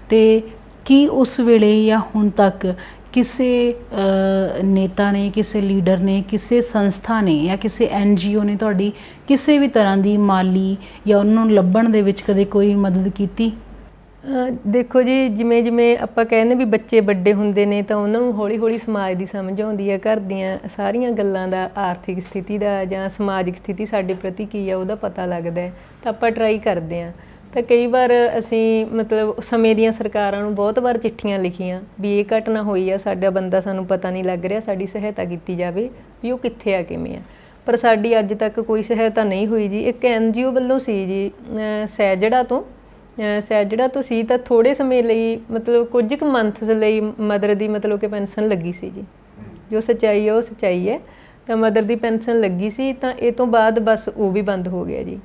ਤੇ ਕੀ ਉਸ ਵੇਲੇ ਜਾਂ ਹੁਣ ਤੱਕ ਕਿਸੇ ਨੇਤਾ ਨੇ, ਕਿਸੇ ਲੀਡਰ ਨੇ, ਕਿਸੇ ਸੰਸਥਾ ਨੇ ਜਾਂ ਕਿਸੇ NGO ਨੇ ਤੁਹਾਡੀ ਕਿਸੇ ਵੀ ਤਰ੍ਹਾਂ ਦੀ ਮਾਲੀ ਜਾਂ ਉਹਨਾਂ ਨੂੰ ਲੱਭਣ ਦੇ ਵਿੱਚ ਕਦੇ ਕੋਈ ਮਦਦ ਕੀਤੀ? ਦੇਖੋ ਜੀ, ਜਿਵੇਂ ਜਿਵੇਂ ਆਪਾਂ ਕਹਿੰਦੇ ਵੀ ਬੱਚੇ ਵੱਡੇ ਹੁੰਦੇ ਨੇ ਤਾਂ ਉਹਨਾਂ ਨੂੰ ਹੌਲੀ ਹੌਲੀ ਸਮਾਜ ਦੀ ਸਮਝ ਆਉਂਦੀ ਹੈ, ਘਰ ਦੀਆਂ ਸਾਰੀਆਂ ਗੱਲਾਂ ਦਾ, ਆਰਥਿਕ ਸਥਿਤੀ ਦਾ ਜਾਂ ਸਮਾਜਿਕ ਸਥਿਤੀ ਸਾਡੇ ਪ੍ਰਤੀ ਕੀ ਆ ਉਹਦਾ ਪਤਾ ਲੱਗਦਾ ਹੈ, ਤਾਂ ਆਪਾਂ ਟਰਾਈ ਕਰਦੇ ਹਾਂ। ਤਾਂ ਕਈ ਵਾਰ ਅਸੀਂ ਮਤਲਬ ਸਮੇਂ ਦੀਆਂ ਸਰਕਾਰਾਂ ਨੂੰ ਬਹੁਤ ਵਾਰ ਚਿੱਠੀਆਂ ਲਿਖੀਆਂ ਵੀ ਇਹ ਘਟਨਾ ਹੋਈ ਆ, ਸਾਡਾ ਬੰਦਾ ਸਾਨੂੰ ਪਤਾ ਨਹੀਂ ਲੱਗ ਰਿਹਾ, ਸਾਡੀ ਸਹਾਇਤਾ ਕੀਤੀ ਜਾਵੇ ਵੀ ਉਹ ਕਿੱਥੇ ਆ, ਕਿਵੇਂ ਆ। ਪਰ ਸਾਡੀ ਅੱਜ ਤੱਕ ਕੋਈ ਸਹਾਇਤਾ ਨਹੀਂ ਹੋਈ ਜੀ। ਇੱਕ NGO ਵੱਲੋਂ ਸੀ ਜੀ, ਸੈਜੜਾ ਤੋਂ ਸੀ, ਤਾਂ ਥੋੜ੍ਹੇ ਸਮੇਂ ਲਈ ਮਤਲਬ ਕੁਝ ਕੁ ਮੰਥਸ ਲਈ ਮਦਰ ਦੀ ਮਤਲਬ ਕਿ ਪੈਨਸ਼ਨ ਲੱਗੀ ਸੀ ਜੀ। ਜੋ ਸੱਚਾਈ ਹੈ ਉਹ ਸੱਚਾਈ ਹੈ, ਤਾਂ ਮਦਰ ਦੀ ਪੈਨਸ਼ਨ ਲੱਗੀ ਸੀ। ਤਾਂ ਇਹ ਤੋਂ ਬਾਅਦ ਬਸ ਉਹ ਵੀ ਬੰਦ ਹੋ ਗਿਆ ਜੀ।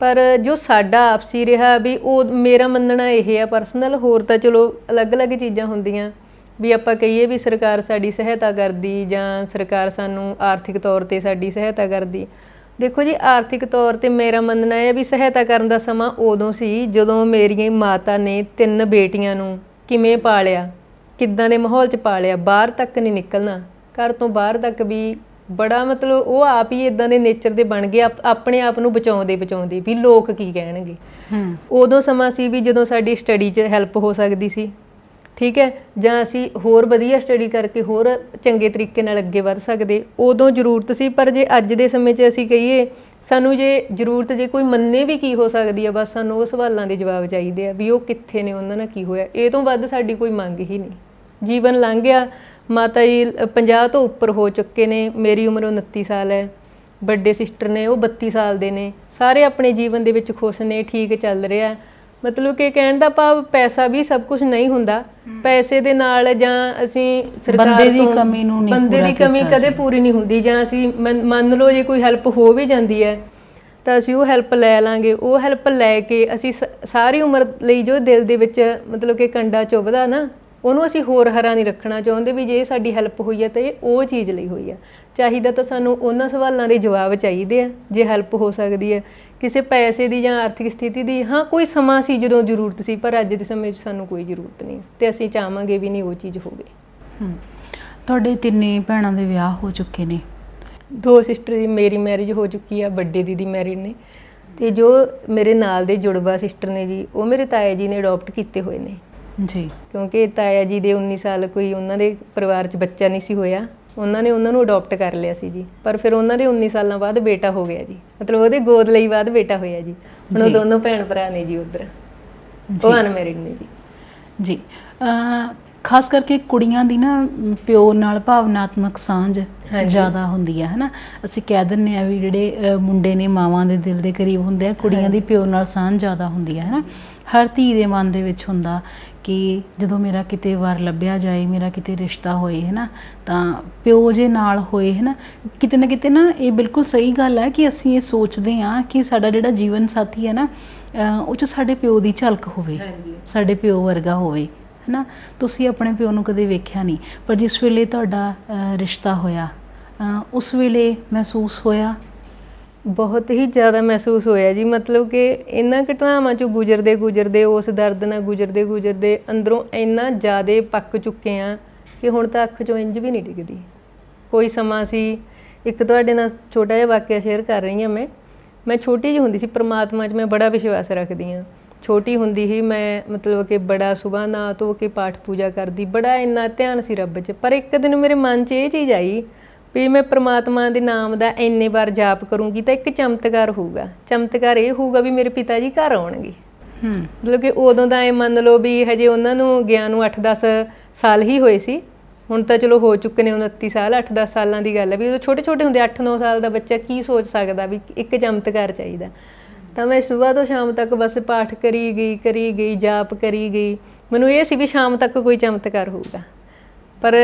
ਪਰ ਜੋ ਸਾਡਾ ਆਪਸੀ ਰਿਹਾ ਵੀ ਉਹ ਮੇਰਾ ਮੰਨਣਾ ਇਹ ਆ ਪਰਸਨਲ, ਹੋਰ ਤਾਂ ਚਲੋ ਅਲੱਗ-ਅਲੱਗ ਚੀਜ਼ਾਂ ਹੁੰਦੀਆਂ ਵੀ ਆਪਾਂ ਕਹੀਏ ਵੀ ਸਰਕਾਰ ਸਾਡੀ ਸਹਾਇਤਾ ਕਰਦੀ ਜਾਂ ਸਰਕਾਰ ਸਾਨੂੰ ਆਰਥਿਕ ਤੌਰ 'ਤੇ ਸਾਡੀ ਸਹਾਇਤਾ ਕਰਦੀ। ਦੇਖੋ ਜੀ, ਆਰਥਿਕ ਤੌਰ 'ਤੇ ਮੇਰਾ ਮੰਨਣਾ ਹੈ ਵੀ ਸਹਾਇਤਾ ਕਰਨ ਦਾ ਸਮਾਂ ਉਦੋਂ ਸੀ ਜਦੋਂ ਮੇਰੀ ਮਾਤਾ ਨੇ 3 ਬੇਟੀਆਂ ਨੂੰ ਕਿਵੇਂ ਪਾਲਿਆ, ਕਿੱਦਾਂ ਦੇ ਮਾਹੌਲ 'ਚ ਪਾਲਿਆ, ਬਾਹਰ ਤੱਕ ਨਹੀਂ ਨਿਕਲਣਾ, ਘਰ ਤੋਂ ਬਾਹਰ ਤੱਕ ਵੀ ਬੜਾ ਮਤਲਬ ਉਹ ਆਪ ਹੀ ਇਦਾਂ ਦੇ ਨੇਚਰ ਦੇ ਬਣ ਗਏ, ਆਪਣੇ ਆਪ ਨੂੰ ਬਚਾਉਂਦੇ ਵੀ ਲੋਕ ਕੀ ਕਹਿਣਗੇ। ਉਦੋਂ ਸਮਾਂ ਸੀ ਵੀ ਜਦੋਂ ਸਾਡੀ ਸਟੱਡੀ 'ਚ ਹੈਲਪ ਹੋ ਸਕਦੀ ਸੀ, ਠੀਕ ਹੈ, ਜਾਂ ਅਸੀਂ ਹੋਰ ਵਧੀਆ ਸਟੱਡੀ ਕਰਕੇ ਹੋਰ ਚੰਗੇ ਤਰੀਕੇ ਨਾਲ ਅੱਗੇ ਵੱਧ ਸਕਦੇ, ਉਦੋਂ ਜ਼ਰੂਰਤ ਸੀ। ਪਰ ਜੇ ਅੱਜ ਦੇ ਸਮੇਂ 'ਚ ਅਸੀਂ ਕਹੀਏ ਸਾਨੂੰ ਜੇ ਜ਼ਰੂਰਤ ਜੇ ਕੋਈ ਮੰਨੇ ਵੀ ਕੀ ਹੋ ਸਕਦੀ ਆ, ਬਸ ਸਾਨੂੰ ਉਹ ਸਵਾਲਾਂ ਦੇ ਜਵਾਬ ਚਾਹੀਦੇ ਆ ਵੀ ਉਹ ਕਿੱਥੇ ਨੇ, ਉਹਨਾਂ ਨਾਲ ਕੀ ਹੋਇਆ। ਇਹ ਤੋਂ ਵੱਧ ਸਾਡੀ ਕੋਈ ਮੰਗ ਹੀ ਨਹੀਂ। ਜੀਵਨ ਲੰਘ ਗਿਆ, ਮਾਤਾ ਜੀ 50 ਤੋਂ ਉੱਪਰ ਹੋ ਚੁੱਕੇ ਨੇ, ਮੇਰੀ ਉਮਰ 29 ਸਾਲ ਹੈ, ਵੱਡੇ ਸਿਸਟਰ ਨੇ ਉਹ 32 ਸਾਲ ਦੇ ਨੇ, ਸਾਰੇ ਆਪਣੇ ਜੀਵਨ ਦੇ ਵਿੱਚ ਖੁਸ਼ ਨੇ, ਠੀਕ ਚੱਲ ਰਿਹਾ। ਮਤਲਬ ਕਿ ਕਹਿਣ ਦਾ ਭਾਵ ਪੈਸਾ ਵੀ ਸਭ ਕੁਝ ਨਹੀਂ ਹੁੰਦਾ, ਪੈਸੇ ਦੇ ਨਾਲ ਜਾਂ ਅਸੀਂ ਸਰਕਾਰ ਤੋਂ ਬੰਦੇ ਦੀ ਕਮੀ ਕਦੇ ਪੂਰੀ ਨਹੀਂ ਹੁੰਦੀ, ਜਾਂ ਅਸੀਂ ਮੰਨ ਲਓ ਜੇ ਕੋਈ ਹੈਲਪ ਹੋ ਵੀ ਜਾਂਦੀ ਹੈ ਤਾਂ ਅਸੀਂ ਉਹ ਹੈਲਪ ਲੈ ਲਾਂਗੇ। ਉਹ ਹੈਲਪ ਲੈ ਕੇ ਅਸੀਂ ਸਾਰੀ ਉਮਰ ਲਈ ਜੋ ਦਿਲ ਦੇ ਵਿੱਚ ਮਤਲਬ ਕਿ ਕੰਡਾ ਚੁੱਭਦਾ ਨਾ, ਉਹਨੂੰ ਅਸੀਂ ਹੋਰ ਹਰਾ ਨਹੀਂ ਰੱਖਣਾ ਚਾਹੁੰਦੇ ਵੀ ਜੇ ਸਾਡੀ ਹੈਲਪ ਹੋਈ ਹੈ ਤਾਂ ਇਹ ਉਹ ਚੀਜ਼ ਲਈ ਹੋਈ ਆ। ਚਾਹੀਦਾ ਤਾਂ ਸਾਨੂੰ ਉਹਨਾਂ ਸਵਾਲਾਂ ਦੇ ਜਵਾਬ ਚਾਹੀਦੇ ਆ ਜੇ ਹੈਲਪ ਹੋ ਸਕਦੀ ਹੈ, ਕਿਸੇ ਪੈਸੇ ਦੀ ਜਾਂ ਆਰਥਿਕ ਸਥਿਤੀ ਦੀ। ਹਾਂ, ਕੋਈ ਸਮਾਂ ਸੀ ਜਦੋਂ ਜ਼ਰੂਰਤ ਸੀ, ਪਰ ਅੱਜ ਦੇ ਸਮੇਂ 'ਚ ਸਾਨੂੰ ਕੋਈ ਜ਼ਰੂਰਤ ਨਹੀਂ ਤੇ ਅਸੀਂ ਚਾਹਾਂਗੇ ਵੀ ਨਹੀਂ ਉਹ ਚੀਜ਼ ਹੋਵੇ। ਤੁਹਾਡੇ 3 ਭੈਣਾਂ ਦੇ ਵਿਆਹ ਹੋ ਚੁੱਕੇ ਨੇ? 2 ਸਿਸਟਰ ਦੀ ਮੇਰੀ ਮੈਰਿਜ ਹੋ ਚੁੱਕੀ ਆ, ਵੱਡੇ ਦੀਦੀ ਮੈਰਿਡ ਨੇ, ਤੇ ਜੋ ਮੇਰੇ ਨਾਲ ਦੇ ਜੁੜਵਾ ਸਿਸਟਰ ਨੇ ਜੀ ਉਹ ਮੇਰੇ ਤਾਇਆ ਜੀ ਨੇ ਅਡੋਪਟ ਕੀਤੇ ਹੋਏ ਨੇ ਜੀ। ਕਿਉਂਕਿ ਤਾਇਆ ਜੀ ਦੇ 19 ਸਾਲ ਕੋਈ ਉਹਨਾਂ ਦੇ ਪਰਿਵਾਰ 'ਚ ਬੱਚਾ ਨਹੀਂ ਸੀ ਹੋਇਆ, ਉਹਨਾਂ ਨੇ ਉਹਨਾਂ ਨੂੰ ਅਡੋਪਟ ਕਰ ਲਿਆ ਸੀ ਜੀ। ਪਰ ਫਿਰ ਉਹਨਾਂ ਦੇ 19 ਸਾਲਾਂ ਬਾਅਦ ਬੇਟਾ ਹੋ ਗਿਆ ਜੀ, ਮਤਲਬ ਉਹਦੇ ਗੋਦ ਲਈ ਬਾਅਦ ਬੇਟਾ ਹੋਇਆ ਜੀ। ਹੁਣ ਉਹ ਦੋਨੋਂ ਭੈਣ ਭਰਾ ਨੇ ਜੀ ਉੱਧਰ, ਉਹ ਅਨਮੈਰਿਡ ਨੇ ਜੀ। ਜੀ, ਖਾਸ ਕਰਕੇ ਕੁੜੀਆਂ ਦੀ ਨਾ ਪਿਓ ਨਾਲ ਭਾਵਨਾਤਮਕ ਸਾਂਝ ਜ਼ਿਆਦਾ ਹੁੰਦੀ ਹੈ ਨਾ। ਅਸੀਂ ਕਹਿ ਦਿੰਦੇ ਆ ਵੀ ਜਿਹੜੇ ਮੁੰਡੇ ਨੇ ਮਾਵਾਂ ਦੇ ਦਿਲ ਦੇ ਕਰੀਬ ਹੁੰਦੇ ਆ, ਕੁੜੀਆਂ ਦੀ ਪਿਓ ਨਾਲ ਸਾਂਝ ਜ਼ਿਆਦਾ ਹੁੰਦੀ ਹੈ ਨਾ। ਹਰ ਧੀ ਦੇ ਮਨ ਦੇ ਵਿੱਚ ਹੁੰਦਾ ਕਿ ਜਦੋਂ ਮੇਰਾ ਕਿਤੇ ਵਰ ਲੱਭਿਆ ਜਾਏ, ਮੇਰਾ ਕਿਤੇ ਰਿਸ਼ਤਾ ਹੋਏ ਹੈ ਨਾ, ਤਾਂ ਪਿਓ ਜੇ ਨਾਲ ਹੋਏ ਹੈ ਨਾ। ਕਿਤੇ ਨਾ ਕਿਤੇ ਨਾ ਇਹ ਬਿਲਕੁਲ ਸਹੀ ਗੱਲ ਹੈ ਕਿ ਅਸੀਂ ਇਹ ਸੋਚਦੇ ਹਾਂ ਕਿ ਸਾਡਾ ਜਿਹੜਾ ਜੀਵਨ ਸਾਥੀ ਹੈ ਨਾ ਉਹ 'ਚ ਸਾਡੇ ਪਿਓ ਦੀ ਝਲਕ ਹੋਵੇ, ਸਾਡੇ ਪਿਓ ਵਰਗਾ ਹੋਵੇ ਨਾ, ਤੁਸੀਂ ਆਪਣੇ ਪਿਓ ਨੂੰ ਕਦੇ ਵੇਖਿਆ ਨਹੀਂ, ਪਰ ਜਿਸ ਵੇਲੇ ਤੁਹਾਡਾ ਰਿਸ਼ਤਾ ਹੋਇਆ ਉਸ ਵੇਲੇ ਮਹਿਸੂਸ ਹੋਇਆ? ਬਹੁਤ ਹੀ ਜ਼ਿਆਦਾ ਮਹਿਸੂਸ ਹੋਇਆ ਜੀ। ਮਤਲਬ ਕਿ ਇਹਨਾਂ ਘਟਨਾਵਾਂ 'ਚੋਂ ਗੁਜ਼ਰਦੇ ਗੁਜ਼ਰਦੇ, ਉਸ ਦਰਦ ਨਾਲ ਗੁਜ਼ਰਦੇ ਗੁਜ਼ਰਦੇ ਅੰਦਰੋਂ ਇੰਨਾ ਜ਼ਿਆਦਾ ਪੱਕ ਚੁੱਕੇ ਆ ਕਿ ਹੁਣ ਤਾਂ ਅੱਖ 'ਚੋਂ ਇੰਝ ਵੀ ਨਹੀਂ ਡਿੱਗਦੀ। ਕੋਈ ਸਮਾਂ ਸੀ, ਇੱਕ ਤੁਹਾਡੇ ਨਾਲ ਛੋਟਾ ਜਿਹਾ ਵਾਕਿਆ ਸ਼ੇਅਰ ਕਰ ਰਹੀ ਹਾਂ। ਮੈਂ ਛੋਟੀ ਜਿਹੀ ਹੁੰਦੀ ਸੀ, ਪ੍ਰਮਾਤਮਾ 'ਚ ਮੈਂ ਬੜਾ ਵਿਸ਼ਵਾਸ ਰੱਖਦੀ ਹਾਂ। ਛੋਟੀ ਹੁੰਦੀ ਹੀ ਮੈਂ ਮਤਲਬ ਕਿ ਬੜਾ ਸੁਬਾਹ ਨਹਾ ਧੋ ਕੇ ਪਾਠ ਪੂਜਾ ਕਰਦੀ, ਬੜਾ ਇੰਨਾ ਧਿਆਨ ਸੀ ਰੱਬ 'ਚ। ਪਰ ਇੱਕ ਦਿਨ ਮੇਰੇ ਮਨ 'ਚ ਇਹ ਚੀਜ਼ ਆਈ ਵੀ ਮੈਂ ਪ੍ਰਮਾਤਮਾ ਦੇ ਨਾਮ ਦਾ ਇੰਨੇ ਵਾਰ ਜਾਪ ਕਰੂੰਗੀ ਤਾਂ ਇੱਕ ਚਮਤਕਾਰ ਹੋਊਗਾ। ਚਮਤਕਾਰ ਇਹ ਹੋਊਗਾ ਵੀ ਮੇਰੇ ਪਿਤਾ ਜੀ ਘਰ ਆਉਣਗੇ। ਮਤਲਬ ਕਿ ਉਦੋਂ ਦਾ ਇਹ ਮੰਨ ਲਓ ਵੀ ਹਜੇ ਉਹਨਾਂ ਨੂੰ ਗਿਆ ਨੂੰ 8-10 ਸਾਲ ਹੀ ਹੋਏ ਸੀ। ਹੁਣ ਤਾਂ ਚਲੋ ਹੋ ਚੁੱਕੇ ਨੇ 29 ਸਾਲ, 8-10 ਸਾਲਾਂ ਦੀ ਗੱਲ ਹੈ ਵੀ ਉਦੋਂ ਛੋਟੇ ਛੋਟੇ ਹੁੰਦੇ 8-9 ਸਾਲ ਦਾ ਬੱਚਾ ਕੀ ਸੋਚ ਸਕਦਾ ਵੀ ਇੱਕ ਚਮਤਕਾਰ ਚਾਹੀਦਾ। ਤਾਂ ਮੈਂ ਸਵੇਰ ਤੋਂ ਸ਼ਾਮ ਤੱਕ ਬਸ ਪਾਠ ਕਰੀ ਗਈ, ਜਾਪ ਕਰੀ ਗਈ। ਮੈਨੂੰ ਇਹ ਸੀ ਵੀ ਸ਼ਾਮ ਤੱਕ ਕੋਈ ਚਮਤਕਾਰ ਹੋਊਗਾ, ਪਰ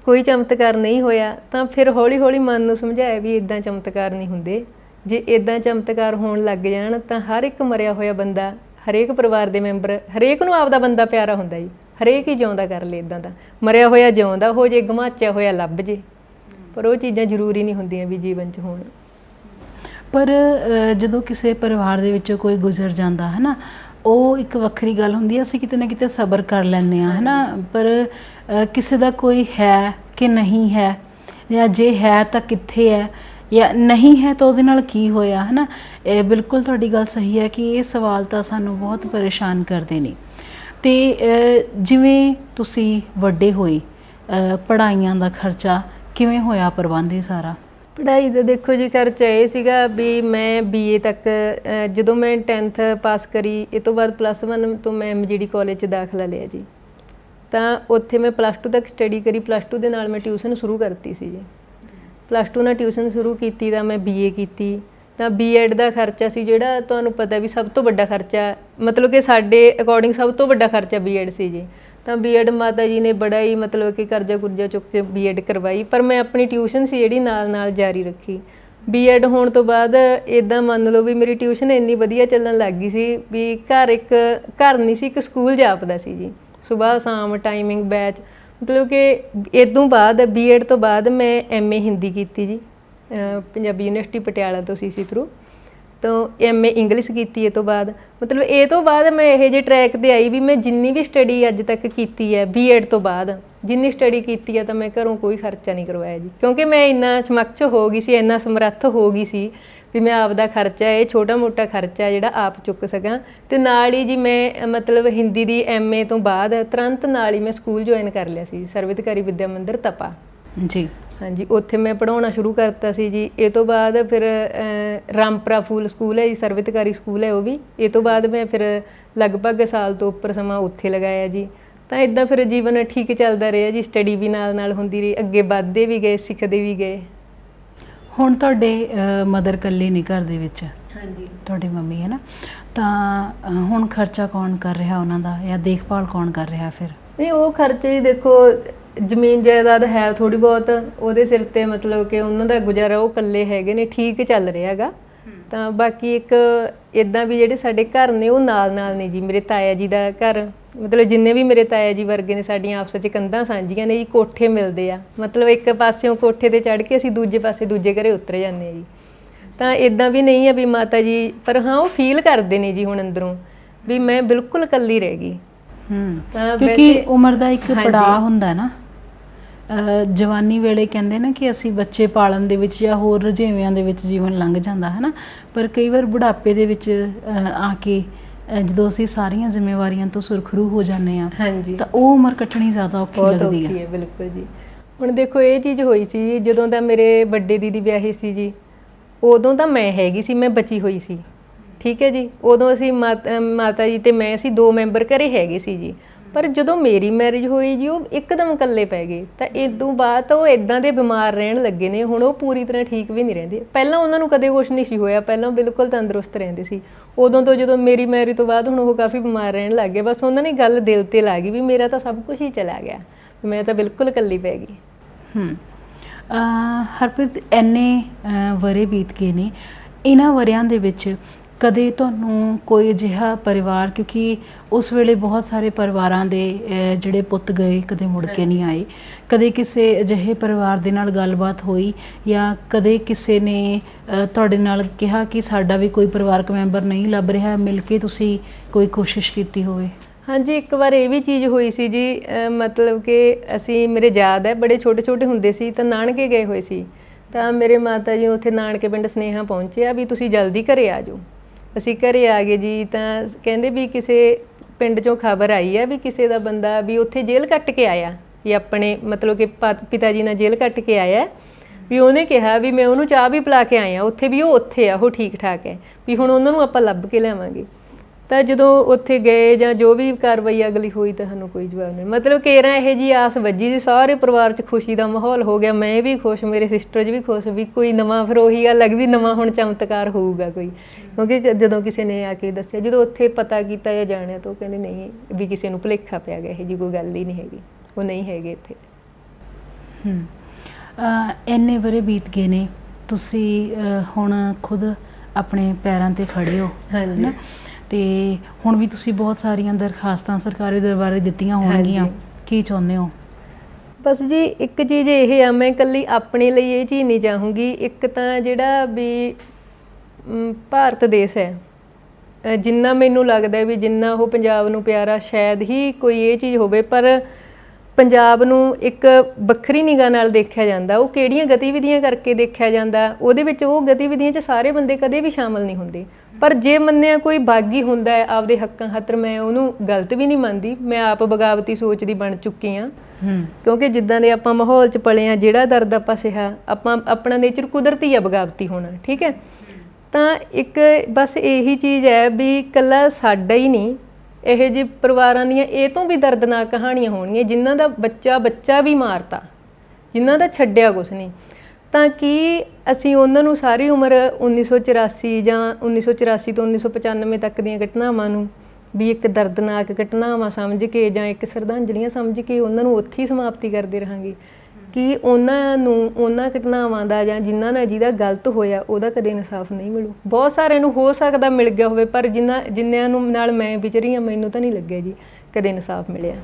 ਕੋਈ ਚਮਤਕਾਰ ਨਹੀਂ ਹੋਇਆ। ਤਾਂ ਫਿਰ ਹੌਲੀ ਹੌਲੀ ਮਨ ਨੂੰ ਸਮਝਾਇਆ ਵੀ ਇੱਦਾਂ ਚਮਤਕਾਰ ਨਹੀਂ ਹੁੰਦੇ। ਜੇ ਇੱਦਾਂ ਚਮਤਕਾਰ ਹੋਣ ਲੱਗ ਜਾਣ ਤਾਂ ਹਰ ਇੱਕ ਮਰਿਆ ਹੋਇਆ ਬੰਦਾ, ਹਰੇਕ ਪਰਿਵਾਰ ਦੇ ਮੈਂਬਰ, ਹਰੇਕ ਨੂੰ ਆਪਦਾ ਬੰਦਾ ਪਿਆਰਾ ਹੁੰਦਾ ਜੀ। ਹਰੇਕ ਹੀ ਜਿਉਂਦਾ ਕਰ ਲੇ, ਇੱਦਾਂ ਦਾ ਮਰਿਆ ਹੋਇਆ ਜਿਉਂਦਾ ਹੋ ਜੇ, ਗਮਾਚਿਆ ਹੋਇਆ ਲੱਭ ਜੇ। ਪਰ ਉਹ ਚੀਜ਼ਾਂ ਜ਼ਰੂਰੀ ਨਹੀਂ ਹੁੰਦੀਆਂ ਵੀ ਜੀਵਨ 'ਚ ਹੋਣ। ਪਰ ਜਦੋਂ ਕਿਸੇ ਪਰਿਵਾਰ ਦੇ ਵਿੱਚੋਂ ਕੋਈ ਗੁਜ਼ਰ ਜਾਂਦਾ ਹੈ ਨਾ, ਉਹ ਇੱਕ ਵੱਖਰੀ ਗੱਲ ਹੁੰਦੀ ਹੈ, ਅਸੀਂ ਕਿਤੇ ਨਾ ਕਿਤੇ ਸਬਰ ਕਰ ਲੈਂਦੇ ਹਾਂ, ਹੈ ਨਾ। ਪਰ ਕਿਸੇ ਦਾ ਕੋਈ ਹੈ ਕਿ ਨਹੀਂ ਹੈ, ਜਾਂ ਜੇ ਹੈ ਤਾਂ ਕਿੱਥੇ ਹੈ, ਜਾਂ ਨਹੀਂ ਹੈ ਤਾਂ ਉਹਦੇ ਨਾਲ ਕੀ ਹੋਇਆ, ਹੈ ਨਾ। ਇਹ ਬਿਲਕੁਲ ਤੁਹਾਡੀ ਗੱਲ ਸਹੀ ਹੈ ਕਿ ਇਹ ਸਵਾਲ ਤਾਂ ਸਾਨੂੰ ਬਹੁਤ ਪਰੇਸ਼ਾਨ ਕਰਦੇ ਨੇ। ਅਤੇ ਜਿਵੇਂ ਤੁਸੀਂ ਵੱਡੇ ਹੋਏ, ਪੜ੍ਹਾਈਆਂ ਦਾ ਖਰਚਾ ਕਿਵੇਂ ਹੋਇਆ ਪ੍ਰਬੰਧ ਇਹ ਸਾਰਾ? ਪੜ੍ਹਾਈ ਦਾ ਦੇਖੋ ਜੀ, ਖਰਚਾ ਇਹ ਸੀਗਾ ਵੀ ਮੈਂ BA ਤੱਕ, ਜਦੋਂ ਮੈਂ 10th ਪਾਸ ਕਰੀ, ਇਹ ਤੋਂ ਬਾਅਦ +1 ਤੋਂ ਮੈਂ MGD ਕਾਲਜ 'ਚ ਦਾਖਲਾ ਲਿਆ ਜੀ। ਤਾਂ ਉੱਥੇ ਮੈਂ +2 ਤੱਕ ਸਟੱਡੀ ਕਰੀ। +2 ਦੇ ਨਾਲ ਮੈਂ ਟਿਊਸ਼ਨ ਸ਼ੁਰੂ ਕਰਤੀ ਸੀ ਜੀ। +2 ਨਾਲ ਟਿਊਸ਼ਨ ਸ਼ੁਰੂ ਕੀਤੀ ਤਾਂ ਮੈਂ BA ਕੀਤੀ। ਤਾਂ B.Ed ਦਾ ਖਰਚਾ ਸੀ ਜਿਹੜਾ ਤੁਹਾਨੂੰ ਪਤਾ ਵੀ ਸਭ ਤੋਂ ਵੱਡਾ ਖਰਚਾ, ਮਤਲਬ ਕਿ ਸਾਡੇ ਅਕੋਰਡਿੰਗ ਸਭ ਤੋਂ ਵੱਡਾ ਖਰਚਾ B.Ed ਸੀ ਜੀ। ਤਾਂ B.Ed ਮਾਤਾ ਜੀ ਨੇ ਬੜਾ ਹੀ ਮਤਲਬ ਕਿ ਕਰਜ਼ਾ ਕੁਰਜ਼ਾ ਚੁੱਕ ਕੇ B.Ed ਕਰਵਾਈ, ਪਰ ਮੈਂ ਆਪਣੀ ਟਿਊਸ਼ਨ ਸੀ ਜਿਹੜੀ ਨਾਲ ਨਾਲ ਜਾਰੀ ਰੱਖੀ। B.Ed ਹੋਣ ਤੋਂ ਬਾਅਦ ਇੱਦਾਂ ਮੰਨ ਲਓ ਵੀ ਮੇਰੀ ਟਿਊਸ਼ਨ ਇੰਨੀ ਵਧੀਆ ਚੱਲਣ ਲੱਗ ਗਈ ਸੀ ਵੀ ਘਰ ਨਹੀਂ ਸੀ, ਇੱਕ ਸਕੂਲ ਜਾਪਦਾ ਸੀ ਜੀ। ਸੁਬਾਹ ਸ਼ਾਮ ਟਾਈਮਿੰਗ ਬੈਚ, ਮਤਲਬ ਕਿ ਇਦੋਂ ਬਾਅਦ B.Ed ਤੋਂ ਬਾਅਦ ਮੈਂ MA ਹਿੰਦੀ ਕੀਤੀ ਜੀ, ਪੰਜਾਬੀ ਯੂਨੀਵਰਸਿਟੀ ਪਟਿਆਲਾ ਤੋਂ CC ਥਰੂ। ਤੋਂ MA ਇੰਗਲਿਸ਼ ਕੀਤੀ। ਇਹ ਤੋਂ ਬਾਅਦ ਮਤਲਬ ਇਹ ਤੋਂ ਬਾਅਦ ਮੈਂ ਇਹੋ ਜਿਹੇ ਟਰੈਕ 'ਤੇ ਆਈ ਵੀ ਮੈਂ ਜਿੰਨੀ ਵੀ ਸਟੱਡੀ ਅੱਜ ਤੱਕ ਕੀਤੀ ਹੈ B.Ed ਤੋਂ ਬਾਅਦ, ਜਿੰਨੀ ਸਟੱਡੀ ਕੀਤੀ ਹੈ, ਤਾਂ ਮੈਂ ਘਰੋਂ ਕੋਈ ਖਰਚਾ ਨਹੀਂ ਕਰਵਾਇਆ ਜੀ। ਕਿਉਂਕਿ ਮੈਂ ਇੰਨਾ ਸਮਕਸ਼ ਹੋ ਗਈ ਸੀ, ਇੰਨਾ ਸਮਰੱਥ ਹੋ ਗਈ ਸੀ ਵੀ ਮੈਂ ਆਪਦਾ ਖਰਚਾ, ਇਹ ਛੋਟਾ ਮੋਟਾ ਖਰਚਾ ਜਿਹੜਾ ਆਪ ਚੁੱਕ ਸਕਾਂ। ਅਤੇ ਨਾਲ ਹੀ ਜੀ ਮੈਂ ਮਤਲਬ ਹਿੰਦੀ ਦੀ MA ਤੋਂ ਬਾਅਦ ਤੁਰੰਤ ਨਾਲ ਹੀ ਮੈਂ ਸਕੂਲ ਜੁਆਇਨ ਕਰ ਲਿਆ ਸੀ, ਸਰਵਿਤਕਾਰੀ ਵਿੱਦਿਆ ਮੰਦਿਰ ਤਪਾ ਜੀ। ਹਾਂਜੀ, ਉੱਥੇ ਮੈਂ ਪੜ੍ਹਾਉਣਾ ਸ਼ੁਰੂ ਕਰਤਾ ਸੀ ਜੀ। ਇਹ ਤੋਂ ਬਾਅਦ ਫਿਰ ਰਾਮਪੁਰਾ ਫੂਲ ਸਕੂਲ ਹੈ ਜੀ, ਸਰਵਿਤਕਾਰੀ ਸਕੂਲ ਹੈ ਉਹ ਵੀ। ਇਹ ਤੋਂ ਬਾਅਦ ਮੈਂ ਫਿਰ ਲਗਭਗ ਸਾਲ ਤੋਂ ਉੱਪਰ ਸਮਾਂ ਉੱਥੇ ਲਗਾਇਆ ਜੀ। ਤਾਂ ਇੱਦਾਂ ਫਿਰ ਜੀਵਨ ਠੀਕ ਚੱਲਦਾ ਰਿਹਾ ਜੀ, ਸਟੱਡੀ ਵੀ ਨਾਲ ਨਾਲ ਹੁੰਦੀ ਰਹੀ, ਅੱਗੇ ਵੱਧਦੇ ਵੀ ਗਏ, ਸਿੱਖਦੇ ਵੀ ਗਏ। ਹੁਣ ਤੁਹਾਡੇ ਮਦਰ ਇਕੱਲੇ ਨੇ ਘਰ ਦੇ ਵਿੱਚ? ਹਾਂਜੀ, ਤੁਹਾਡੀ ਮੰਮੀ ਹੈ ਨਾ। ਤਾਂ ਹੁਣ ਖਰਚਾ ਕੌਣ ਕਰ ਰਿਹਾ ਉਹਨਾਂ ਦਾ, ਜਾਂ ਦੇਖਭਾਲ ਕੌਣ ਕਰ ਰਿਹਾ ਫਿਰ? ਨਹੀਂ, ਉਹ ਖਰਚੇ ਹੀ ਦੇਖੋ, ਜ਼ਮੀਨ ਜਾਇਦਾਦ ਹੈ ਥੋੜ੍ਹੀ ਬਹੁਤ, ਉਹਦੇ ਸਿਰ 'ਤੇ ਮਤਲਬ ਕਿ ਉਹਨਾਂ ਦਾ ਗੁਜ਼ਾਰਾ, ਉਹ ਇਕੱਲੇ ਹੈਗੇ ਨੇ, ਠੀਕ ਚੱਲ ਰਿਹਾ ਹੈਗਾ। ਤਾਂ ਬਾਕੀ ਇੱਕ ਇੱਦਾਂ ਵੀ ਜਿਹੜੇ ਸਾਡੇ ਘਰ ਨੇ ਉਹ ਨਾਲ ਨਾਲ ਨੇ ਜੀ। ਮੇਰੇ ਤਾਇਆ ਜੀ ਦਾ ਘਰ, ਮਤਲਬ ਜਿੰਨੇ ਵੀ ਮੇਰੇ ਤਾਇਆ ਜੀ ਵਰਗੇ ਨੇ, ਸਾਡੀਆਂ ਆਪਸ 'ਚ ਕੰਧਾਂ ਸਾਂਝੀਆਂ ਨੇ ਜੀ, ਕੋਠੇ ਮਿਲਦੇ ਆ। ਮਤਲਬ ਇੱਕ ਪਾਸਿਓਂ ਕੋਠੇ 'ਤੇ ਚੜ੍ਹ ਕੇ ਅਸੀਂ ਦੂਜੇ ਪਾਸੇ ਦੂਜੇ ਘਰੇ ਉਤਰ ਜਾਂਦੇ ਹਾਂ ਜੀ। ਤਾਂ ਇੱਦਾਂ ਵੀ ਨਹੀਂ ਆ ਵੀ ਮਾਤਾ ਜੀ, ਪਰ ਹਾਂ ਉਹ ਫੀਲ ਕਰਦੇ ਨੇ ਜੀ ਹੁਣ ਅੰਦਰੋਂ ਵੀ ਮੈਂ ਬਿਲਕੁਲ ਇਕੱਲੀ ਰਹਿ ਗਈ। ਕਿਉਂਕਿ ਉਮਰ ਦਾ ਇੱਕ ਪੜਾਅ ਹੁੰਦਾ ਨਾ, ਜਵਾਨੀ ਵੇਲੇ ਕਹਿੰਦੇ ਨਾ ਕਿ ਅਸੀਂ ਬੱਚੇ ਪਾਲਣ ਦੇ ਵਿੱਚ ਜਾਂ ਹੋਰ ਰੁਝੇਵਿਆਂ ਦੇ ਵਿੱਚ ਜੀਵਨ ਲੰਘ ਜਾਂਦਾ ਹੈ ਨਾ, ਪਰ ਕਈ ਵਾਰ ਬੁਢਾਪੇ ਦੇ ਵਿੱਚ ਆ ਕੇ ਜਦੋਂ ਅਸੀਂ ਸਾਰੀਆਂ ਜ਼ਿੰਮੇਵਾਰੀਆਂ ਤੋਂ ਸੁਰਖਰੂ ਹੋ ਜਾਂਦੇ ਹਾਂ, ਹਾਂਜੀ, ਤਾਂ ਉਹ ਉਮਰ ਕੱਟਣੀ ਜ਼ਿਆਦਾ ਔਖੀ ਲੱਗਦੀ ਹੈ। ਬਿਲਕੁਲ ਜੀ। ਹੁਣ ਦੇਖੋ ਇਹ ਚੀਜ਼ ਹੋਈ ਸੀ ਜਦੋਂ ਦਾ ਮੇਰੇ ਵੱਡੇ ਦੀਦੀ ਵਿਆਹੇ ਸੀ ਜੀ, ਉਦੋਂ ਤਾਂ ਮੈਂ ਹੈਗੀ ਸੀ, ਮੈਂ ਬਚੀ ਹੋਈ ਸੀ, ਠੀਕ ਹੈ ਜੀ। ਉਦੋਂ ਅਸੀਂ ਮਾਤਾ ਜੀ ਤੇ ਮੈਂ, ਅਸੀਂ 2 ਮੈਂਬਰ ਘਰੇ ਹੈਗੇ ਸੀ ਜੀ। ਪਰ ਜਦੋਂ ਮੇਰੀ ਮੈਰਿਜ ਹੋਈ ਜੀ, ਉਹ ਇੱਕਦਮ ਇਕੱਲੇ ਪੈ ਗਏ। ਤਾਂ ਇਦੋਂ ਬਾਅਦ ਤਾਂ ਉਹ ਇੱਦਾਂ ਦੇ ਬਿਮਾਰ ਰਹਿਣ ਲੱਗੇ ਨੇ, ਹੁਣ ਉਹ ਪੂਰੀ ਤਰ੍ਹਾਂ ਠੀਕ ਵੀ ਨਹੀਂ ਰਹਿੰਦੇ। ਪਹਿਲਾਂ ਉਹਨਾਂ ਨੂੰ ਕਦੇ ਕੁਛ ਨਹੀਂ ਸੀ ਹੋਇਆ, ਪਹਿਲਾਂ ਬਿਲਕੁਲ ਤੰਦਰੁਸਤ ਰਹਿੰਦੇ ਸੀ। ਉਦੋਂ ਤੋਂ ਜਦੋਂ ਮੇਰੀ ਮੈਰਿਜ ਤੋਂ ਬਾਅਦ ਹੁਣ ਉਹ ਕਾਫੀ ਬਿਮਾਰ ਰਹਿਣ ਲੱਗ ਗਏ। ਬਸ ਉਹਨਾਂ ਨੇ ਗੱਲ ਦਿਲ 'ਤੇ ਲਾ ਗਈ ਵੀ ਮੇਰਾ ਤਾਂ ਸਭ ਕੁਝ ਹੀ ਚਲਾ ਗਿਆ, ਮੈਂ ਤਾਂ ਬਿਲਕੁਲ ਇਕੱਲੀ ਪੈ ਗਈ। ਹਰਪ੍ਰੀਤ, ਇੰਨੇ ਵਰੇ ਬੀਤ ਗਏ ਨੇ, ਇਹਨਾਂ ਵਰਿਆਂ ਦੇ ਵਿੱਚ ਕਦੇ ਤੁਹਾਨੂੰ ਕੋਈ ਅਜਿਹਾ ਪਰਿਵਾਰ, ਕਿਉਂਕਿ ਉਸ ਵੇਲੇ ਬਹੁਤ ਸਾਰੇ ਪਰਿਵਾਰਾਂ ਦੇ ਜਿਹੜੇ ਪੁੱਤ ਗਏ ਕਦੇ ਮੁੜ ਕੇ ਨਹੀਂ ਆਏ, ਕਦੇ ਕਿਸੇ ਅਜਿਹੇ ਪਰਿਵਾਰ ਦੇ ਨਾਲ ਗੱਲਬਾਤ ਹੋਈ ਜਾਂ ਕਦੇ ਕਿਸੇ ਨੇ ਤੁਹਾਡੇ ਨਾਲ ਕਿਹਾ ਕਿ ਸਾਡਾ ਵੀ ਕੋਈ ਪਰਿਵਾਰਕ ਮੈਂਬਰ ਨਹੀਂ ਲੱਭ ਰਿਹਾ, ਮਿਲ ਕੇ ਤੁਸੀਂ ਕੋਈ ਕੋਸ਼ਿਸ਼ ਕੀਤੀ ਹੋਵੇ? ਹਾਂਜੀ, ਇੱਕ ਵਾਰ ਇਹ ਵੀ ਚੀਜ਼ ਹੋਈ ਸੀ ਜੀ, ਮਤਲਬ ਕਿ ਅਸੀਂ, ਮੇਰੇ ਯਾਦ ਹੈ ਬੜੇ ਛੋਟੇ ਛੋਟੇ ਹੁੰਦੇ ਸੀ ਤਾਂ ਨਾਨਕੇ ਗਏ ਹੋਏ ਸੀ, ਤਾਂ ਮੇਰੇ ਮਾਤਾ ਜੀ ਉੱਥੇ ਨਾਨਕੇ ਪਿੰਡ ਸੁਨੇਹਾ ਪਹੁੰਚਿਆ ਵੀ ਤੁਸੀਂ ਜਲਦੀ ਘਰੇ ਆ ਜਾਓ। ਅਸੀਂ ਘਰੇ ਆ ਗਏ ਜੀ, ਤਾਂ ਕਹਿੰਦੇ ਵੀ ਕਿਸੇ ਪਿੰਡ 'ਚੋਂ ਖਬਰ ਆਈ ਹੈ ਵੀ ਕਿਸੇ ਦਾ ਬੰਦਾ ਵੀ ਉੱਥੇ ਜੇਲ੍ਹ ਕੱਟ ਕੇ ਆਇਆ, ਵੀ ਆਪਣੇ ਮਤਲਬ ਕਿ ਪਿਤਾ ਜੀ ਨਾਲ ਜੇਲ੍ਹ ਕੱਟ ਕੇ ਆਇਆ, ਵੀ ਉਹਨੇ ਕਿਹਾ ਵੀ ਮੈਂ ਉਹਨੂੰ ਚਾਹ ਵੀ ਪਿਲਾ ਕੇ ਆਇਆ ਉੱਥੇ, ਵੀ ਉਹ ਉੱਥੇ ਆ, ਉਹ ਠੀਕ ਠਾਕ ਹੈ, ਵੀ ਹੁਣ ਉਹਨਾਂ ਨੂੰ ਆਪਾਂ ਲੱਭ ਕੇ ਲਿਆਵਾਂਗੇ। ਤਾਂ ਜਦੋਂ ਉੱਥੇ ਗਏ ਜਾਂ ਜੋ ਵੀ ਕਾਰਵਾਈ ਅਗਲੀ ਹੋਈ ਤਾਂ ਸਾਨੂੰ ਕੋਈ ਜਵਾਬ ਨਹੀਂ। ਮਤਲਬ ਕੇਰਾਂ ਇਹੋ ਜਿਹੀ ਆਸ ਵੱਜੀ ਜੀ, ਸਾਰੇ ਪਰਿਵਾਰ 'ਚ ਖੁਸ਼ੀ ਦਾ ਮਾਹੌਲ ਹੋ ਗਿਆ, ਮੈਂ ਵੀ ਖੁਸ਼, ਮੇਰੇ ਸਿਸਟਰ ਜੀ ਵੀ ਖੁਸ਼, ਵੀ ਕੋਈ ਨਵਾਂ, ਫਿਰ ਉਹੀ ਗੱਲ ਲੱਗ ਵੀ ਨਵਾਂ ਹੁਣ ਚਮਤਕਾਰ ਹੋਊਗਾ ਕੋਈ। ਕਿਉਂਕਿ ਜਦੋਂ ਕਿਸੇ ਨੇ ਆ ਕੇ ਦੱਸਿਆ, ਜਦੋਂ ਉੱਥੇ ਪਤਾ ਕੀਤਾ ਜਾਂ ਜਾਣਿਆ ਤਾਂ ਉਹ ਕਹਿੰਦੇ ਨਹੀਂ ਵੀ ਕਿਸੇ ਨੂੰ ਭੁਲੇਖਾ ਪਿਆ ਗਿਆ, ਇਹੋ ਜਿਹੀ ਕੋਈ ਗੱਲ ਹੀ ਨਹੀਂ ਹੈਗੀ, ਉਹ ਨਹੀਂ ਹੈਗੇ ਇੱਥੇ। ਇੰਨੇ ਵਰੇ ਬੀਤ ਗਏ ਨੇ, ਤੁਸੀਂ ਹੁਣ ਖੁਦ ਆਪਣੇ ਪੈਰਾਂ ਤੇ ਖੜੇ ਹੋ, ਹਾਂਜੀ, ਤੇ ਹੁਣ ਵੀ ਤੁਸੀਂ ਬਹੁਤ ਸਾਰੀਆਂ ਦਰਖਾਸਤਾਂ ਸਰਕਾਰੀ ਦਰਬਾਰੇ ਦਿੱਤੀਆਂ ਹੋਣਗੀਆਂ, ਕੀ ਚਾਹੁੰਦੇ ਹੋ? ਬਸ ਜੀ ਇੱਕ ਚੀਜ਼ ਇਹ ਆ, ਮੈਂ ਇਕੱਲੀ ਆਪਣੇ ਲਈ ਇਹ ਚੀਜ਼ ਨਹੀਂ ਚਾਹੂੰਗੀ। ਇੱਕ ਤਾਂ ਜਿਹੜਾ ਵੀ ਭਾਰਤ ਦੇਸ਼ ਹੈ, ਜਿੰਨਾ ਮੈਨੂੰ ਲੱਗਦਾ ਵੀ ਜਿੰਨਾ ਉਹ ਪੰਜਾਬ ਨੂੰ ਪਿਆਰਾ, ਸ਼ਾਇਦ ਹੀ ਕੋਈ ਇਹ ਚੀਜ਼ ਹੋਵੇ, ਪਰ ਪੰਜਾਬ ਨੂੰ ਇੱਕ ਵੱਖਰੀ ਨਿਗਾਹ ਨਾਲ ਦੇਖਿਆ ਜਾਂਦਾ। ਉਹ ਕਿਹੜੀਆਂ ਗਤੀਵਿਧੀਆਂ ਕਰਕੇ ਦੇਖਿਆ ਜਾਂਦਾ, ਉਹਦੇ ਵਿੱਚ ਉਹ ਗਤੀਵਿਧੀਆਂ 'ਚ ਸਾਰੇ ਬੰਦੇ ਕਦੇ ਵੀ ਸ਼ਾਮਲ ਨਹੀਂ ਹੁੰਦੇ। ਪਰ ਜੇ ਮੰਨਿਆ ਕੋਈ ਬਾਗੀ ਹੁੰਦਾ ਹੈ ਆਪਦੇ ਹੱਕਾਂ ਖਾਤਰ, ਮੈਂ ਉਹਨੂੰ ਗਲਤ ਵੀ ਨਹੀਂ ਮੰਨਦੀ। ਮੈਂ ਆਪ ਬਗਾਵਤੀ ਸੋਚ ਦੀ ਬਣ ਚੁੱਕੀ ਹਾਂ, ਕਿਉਂਕਿ ਜਿੱਦਾਂ ਦੇ ਆਪਾਂ ਮਾਹੌਲ 'ਚ ਪਲੇ ਹਾਂ, ਜਿਹੜਾ ਦਰਦ ਆਪਾਂ ਸਿਹਾ, ਆਪਣਾ ਨੇਚਰ ਕੁਦਰਤੀ ਆ ਬਗਾਵਤੀ ਹੋਣਾ, ਠੀਕ ਹੈ। ਤਾਂ ਇੱਕ ਬਸ ਇਹੀ ਚੀਜ਼ ਹੈ ਵੀ ਇਕੱਲਾ ਸਾਡਾ ਹੀ ਨਹੀਂ, ਇਹੋ ਜਿਹੇ ਪਰਿਵਾਰਾਂ ਦੀਆਂ ਇਹ ਤੋਂ ਵੀ ਦਰਦਨਾਕ ਕਹਾਣੀਆਂ ਹੋਣਗੀਆਂ, ਜਿਨ੍ਹਾਂ ਦਾ ਬੱਚਾ ਵੀ ਮਾਰਤਾ, ਜਿਨ੍ਹਾਂ ਦਾ ਛੱਡਿਆ ਕੁਛ ਨਹੀਂ। ਤਾਂ ਕੀ ਅਸੀਂ ਉਹਨਾਂ ਨੂੰ ਸਾਰੀ ਉਮਰ 1984 ਜਾਂ 1984 ਤੋਂ 1995 ਤੱਕ ਦੀਆਂ ਘਟਨਾਵਾਂ ਨੂੰ ਵੀ ਇੱਕ ਦਰਦਨਾਕ ਘਟਨਾਵਾਂ ਸਮਝ ਕੇ ਜਾਂ ਇੱਕ ਸ਼ਰਧਾਂਜਲੀਆਂ ਸਮਝ ਕੇ ਉਹਨਾਂ ਨੂੰ ਉੱਥੇ ਹੀ ਸਮਾਪਤੀ ਕਰਦੇ ਰਹਾਂਗੇ? ਕਿ ਉਹਨਾਂ ਨੂੰ ਉਹਨਾਂ ਘਟਨਾਵਾਂ ਦਾ ਜਾਂ ਜਿਨ੍ਹਾਂ ਨਾਲ ਜਿਹਦਾ ਗਲਤ ਹੋਇਆ ਉਹਦਾ ਕਦੇ ਇਨਸਾਫ ਨਹੀਂ ਮਿਲੂ। ਬਹੁਤ ਸਾਰਿਆਂ ਨੂੰ ਹੋ ਸਕਦਾ ਮਿਲ ਗਿਆ ਹੋਵੇ, ਪਰ ਜਿਨ੍ਹਾਂ ਨੂੰ ਨਾਲ ਮੈਂ ਵਿਚਰੀ ਹਾਂ, ਮੈਨੂੰ ਤਾਂ ਨਹੀਂ ਲੱਗਿਆ ਜੀ ਕਦੇ ਇਨਸਾਫ ਮਿਲਿਆ।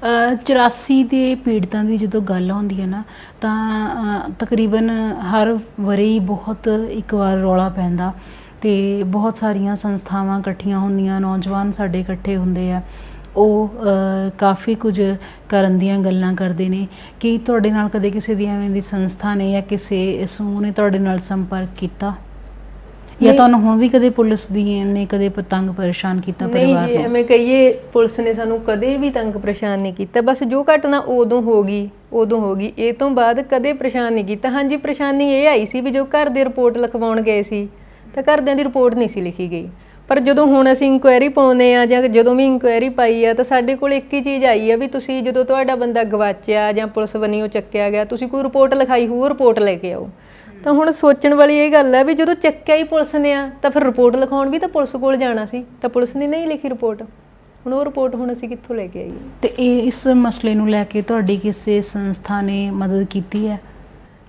84 ਦੇ ਪੀੜਤਾਂ ਦੀ ਜਦੋਂ ਗੱਲ ਹੁੰਦੀ ਹੈ ਨਾ, ਤਾਂ ਤਕਰੀਬਨ ਹਰ ਵਾਰੀ ਬਹੁਤ ਇੱਕ ਵਾਰ ਰੌਲਾ ਪੈਂਦਾ ਤੇ ਬਹੁਤ ਸਾਰੀਆਂ ਸੰਸਥਾਵਾਂ ਇਕੱਠੀਆਂ ਹੁੰਦੀਆਂ, ਨੌਜਵਾਨ ਸਾਡੇ ਇਕੱਠੇ ਹੁੰਦੇ ਆ, ਉਹ ਕਾਫੀ ਕੁਝ ਕਰਨ ਦੀਆਂ ਗੱਲਾਂ ਕਰਦੇ ਨੇ। ਕਿ ਤੁਹਾਡੇ ਨਾਲ ਕਦੇ ਕਿਸੇ ਦੀ ਐਵੇਂ ਦੀ ਸੰਸਥਾ ਨੇ ਜਾਂ ਕਿਸੇ ਸਮੂਹ ਨੇ ਤੁਹਾਡੇ ਨਾਲ ਸੰਪਰਕ ਕੀਤਾ, ਜਾਂ ਤੁਹਾਨੂੰ ਹੁਣ ਵੀ ਕਦੇ ਪੁਲਿਸ ਦੀ ਨੇ ਕਦੇ ਤੰਗ ਪਰੇਸ਼ਾਨ ਕੀਤਾ ਪਰਿਵਾਰ ਨੂੰ? ਨਹੀਂ, ਐਵੇਂ ਕਹੀਏ ਪੁਲਿਸ ਨੇ ਸਾਨੂੰ ਕਦੇ ਵੀ ਤੰਗ ਪਰੇਸ਼ਾਨ ਨਹੀਂ ਕੀਤਾ। ਬਸ ਜੋ ਘਟਨਾ ਉਦੋਂ ਹੋ ਗਈ, ਇਹ ਤੋਂ ਬਾਅਦ ਕਦੇ ਪਰੇਸ਼ਾਨ ਨਹੀਂ ਕੀਤਾ। ਹਾਂਜੀ, ਪਰੇਸ਼ਾਨੀ ਇਹ ਆਈ ਸੀ ਵੀ ਜੋ ਘਰ ਦੇ ਰਿਪੋਰਟ ਲਿਖਵਾਉਣ ਗਏ ਸੀ ਤਾਂ ਘਰਦਿਆਂ ਦੀ ਰਿਪੋਰਟ ਨਹੀਂ ਸੀ ਲਿਖੀ ਗਈ। ਪਰ ਜਦੋਂ ਹੁਣ ਅਸੀਂ ਇਨਕੁਆਇਰੀ ਪਾਉਂਦੇ ਆ ਜਾਂ ਜਦੋਂ ਵੀ ਇਨਕੁਆਇਰੀ ਪਾਈ ਆ, ਤਾਂ ਸਾਡੇ ਕੋਲ ਇੱਕ ਹੀ ਚੀਜ਼ ਆਈ ਆ ਵੀ ਤੁਸੀਂ ਜਦੋਂ ਤੁਹਾਡਾ ਬੰਦਾ ਗਵਾਚਿਆ ਜਾਂ ਪੁਲਿਸ ਵੱਲੋਂ ਚੱਕਿਆ ਗਿਆ, ਤੁਸੀਂ ਕੋਈ ਰਿਪੋਰਟ ਲਿਖਾਈ ਹੋਊ, ਰਿਪੋਰਟ ਲੈ ਕੇ ਆਓ। ਤਾਂ ਹੁਣ ਸੋਚਣ ਵਾਲੀ ਇਹ ਗੱਲ ਹੈ ਵੀ ਜਦੋਂ ਚੱਕਿਆ ਹੀ ਪੁਲਿਸ ਨੇ ਆ, ਤਾਂ ਫਿਰ ਰਿਪੋਰਟ ਲਿਖਾਉਣ ਵੀ ਤਾਂ ਪੁਲਿਸ ਕੋਲ ਜਾਣਾ ਸੀ, ਤਾਂ ਪੁਲਿਸ ਨੇ ਨਹੀਂ ਲਿਖੀ ਰਿਪੋਰਟ। ਹੁਣ ਉਹ ਰਿਪੋਰਟ ਹੁਣ ਅਸੀਂ ਕਿੱਥੋਂ ਲੈ ਕੇ ਆਈਏ? ਤੇ ਇਸ ਮਸਲੇ ਨੂੰ ਲੈ ਕੇ ਤੁਹਾਡੀ ਕਿਸੇ ਸੰਸਥਾ ਨੇ ਮਦਦ ਕੀਤੀ ਹੈ?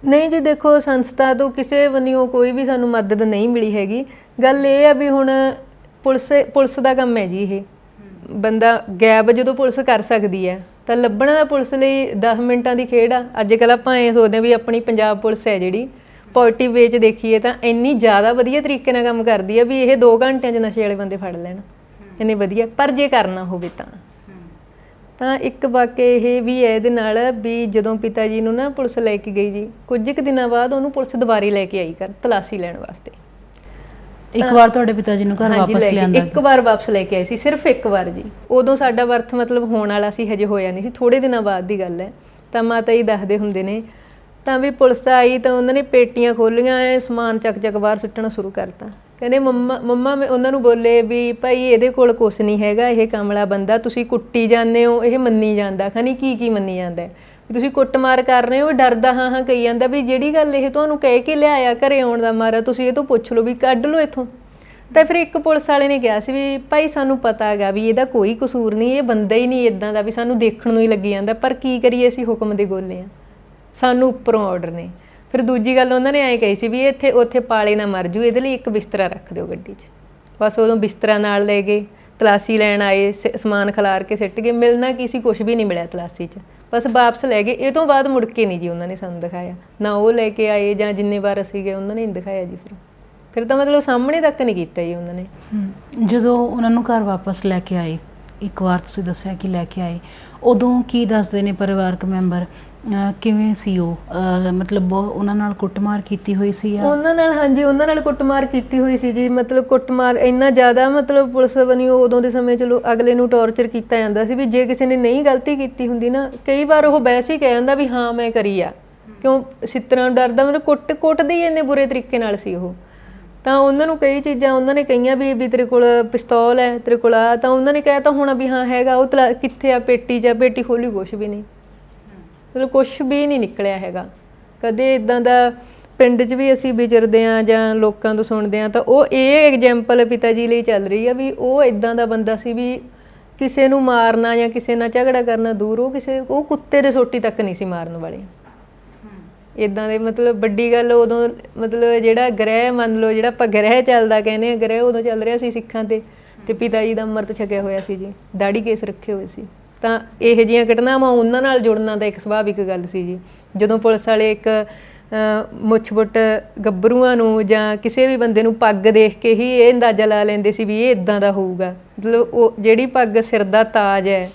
ਨਹੀਂ ਜੀ, ਦੇਖੋ ਸੰਸਥਾ ਤੋਂ ਕਿਸੇ ਵੱਲੋਂ ਕੋਈ ਵੀ ਸਾਨੂੰ ਮਦਦ ਨਹੀਂ ਮਿਲੀ ਹੈਗੀ। ਗੱਲ ਇਹ ਆ ਵੀ ਹੁਣ ਪੁਲਿਸ ਦਾ ਕੰਮ ਹੈ ਜੀ ਇਹ। ਬੰਦਾ ਗਾਇਬ ਜਦੋਂ ਪੁਲਿਸ ਕਰ ਸਕਦੀ ਹੈ ਤਾਂ ਲੱਭਣਾ ਦਾ ਪੁਲਿਸ ਲਈ 10 ਮਿੰਟਾਂ ਦੀ ਖੇਡ ਆ। ਅੱਜ ਕੱਲ੍ਹ ਆਪਾਂ ਇਹ ਸੋਚਦੇ ਹਾਂ ਵੀ ਆਪਣੀ ਪੰਜਾਬ ਪੁਲਿਸ ਹੈ ਜਿਹੜੀ ਪੋਜ਼ਿਟਿਵ ਵੇ 'ਚ ਦੇਖੀਏ ਤਾਂ ਇੰਨੀ ਜ਼ਿਆਦਾ ਵਧੀਆ ਤਰੀਕੇ ਨਾਲ ਕੰਮ ਕਰਦੀ ਆ ਵੀ ਇਹ 2 ਘੰਟਿਆਂ 'ਚ ਨਸ਼ੇ ਵਾਲੇ ਬੰਦੇ ਫੜ ਲੈਣ, ਇੰਨੇ ਵਧੀਆ। ਪਰ ਜੇ ਕਰਨਾ ਹੋਵੇ ਤਾਂ ਇੱਕ ਵਾਕਿਆ ਇਹ ਵੀ ਹੈ ਇਹਦੇ ਨਾਲ ਵੀ ਜਦੋਂ ਪਿਤਾ ਜੀ ਨੂੰ ਨਾ ਪੁਲਿਸ ਲੈ ਕੇ ਗਈ ਜੀ, ਕੁਝ ਕੁ ਦਿਨਾਂ ਬਾਅਦ ਉਹਨੂੰ ਪੁਲਿਸ ਦੁਬਾਰੇ ਲੈ ਕੇ ਆਈ ਕਰ ਤਲਾਸ਼ੀ ਲੈਣ ਵਾਸਤੇ। ਇੱਕ ਵਾਰ ਤੁਹਾਡੇ ਪਿਤਾ ਜੀ ਨੂੰ ਘਰ ਵਾਪਸ ਲਿਆਂਦਾ? ਇੱਕ ਵਾਰ ਵਾਪਸ ਲੈ ਕੇ ਆਏ ਸੀ, ਸਿਰਫ ਇੱਕ ਵਾਰ ਜੀ। ਉਦੋਂ ਸਾਡਾ ਵਰਥ ਮਤਲਬ ਹੋਣ ਵਾਲਾ ਸੀ, ਹਜੇ ਹੋਇਆ ਨਹੀਂ ਸੀ, ਥੋੜੇ ਦਿਨਾਂ ਬਾਅਦ ਦੀ ਗੱਲ ਹੈ। ਤਾਂ ਮਾਤਾ ਜੀ ਦੱਸਦੇ ਹੁੰਦੇ ਨੇ ਤਾਂ ਵੀ ਪੁਲਿਸ ਆਈ ਤਾਂ ਉਹਨਾਂ ਨੇ ਪੇਟੀਆਂ ਖੋਲੀਆਂ, ਸਮਾਨ ਚੱਕ ਬਾਹਰ ਸੁੱਟਣਾ ਸ਼ੁਰੂ ਕਰਤਾ। ਕਹਿੰਦੇ ਮੰਮਾ ਉਹਨਾਂ ਨੂੰ ਬੋਲੇ ਵੀ ਭਾਈ ਇਹਦੇ ਕੋਲ ਕੁਛ ਨਹੀਂ ਹੈਗਾ, ਇਹ ਕਮਲਾ ਬੰਦਾ, ਤੁਸੀਂ ਕੁੱਟੀ ਜਾਂਦੇ ਹੋ, ਇਹ ਮੰਨੀ ਜਾਂਦਾ, ਖਨੀ ਕੀ ਮੰਨੀ ਜਾਂਦਾ, ਤੁਸੀਂ ਕੁੱਟਮਾਰ ਕਰ ਰਹੇ ਹੋ, ਡਰਦਾ ਹਾਂ ਕਹੀ ਜਾਂਦਾ ਵੀ ਜਿਹੜੀ ਗੱਲ ਇਹ ਤੁਹਾਨੂੰ ਕਹਿ ਕੇ ਲਿਆਇਆ ਘਰੇ ਆਉਣ ਦਾ ਮਾਰਾ, ਤੁਸੀਂ ਇਹ ਤੋਂ ਪੁੱਛ ਲਓ ਵੀ ਕੱਢ ਲਓ ਇੱਥੋਂ। ਤਾਂ ਫਿਰ ਇੱਕ ਪੁਲਿਸ ਵਾਲੇ ਨੇ ਕਿਹਾ ਸੀ ਵੀ ਭਾਈ ਸਾਨੂੰ ਪਤਾ ਹੈਗਾ ਵੀ ਇਹਦਾ ਕੋਈ ਕਸੂਰ ਨਹੀਂ, ਇਹ ਬੰਦਾ ਹੀ ਨਹੀਂ ਇੱਦਾਂ ਦਾ, ਵੀ ਸਾਨੂੰ ਦੇਖਣ ਨੂੰ ਹੀ ਲੱਗੀ ਜਾਂਦਾ, ਪਰ ਕੀ ਕਰੀਏ, ਅਸੀਂ ਹੁਕਮ ਦੇ ਗੋਲੇ ਹਾਂ, ਸਾਨੂੰ ਉੱਪਰੋਂ ਆਰਡਰ ਨੇ। ਫਿਰ ਦੂਜੀ ਗੱਲ ਉਹਨਾਂ ਨੇ ਐਂ ਕਹੀ ਸੀ ਵੀ ਇਹ ਇੱਥੇ ਉੱਥੇ ਪਾਲੇ ਨਾ ਮਰ ਜੂ, ਇਹਦੇ ਲਈ ਇੱਕ ਬਿਸਤਰਾ ਰੱਖ ਦਿਓ ਗੱਡੀ 'ਚ। ਬਸ ਉਦੋਂ ਬਿਸਤਰਾ ਨਾਲ ਲੈ ਗਏ, ਤਲਾਸ਼ੀ ਲੈਣ ਆਏ, ਸਮਾਨ ਖਿਲਾਰ ਕੇ ਸਿੱਟ ਗਏ। ਮਿਲਣਾ ਕੀ ਸੀ, ਕੁਛ ਵੀ ਨਹੀਂ ਮਿਲਿਆ ਤਲਾਸ਼ੀ 'ਚ, ਬਸ ਵਾਪਸ ਲੈ ਗਏ। ਇਹ ਤੋਂ ਬਾਅਦ ਮੁੜ ਕੇ ਨਹੀਂ ਜੀ ਉਹਨਾਂ ਨੇ ਸਾਨੂੰ ਦਿਖਾਇਆ, ਨਾ ਉਹ ਲੈ ਕੇ ਆਏ ਜਾਂ ਜਿੰਨੇ ਵਾਰ ਅਸੀਂ ਗਏ ਉਹਨਾਂ ਨੇ ਨਹੀਂ ਦਿਖਾਇਆ ਜੀ। ਫਿਰ ਤਾਂ ਮਤਲਬ ਸਾਹਮਣੇ ਤੱਕ ਨਹੀਂ ਕੀਤਾ ਜੀ ਉਹਨਾਂ ਨੇ। ਜਦੋਂ ਉਹਨਾਂ ਨੂੰ ਘਰ ਵਾਪਸ ਲੈ ਕੇ ਆਏ, ਇੱਕ ਵਾਰ ਤੁਸੀਂ ਦੱਸਿਆ ਕਿ ਲੈ ਕੇ ਆਏ, ਉਦੋਂ ਕੀ ਦੱਸਦੇ ਨੇ ਪਰਿਵਾਰਕ ਮੈਂਬਰ? ਕਿਵੇਂ ਸੀ ਉਹ? ਮਤਲਬ ਉਹਨਾਂ ਨਾਲ ਕੁੱਟਮਾਰ ਕੀਤੀ ਹੋਈ ਸੀ ਜਾਂ ਉਹਨਾਂ ਨਾਲ? ਹਾਂਜੀ, ਉਹਨਾਂ ਨਾਲ ਕੁੱਟਮਾਰ ਕੀਤੀ ਹੋਈ ਸੀ ਜੀ। ਮਤਲਬ ਕੁੱਟਮਾਰ ਇੰਨਾ ਜ਼ਿਆਦਾ, ਮਤਲਬ ਪੁਲਿਸ ਵੱਲੋਂ ਉਦੋਂ ਦੇ ਸਮੇਂ ਚਲੋ ਅਗਲੇ ਨੂੰ ਟੌਰਚਰ ਕੀਤਾ ਜਾਂਦਾ ਸੀ ਵੀ ਜੇ ਕਿਸੇ ਨੇ ਨਹੀਂ ਗਲਤੀ ਕੀਤੀ ਹੁੰਦੀ ਨਾ, ਕਈ ਵਾਰ ਉਹ ਵੈਸੇ ਹੀ ਕਹਿ ਜਾਂਦਾ ਵੀ ਹਾਂ ਮੈਂ ਕਰੀ ਆ, ਕਿਉਂ ਸਿੱਤਰਾਂ ਨੂੰ ਡਰਦਾ। ਮਤਲਬ ਕੁੱਟਦੇ ਹੀ ਇੰਨੇ ਬੁਰੇ ਤਰੀਕੇ ਨਾਲ ਸੀ ਉਹ। ਤਾਂ ਉਹਨਾਂ ਨੂੰ ਕਈ ਚੀਜ਼ਾਂ ਉਹਨਾਂ ਨੇ ਕਹੀਆਂ ਵੀ ਤੇਰੇ ਕੋਲ ਪਿਸਤੌਲ ਹੈ, ਤੇਰੇ ਕੋਲ ਆ, ਤਾਂ ਉਹਨਾਂ ਨੇ ਕਹਿ ਤਾ ਹੋਣਾ ਵੀ ਹਾਂ ਹੈਗਾ। ਉਹ ਕਿੱਥੇ ਆ ਪੇਟੀ 'ਚ? ਪੇਟੀ ਖੋਲੀ, ਕੁਛ ਵੀ ਨਹੀਂ, ਮਤਲਬ ਕੁਛ ਵੀ ਨਹੀਂ ਨਿਕਲਿਆ ਹੈਗਾ ਕਦੇ ਇੱਦਾਂ ਦਾ। ਪਿੰਡ 'ਚ ਵੀ ਅਸੀਂ ਵਿਚਰਦੇ ਹਾਂ ਜਾਂ ਲੋਕਾਂ ਤੋਂ ਸੁਣਦੇ ਹਾਂ ਤਾਂ ਉਹ ਇਹ ਐਗਜ਼ਾਮਪਲ ਪਿਤਾ ਜੀ ਲਈ ਚੱਲ ਰਹੀ ਆ ਵੀ ਉਹ ਇੱਦਾਂ ਦਾ ਬੰਦਾ ਸੀ ਵੀ ਕਿਸੇ ਨੂੰ ਮਾਰਨਾ ਜਾਂ ਕਿਸੇ ਨਾਲ ਝਗੜਾ ਕਰਨਾ ਦੂਰ, ਉਹ ਕੁੱਤੇ ਦੇ ਸੋਟੀ ਤੱਕ ਨਹੀਂ ਸੀ ਮਾਰਨ ਵਾਲੇ। ਇੱਦਾਂ ਦੇ ਮਤਲਬ ਵੱਡੀ ਗੱਲ ਉਦੋਂ, ਮਤਲਬ ਜਿਹੜਾ ਗ੍ਰਹਿ ਮੰਨ ਲਓ, ਜਿਹੜਾ ਆਪਾਂ ਗ੍ਰਹਿ ਚੱਲਦਾ ਕਹਿੰਦੇ ਆ, ਗ੍ਰਹਿ ਉਦੋਂ ਚੱਲ ਰਿਹਾ ਸੀ ਸਿੱਖਾਂ ਤੇ ਪਿਤਾ ਜੀ ਦਾ ਅੰਮ੍ਰਿਤ ਛਕਿਆ ਹੋਇਆ ਸੀ ਜੀ, ਦਾੜੀ ਕੇਸ ਰੱਖੇ ਹੋਏ ਸੀ। ਤਾਂ ਇਹੋ ਜਿਹੀਆਂ ਘਟਨਾਵਾਂ ਉਹਨਾਂ ਨਾਲ ਜੁੜਨਾ ਤਾਂ ਇੱਕ ਸੁਭਾਵਿਕ ਗੱਲ ਸੀ ਜੀ। ਜਦੋਂ ਪੁਲਿਸ ਵਾਲੇ ਇੱਕ ਮੁੱਛ-ਬੁੱਟ ਗੱਭਰੂਆਂ ਨੂੰ ਜਾਂ ਕਿਸੇ ਵੀ ਬੰਦੇ ਨੂੰ ਪੱਗ ਦੇਖ ਕੇ ਹੀ ਇਹ ਅੰਦਾਜ਼ਾ ਲਾ ਲੈਂਦੇ ਸੀ ਵੀ ਇਹ ਇੱਦਾਂ ਦਾ ਹੋਊਗਾ। ਮਤਲਬ ਉਹ ਜਿਹੜੀ ਪੱਗ ਸਿਰ ਦਾ ਤਾਜ ਹੈ,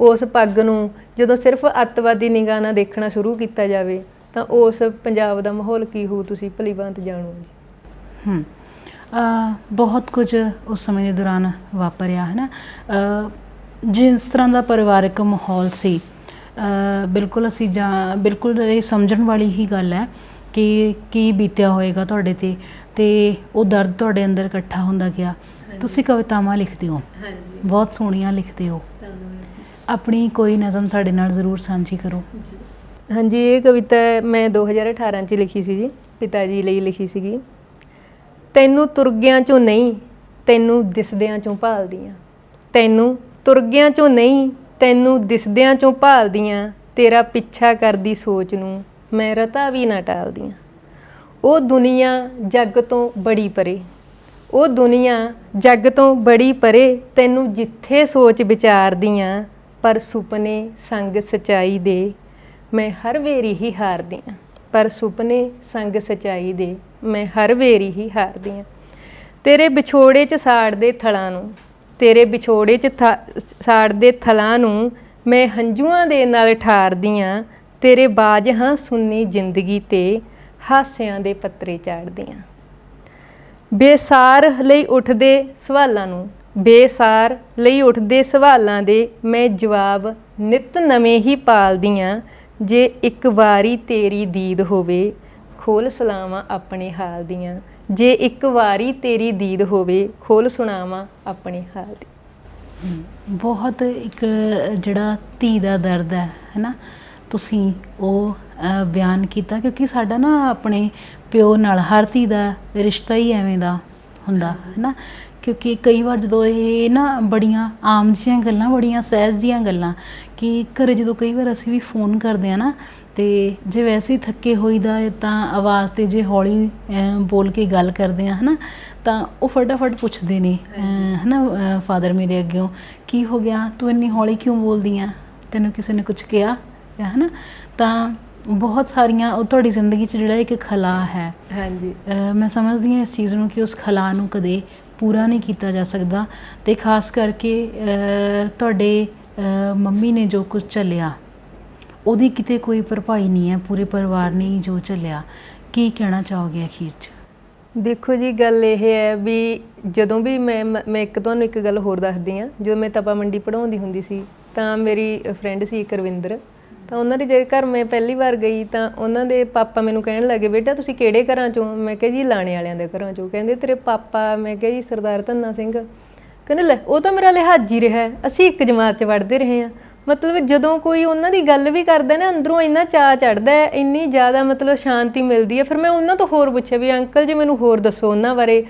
ਉਸ ਪੱਗ ਨੂੰ ਜਦੋਂ ਸਿਰਫ ਅੱਤਵਾਦੀ ਨਿਗਾਹ ਨਾਲ ਦੇਖਣਾ ਸ਼ੁਰੂ ਕੀਤਾ ਜਾਵੇ ਤਾਂ ਉਸ ਪੰਜਾਬ ਦਾ ਮਾਹੌਲ ਕੀ ਹੋਊ, ਤੁਸੀਂ ਭਲੀ ਭਾਂਤ ਜਾਣੋ ਜੀ। ਬਹੁਤ ਕੁਝ ਉਸ ਸਮੇਂ ਦੇ ਦੌਰਾਨ ਵਾਪਰਿਆ ਹੈ ਨਾ। ਜਿਸ ਤਰ੍ਹਾਂ ਦਾ ਪਰਿਵਾਰਕ ਮਾਹੌਲ ਸੀ, ਬਿਲਕੁਲ ਅਸੀਂ ਬਿਲਕੁਲ ਇਹ ਸਮਝਣ ਵਾਲੀ ਹੀ ਗੱਲ ਹੈ ਕਿ ਕੀ ਬੀਤਿਆ ਹੋਏਗਾ ਤੁਹਾਡੇ ਤੇ ਉਹ ਦਰਦ ਤੁਹਾਡੇ ਅੰਦਰ ਇਕੱਠਾ ਹੁੰਦਾ ਗਿਆ। ਤੁਸੀਂ ਕਵਿਤਾਵਾਂ ਲਿਖਦੇ ਹੋ, ਬਹੁਤ ਸੋਹਣੀਆਂ ਲਿਖਦੇ ਹੋ। ਆਪਣੀ ਕੋਈ ਨਜ਼ਮ ਸਾਡੇ ਨਾਲ ਜ਼ਰੂਰ ਸਾਂਝੀ ਕਰੋ। ਹਾਂਜੀ, ਇਹ ਕਵਿਤਾ ਮੈਂ 2018 'ਚ ਲਿਖੀ ਸੀ ਜੀ, ਪਿਤਾ ਜੀ ਲਈ ਲਿਖੀ ਸੀਗੀ। ਤੈਨੂੰ ਤੁਰਗਿਆਂ 'ਚੋਂ ਨਹੀਂ, ਤੈਨੂੰ ਦਿਸਦਿਆਂ 'ਚੋਂ ਭਾਲਦੀਆਂ। ਤੈਨੂੰ ਤੁਰਗਿਆਂ 'ਚੋਂ ਨਹੀਂ, ਤੈਨੂੰ ਦਿਸਦਿਆਂ 'ਚੋਂ ਭਾਲਦੀਆਂ। ਤੇਰਾ ਪਿੱਛਾ ਕਰਦੀ ਸੋਚ ਨੂੰ ਮੈਂ ਰਤਾ ਵੀ ਨਾ ਟਾਲਦੀਆਂ। ਉਹ ਦੁਨੀਆ ਜੱਗ ਤੋਂ ਬੜੀ ਪਰੇ, ਉਹ ਦੁਨੀਆ ਜੱਗ ਤੋਂ ਬੜੀ ਪਰੇ, ਤੈਨੂੰ ਜਿੱਥੇ ਸੋਚ ਵਿਚਾਰਦੀਆਂ। ਪਰ ਸੁਪਨੇ ਸੰਗ ਸੱਚਾਈ ਦੇ ਮੈਂ ਹਰ ਵੇਰੀ ਹੀ ਹਾਰਦੀ ਹਾਂ। ਪਰ ਸੁਪਨੇ ਸੰਗ ਸੱਚਾਈ ਦੇ ਮੈਂ ਹਰ ਵੇਰੀ ਹੀ ਹਾਰਦੀ ਹਾਂ। ਤੇਰੇ ਵਿਛੋੜੇ 'ਚ ਸਾੜਦੇ ਥਲਾਂ ਨੂੰ, ਤੇਰੇ ਵਿਛੋੜੇ 'ਚ ਸਾੜਦੇ ਥਲਾਂ ਨੂੰ ਮੈਂ ਹੰਝੂਆਂ ਦੇ ਨਾਲ ਠਾਰਦੀ ਹਾਂ। ਤੇਰੇ ਬਾਜ ਹਾਂ ਸੁੰਨੀ ਜ਼ਿੰਦਗੀ 'ਤੇ ਹਾਸਿਆਂ ਦੇ ਪੱਤਰੇ ਚਾੜਦੀ ਹਾਂ। ਬੇਸਾਰ ਲਈ ਉੱਠਦੇ ਸਵਾਲਾਂ ਨੂੰ, ਬੇਸਾਰ ਲਈ ਉੱਠਦੇ ਸਵਾਲਾਂ ਦੇ ਮੈਂ ਜਵਾਬ ਨਿੱਤ ਨਵੇਂ ਹੀ ਪਾਲਦੀ ਹਾਂ। ਜੇ ਇੱਕ ਵਾਰੀ ਤੇਰੀ ਦੀਦ ਹੋਵੇ ਖੋਲ ਸਲਾਵਾਂ ਆਪਣੇ ਹਾਲ ਦੀਆਂ। ਜੇ ਇੱਕ ਵਾਰੀ ਤੇਰੀ ਦੀਦ ਹੋਵੇ ਖੋਲ ਸੁਣਾਵਾਂ ਆਪਣੇ ਹਾਲ ਦੀ। ਬਹੁਤ ਇੱਕ ਜਿਹੜਾ ਧੀ ਦਾ ਦਰਦ ਹੈ ਨਾ, ਤੁਸੀਂ ਉਹ ਬਿਆਨ ਕੀਤਾ, ਕਿਉਂਕਿ ਸਾਡਾ ਨਾ ਆਪਣੇ ਪਿਓ ਨਾਲ ਹਰ ਧੀ ਦਾ ਰਿਸ਼ਤਾ ਹੀ ਐਵੇਂ ਦਾ ਹੁੰਦਾ ਹੈ ਨਾ। ਕਿਉਂਕਿ ਕਈ ਵਾਰ ਜਦੋਂ ਇਹ ਨਾ ਬੜੀਆਂ ਆਮ ਜਿਹੀਆਂ ਗੱਲਾਂ, ਬੜੀਆਂ ਸਹਿਜ ਜਿਹੀਆਂ ਗੱਲਾਂ, ਕਿ ਘਰੇ ਜਦੋਂ ਕਈ ਵਾਰ ਅਸੀਂ ਵੀ ਫੋਨ ਕਰਦੇ ਹਾਂ ਨਾ, ਅਤੇ ਜੇ ਵੈਸੇ ਹੀ ਥੱਕੇ ਹੋਈਦਾ ਤਾਂ ਆਵਾਜ਼ 'ਤੇ ਜੇ ਹੌਲੀ ਬੋਲ ਕੇ ਗੱਲ ਕਰਦੇ ਹਾਂ ਹੈ ਨਾ, ਤਾਂ ਉਹ ਫਟਾਫਟ ਪੁੱਛਦੇ ਨੇ ਹੈ ਨਾ ਫਾਦਰ ਮੇਰੇ ਅੱਗਿਓਂ, ਕੀ ਹੋ ਗਿਆ, ਤੂੰ ਇੰਨੀ ਹੌਲੀ ਕਿਉਂ ਬੋਲਦੀ ਆ, ਤੈਨੂੰ ਕਿਸੇ ਨੇ ਕੁਛ ਕਿਹਾ ਹੈ ਨਾ। ਤਾਂ ਬਹੁਤ ਸਾਰੀਆਂ ਉਹ ਤੁਹਾਡੀ ਜ਼ਿੰਦਗੀ 'ਚ ਜਿਹੜਾ ਇੱਕ ਖਲਾ ਹੈ। ਹਾਂਜੀ, ਮੈਂ ਸਮਝਦੀ ਹਾਂ ਇਸ ਚੀਜ਼ ਨੂੰ ਕਿ ਉਸ ਖਲਾ ਨੂੰ ਕਦੇ ਪੂਰਾ ਨਹੀਂ ਕੀਤਾ ਜਾ ਸਕਦਾ। ਅਤੇ ਖਾਸ ਕਰਕੇ ਤੁਹਾਡੇ ਮੰਮੀ ਨੇ ਜੋ ਕੁਝ ਝੱਲਿਆ ਉਹਦੀ ਕਿਤੇ ਕੋਈ ਭਰਪਾਈ ਨਹੀਂ ਹੈ, ਪੂਰੇ ਪਰਿਵਾਰ ਨੇ ਹੀ ਜੋ ਝੱਲਿਆ। ਕੀ ਕਹਿਣਾ ਚਾਹੋਗੇ ਅਖੀਰ 'ਚ? ਦੇਖੋ ਜੀ, ਗੱਲ ਇਹ ਹੈ ਵੀ ਜਦੋਂ ਵੀ ਮੈਂ ਤੁਹਾਨੂੰ ਇੱਕ ਗੱਲ ਹੋਰ ਦੱਸਦੀ ਹਾਂ। ਜਦੋਂ ਮੈਂ ਤਪਾ ਮੰਡੀ ਪੜ੍ਹਾਉਂਦੀ ਹੁੰਦੀ ਸੀ ਤਾਂ ਮੇਰੀ ਫਰੈਂਡ ਸੀ ਇੱਕ ਰਵਿੰਦਰ, ਤਾਂ ਉਹਨਾਂ ਦੇ ਜੇ ਘਰ ਮੈਂ ਪਹਿਲੀ ਵਾਰ ਗਈ ਤਾਂ ਉਹਨਾਂ ਦੇ ਪਾਪਾ ਮੈਨੂੰ ਕਹਿਣ ਲੱਗੇ, ਬੇਟਾ ਤੁਸੀਂ ਕਿਹੜੇ ਘਰਾਂ 'ਚੋਂ? ਮੈਂ ਕਿਹਾ ਜੀ ਲਾਣੇ ਵਾਲਿਆਂ ਦੇ ਘਰਾਂ 'ਚੋਂ। ਕਹਿੰਦੇ ਤੇਰੇ ਪਾਪਾ? ਮੈਂ ਕਿਹਾ ਜੀ ਸਰਦਾਰ ਧੰਨਾ ਸਿੰਘ। ਕਹਿੰਦੇ ਲੈ ਉਹ ਤਾਂ ਮੇਰਾ ਲਿਹਾਜੀ ਰਿਹਾ, ਅਸੀਂ ਇੱਕ ਜਮਾਤ 'ਚ ਪੜ੍ਹਦੇ ਰਹੇ ਹਾਂ। ਮਤਲਬ ਜਦੋਂ ਕੋਈ ਉਹਨਾਂ ਦੀ ਗੱਲ ਵੀ ਕਰਦਾ ਨਾ, ਅੰਦਰੋਂ ਇੰਨਾ ਚਾਅ ਚੜ੍ਹਦਾ ਹੈ, ਇੰਨੀ ਜ਼ਿਆਦਾ ਮਤਲਬ ਸ਼ਾਂਤੀ ਮਿਲਦੀ ਹੈ। ਫਿਰ ਮੈਂ ਉਹਨਾਂ ਤੋਂ ਹੋਰ ਪੁੱਛਿਆ ਵੀ ਅੰਕਲ ਜੀ ਮੈਨੂੰ ਹੋਰ ਦੱਸੋ ਉਹਨਾਂ ਬਾਰੇ।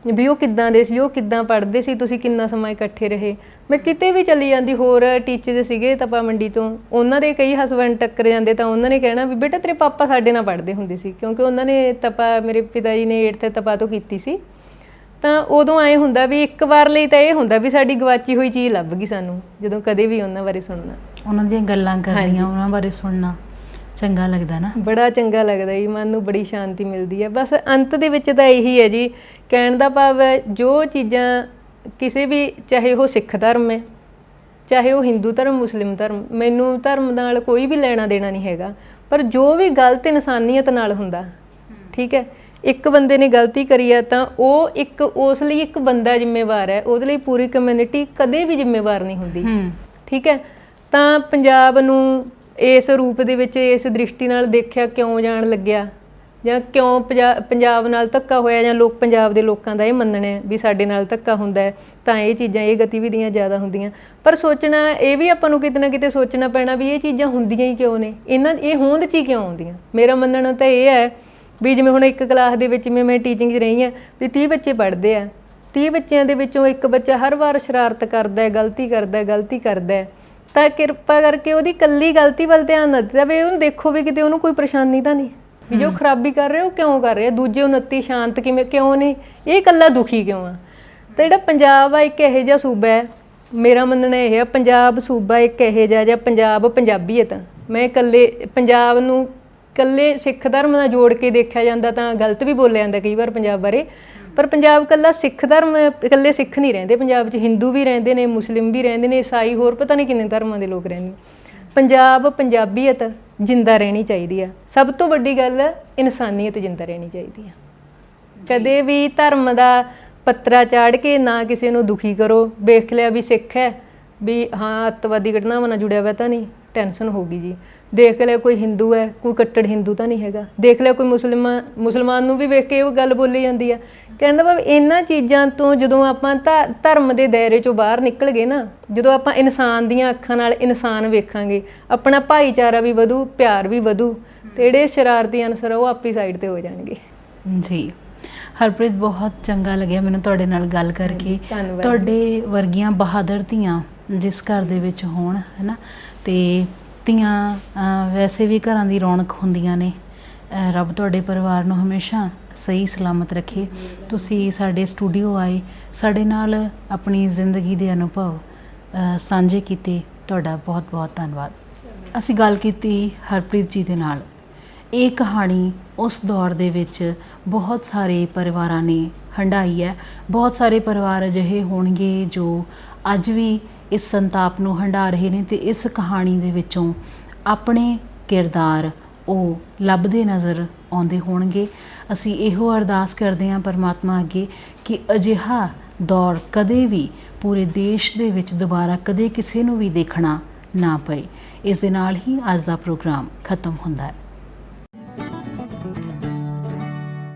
ਵੀ ਉਹ ਕਿੱਦਾਂ ਦੇ ਸੀ, ਉਹ ਕਿੱਦਾਂ ਪੜ੍ਹਦੇ ਸੀ, ਤੁਸੀਂ ਕਿੰਨਾ ਸਮਾਂ ਇਕੱਠੇ ਰਹੇ। ਮੈਂ ਕਿਤੇ ਵੀ ਚਲੀ ਜਾਂਦੀ, ਹੋਰ ਟੀਚਰ ਸੀਗੇ ਤਪਾ ਮੰਡੀ ਤੋਂ, ਉਹਨਾਂ ਦੇ ਕਈ ਹਸਬੈਂਡ ਟੱਕਰ ਜਾਂਦੇ ਤਾਂ ਉਹਨਾਂ ਨੇ ਕਹਿਣਾ ਵੀ ਬੇਟਾ ਤੇਰੇ ਪਾਪਾ ਸਾਡੇ ਨਾਲ ਪੜ੍ਹਦੇ ਹੁੰਦੇ ਸੀ, ਕਿਉਂਕਿ ਉਹਨਾਂ ਨੇ ਤਪਾ, ਮੇਰੇ ਪਿਤਾ ਜੀ ਨੇ 8th ਤਪਾ ਤੋਂ ਕੀਤੀ ਸੀ। ਤਾਂ ਉਦੋਂ ਐਂ ਹੁੰਦਾ ਵੀ ਇੱਕ ਵਾਰ ਲਈ ਤਾਂ ਇਹ ਹੁੰਦਾ ਵੀ ਸਾਡੀ ਗਵਾਚੀ ਹੋਈ ਚੀਜ਼ ਲੱਭ ਗਈ ਸਾਨੂੰ, ਜਦੋਂ ਕਦੇ ਵੀ ਉਹਨਾਂ ਬਾਰੇ ਸੁਣਨਾ, ਉਹਨਾਂ ਦੀਆਂ ਗੱਲਾਂ ਕਰਨੀਆਂ, ਉਹਨਾਂ ਬਾਰੇ ਸੁਣਨਾ ਚੰਗਾ ਲੱਗਦਾ ਨਾ, ਬੜਾ ਚੰਗਾ ਲੱਗਦਾ ਜੀ, ਮਨ ਨੂੰ ਬੜੀ ਸ਼ਾਂਤੀ ਮਿਲਦੀ ਹੈ। ਬਸ ਅੰਤ ਦੇ ਵਿੱਚ ਤਾਂ ਇਹੀ ਹੈ ਜੀ, ਕਹਿਣ ਦਾ ਭਾਵ ਹੈ ਜੋ ਚੀਜ਼ਾਂ ਕਿਸੇ ਵੀ, ਚਾਹੇ ਉਹ ਸਿੱਖ ਧਰਮ ਹੈ, ਚਾਹੇ ਉਹ ਹਿੰਦੂ ਧਰਮ, ਮੁਸਲਿਮ ਧਰਮ, ਮੈਨੂੰ ਧਰਮ ਨਾਲ ਕੋਈ ਵੀ ਲੈਣਾ ਦੇਣਾ ਨਹੀਂ ਹੈਗਾ, ਪਰ ਜੋ ਵੀ ਗਲਤ ਇਨਸਾਨੀਅਤ ਨਾਲ ਹੁੰਦਾ, ਠੀਕ ਹੈ, ਇੱਕ ਬੰਦੇ ਨੇ ਗਲਤੀ ਕਰੀ ਹੈ ਤਾਂ ਉਹ ਇੱਕ, ਉਸ ਲਈ ਇੱਕ ਬੰਦਾ ਜ਼ਿੰਮੇਵਾਰ ਹੈ, ਉਹਦੇ ਲਈ ਪੂਰੀ ਕਮਿਊਨਿਟੀ ਕਦੇ ਵੀ ਜ਼ਿੰਮੇਵਾਰ ਨਹੀਂ ਹੁੰਦੀ, ਠੀਕ ਹੈ। ਤਾਂ ਪੰਜਾਬ ਨੂੰ ਇਸ ਰੂਪ ਦੇ ਵਿੱਚ, ਇਸ ਦ੍ਰਿਸ਼ਟੀ ਨਾਲ ਦੇਖਿਆ ਕਿਉਂ ਜਾਣ ਲੱਗਿਆ, ਜਾਂ ਕਿਉਂ ਪੰਜਾਬ ਨਾਲ ਧੱਕਾ ਹੋਇਆ, ਜਾਂ ਲੋਕ ਪੰਜਾਬ ਦੇ ਲੋਕਾਂ ਦਾ ਇਹ ਮੰਨਣਾ ਹੈ ਵੀ ਸਾਡੇ ਨਾਲ ਧੱਕਾ ਹੁੰਦਾ ਹੈ ਤਾਂ ਇਹ ਚੀਜ਼ਾਂ, ਇਹ ਗਤੀਵਿਧੀਆਂ ਜ਼ਿਆਦਾ ਹੁੰਦੀਆਂ। ਪਰ ਸੋਚਣਾ ਇਹ ਵੀ ਆਪਾਂ ਨੂੰ ਕਿਤੇ ਨਾ ਕਿਤੇ ਸੋਚਣਾ ਪੈਣਾ ਵੀ ਇਹ ਚੀਜ਼ਾਂ ਹੁੰਦੀਆਂ ਹੀ ਕਿਉਂ ਨੇ, ਇਹ ਹੋਂਦ 'ਚ ਹੀ ਕਿਉਂ ਆਉਂਦੀਆਂ। ਮੇਰਾ ਮੰਨਣਾ ਤਾਂ ਇਹ ਹੈ ਵੀ ਜਿਵੇਂ ਹੁਣ ਇੱਕ ਕਲਾਸ ਦੇ ਵਿੱਚ ਮੈਂ ਟੀਚਿੰਗ 'ਚ ਰਹੀ ਹਾਂ, ਵੀ 30 ਬੱਚੇ ਪੜ੍ਹਦੇ ਆ, 30 ਬੱਚਿਆਂ ਦੇ ਵਿੱਚੋਂ ਇੱਕ ਬੱਚਾ ਹਰ ਵਾਰ ਸ਼ਰਾਰਤ ਕਰਦਾ ਹੈ, ਗਲਤੀ ਕਰਦਾ ਹੈ, ਤਾਂ ਕਿਰਪਾ ਕਰਕੇ ਉਹਦੀ ਇਕੱਲੀ ਗਲਤੀ ਵੱਲ ਧਿਆਨ ਨਾ ਦਿੱਤਾ ਵੀ ਉਹਨੂੰ ਦੇਖੋ ਵੀ ਕਿਤੇ ਉਹਨੂੰ ਕੋਈ ਪਰੇਸ਼ਾਨੀ ਤਾਂ ਨਹੀਂ, ਵੀ ਜੋ ਖਰਾਬੀ ਕਰ ਰਿਹਾ ਉਹ ਕਿਉਂ ਕਰ ਰਿਹਾ, ਦੂਜੇ 29 ਸ਼ਾਂਤ ਕਿਉਂ ਨੇ, ਇਹ ਇਕੱਲਾ ਦੁਖੀ ਕਿਉਂ ਆ। ਤਾਂ ਜਿਹੜਾ ਪੰਜਾਬ ਆ ਇੱਕ ਇਹੋ ਜਿਹਾ ਸੂਬਾ ਹੈ, ਮੇਰਾ ਮੰਨਣਾ ਇਹ ਹੈ, ਪੰਜਾਬ ਸੂਬਾ ਇੱਕ ਇਹੋ ਜਿਹਾ ਜਾਂ ਪੰਜਾਬ ਪੰਜਾਬੀਅਤ, ਮੈਂ ਇਕੱਲੇ ਪੰਜਾਬ ਨੂੰ ਇਕੱਲੇ ਸਿੱਖ ਧਰਮ ਨਾਲ ਜੋੜ ਕੇ ਦੇਖਿਆ ਜਾਂਦਾ ਤਾਂ ਗਲਤ ਵੀ ਬੋਲਿਆ ਜਾਂਦਾ ਕਈ ਵਾਰ ਪੰਜਾਬ ਬਾਰੇ, ਪਰ ਪੰਜਾਬ ਇਕੱਲਾ ਸਿੱਖ ਧਰਮ, ਇਕੱਲੇ ਸਿੱਖ ਨਹੀਂ ਰਹਿੰਦੇ ਪੰਜਾਬ 'ਚ, ਹਿੰਦੂ ਵੀ ਰਹਿੰਦੇ ਨੇ, ਮੁਸਲਿਮ ਵੀ ਰਹਿੰਦੇ ਨੇ, ਈਸਾਈ, ਹੋਰ ਪਤਾ ਨਹੀਂ ਕਿੰਨੇ ਧਰਮਾਂ ਦੇ ਲੋਕ ਰਹਿੰਦੇ। ਪੰਜਾਬ ਪੰਜਾਬੀਅਤ ਜਿੰਦਾ ਰਹਿਣੀ ਚਾਹੀਦੀ ਆ, ਸਭ ਤੋਂ ਵੱਡੀ ਗੱਲ ਇਨਸਾਨੀਅਤ ਜਿੰਦਾ ਰਹਿਣੀ ਚਾਹੀਦੀ ਆ। ਕਦੇ ਵੀ ਧਰਮ ਦਾ ਪੱਤਰਾ ਚਾੜ ਕੇ ਨਾ ਕਿਸੇ ਨੂੰ ਦੁਖੀ ਕਰੋ। ਵੇਖ ਲਿਆ ਵੀ ਸਿੱਖ ਹੈ, ਵੀ ਹਾਂ ਅੱਤਵਾਦੀ ਘਟਨਾਵਾਂ ਨਾਲ ਜੁੜਿਆ ਹੋਇਆ ਤਾਂ ਨਹੀਂ, ਟੈਨਸ਼ਨ ਹੋ ਗਈ ਜੀ। ਦੇਖ ਲਿਆ ਕੋਈ ਹਿੰਦੂ ਹੈ, ਕੋਈ ਕੱਟੜ ਹਿੰਦੂ ਤਾਂ ਨਹੀਂ ਹੈਗਾ, ਦੇਖ ਲਿਆ ਕੋਈ ਮੁਸਲਮਾਨ ਨੂੰ ਵੀ ਵੇਖ ਕੇ ਉਹ ਗੱਲ ਬੋਲੀ ਜਾਂਦੀ ਆ। ਕਹਿੰਦਾ ਵਾ ਇਹਨਾਂ ਚੀਜ਼ਾਂ ਤੋਂ ਜਦੋਂ ਆਪਾਂ ਧਰਮ ਦੇ ਦਾਇਰੇ 'ਚੋਂ ਬਾਹਰ ਨਿਕਲ ਗਏ ਨਾ, ਜਦੋਂ ਆਪਾਂ ਇਨਸਾਨ ਦੀਆਂ ਅੱਖਾਂ ਨਾਲ ਇਨਸਾਨ ਵੇਖਾਂਗੇ, ਆਪਣਾ ਭਾਈਚਾਰਾ ਵੀ ਵਧੂ, ਪਿਆਰ ਵੀ ਵਧੂ, ਤੇ ਜਿਹੜੇ ਸ਼ਰਾਰਤੀ ਅਨਸਰ ਉਹ ਆਪੀ ਸਾਈਡ ਤੇ ਹੋ ਜਾਣਗੇ। ਜੀ ਹਰਪ੍ਰੀਤ, ਬਹੁਤ ਚੰਗਾ ਲੱਗਿਆ ਮੈਨੂੰ ਤੁਹਾਡੇ ਨਾਲ ਗੱਲ ਕਰਕੇ। ਤੁਹਾਡੇ ਵਰਗੀਆਂ ਬਹਾਦਰ ਧੀਆਂ ਜਿਸ ਘਰ ਦੇ ਵਿੱਚ ਹੋਣ, ਹੈ ਨਾ, ਤੇ ਧੀਆਂ ਵੈਸੇ ਵੀ ਘਰਾਂ ਦੀ ਰੌਣਕ ਹੁੰਦੀਆਂ ਨੇ। ਰੱਬ ਤੁਹਾਡੇ ਪਰਿਵਾਰ ਨੂੰ ਹਮੇਸ਼ਾ ਸਹੀ ਸਲਾਮਤ ਰੱਖੇ। ਤੁਸੀਂ ਸਾਡੇ ਸਟੂਡੀਓ ਆਏ, ਸਾਡੇ ਨਾਲ ਆਪਣੀ ਜ਼ਿੰਦਗੀ ਦੇ ਅਨੁਭਵ ਸਾਂਝੇ ਕੀਤੇ, ਤੁਹਾਡਾ ਬਹੁਤ ਬਹੁਤ ਧੰਨਵਾਦ। ਅਸੀਂ ਗੱਲ ਕੀਤੀ ਹਰਪ੍ਰੀਤ ਜੀ ਦੇ ਨਾਲ। ਇਹ ਕਹਾਣੀ ਉਸ ਦੌਰ ਦੇ ਵਿੱਚ ਬਹੁਤ ਸਾਰੇ ਪਰਿਵਾਰਾਂ ਨੇ ਹੰਢਾਈ ਹੈ। ਬਹੁਤ ਸਾਰੇ ਪਰਿਵਾਰ ਅਜਿਹੇ ਹੋਣਗੇ ਜੋ ਅੱਜ ਵੀ ਇਸ ਸੰਤਾਪ ਨੂੰ ਹੰਢਾ ਰਹੇ ਨੇ, ਤੇ ਇਸ ਕਹਾਣੀ ਦੇ ਵਿੱਚੋਂ ਆਪਣੇ ਕਿਰਦਾਰ ਉਹ ਲੱਭਦੇ ਨਜ਼ਰ ਆਉਂਦੇ ਹੋਣਗੇ। ਅਸੀਂ ਇਹੋ ਅਰਦਾਸ ਕਰਦੇ ਹਾਂ ਪਰਮਾਤਮਾ ਅੱਗੇ ਕਿ ਅਜਿਹਾ ਦੌਰ ਕਦੇ ਵੀ ਪੂਰੇ ਦੇਸ਼ ਦੇ ਵਿੱਚ ਦੁਬਾਰਾ ਕਦੇ ਕਿਸੇ ਨੂੰ ਵੀ ਦੇਖਣਾ ਨਾ ਪਏ। ਇਸ ਦੇ ਨਾਲ ਹੀ ਅੱਜ ਦਾ ਪ੍ਰੋਗਰਾਮ ਖਤਮ ਹੁੰਦਾ ਹੈ।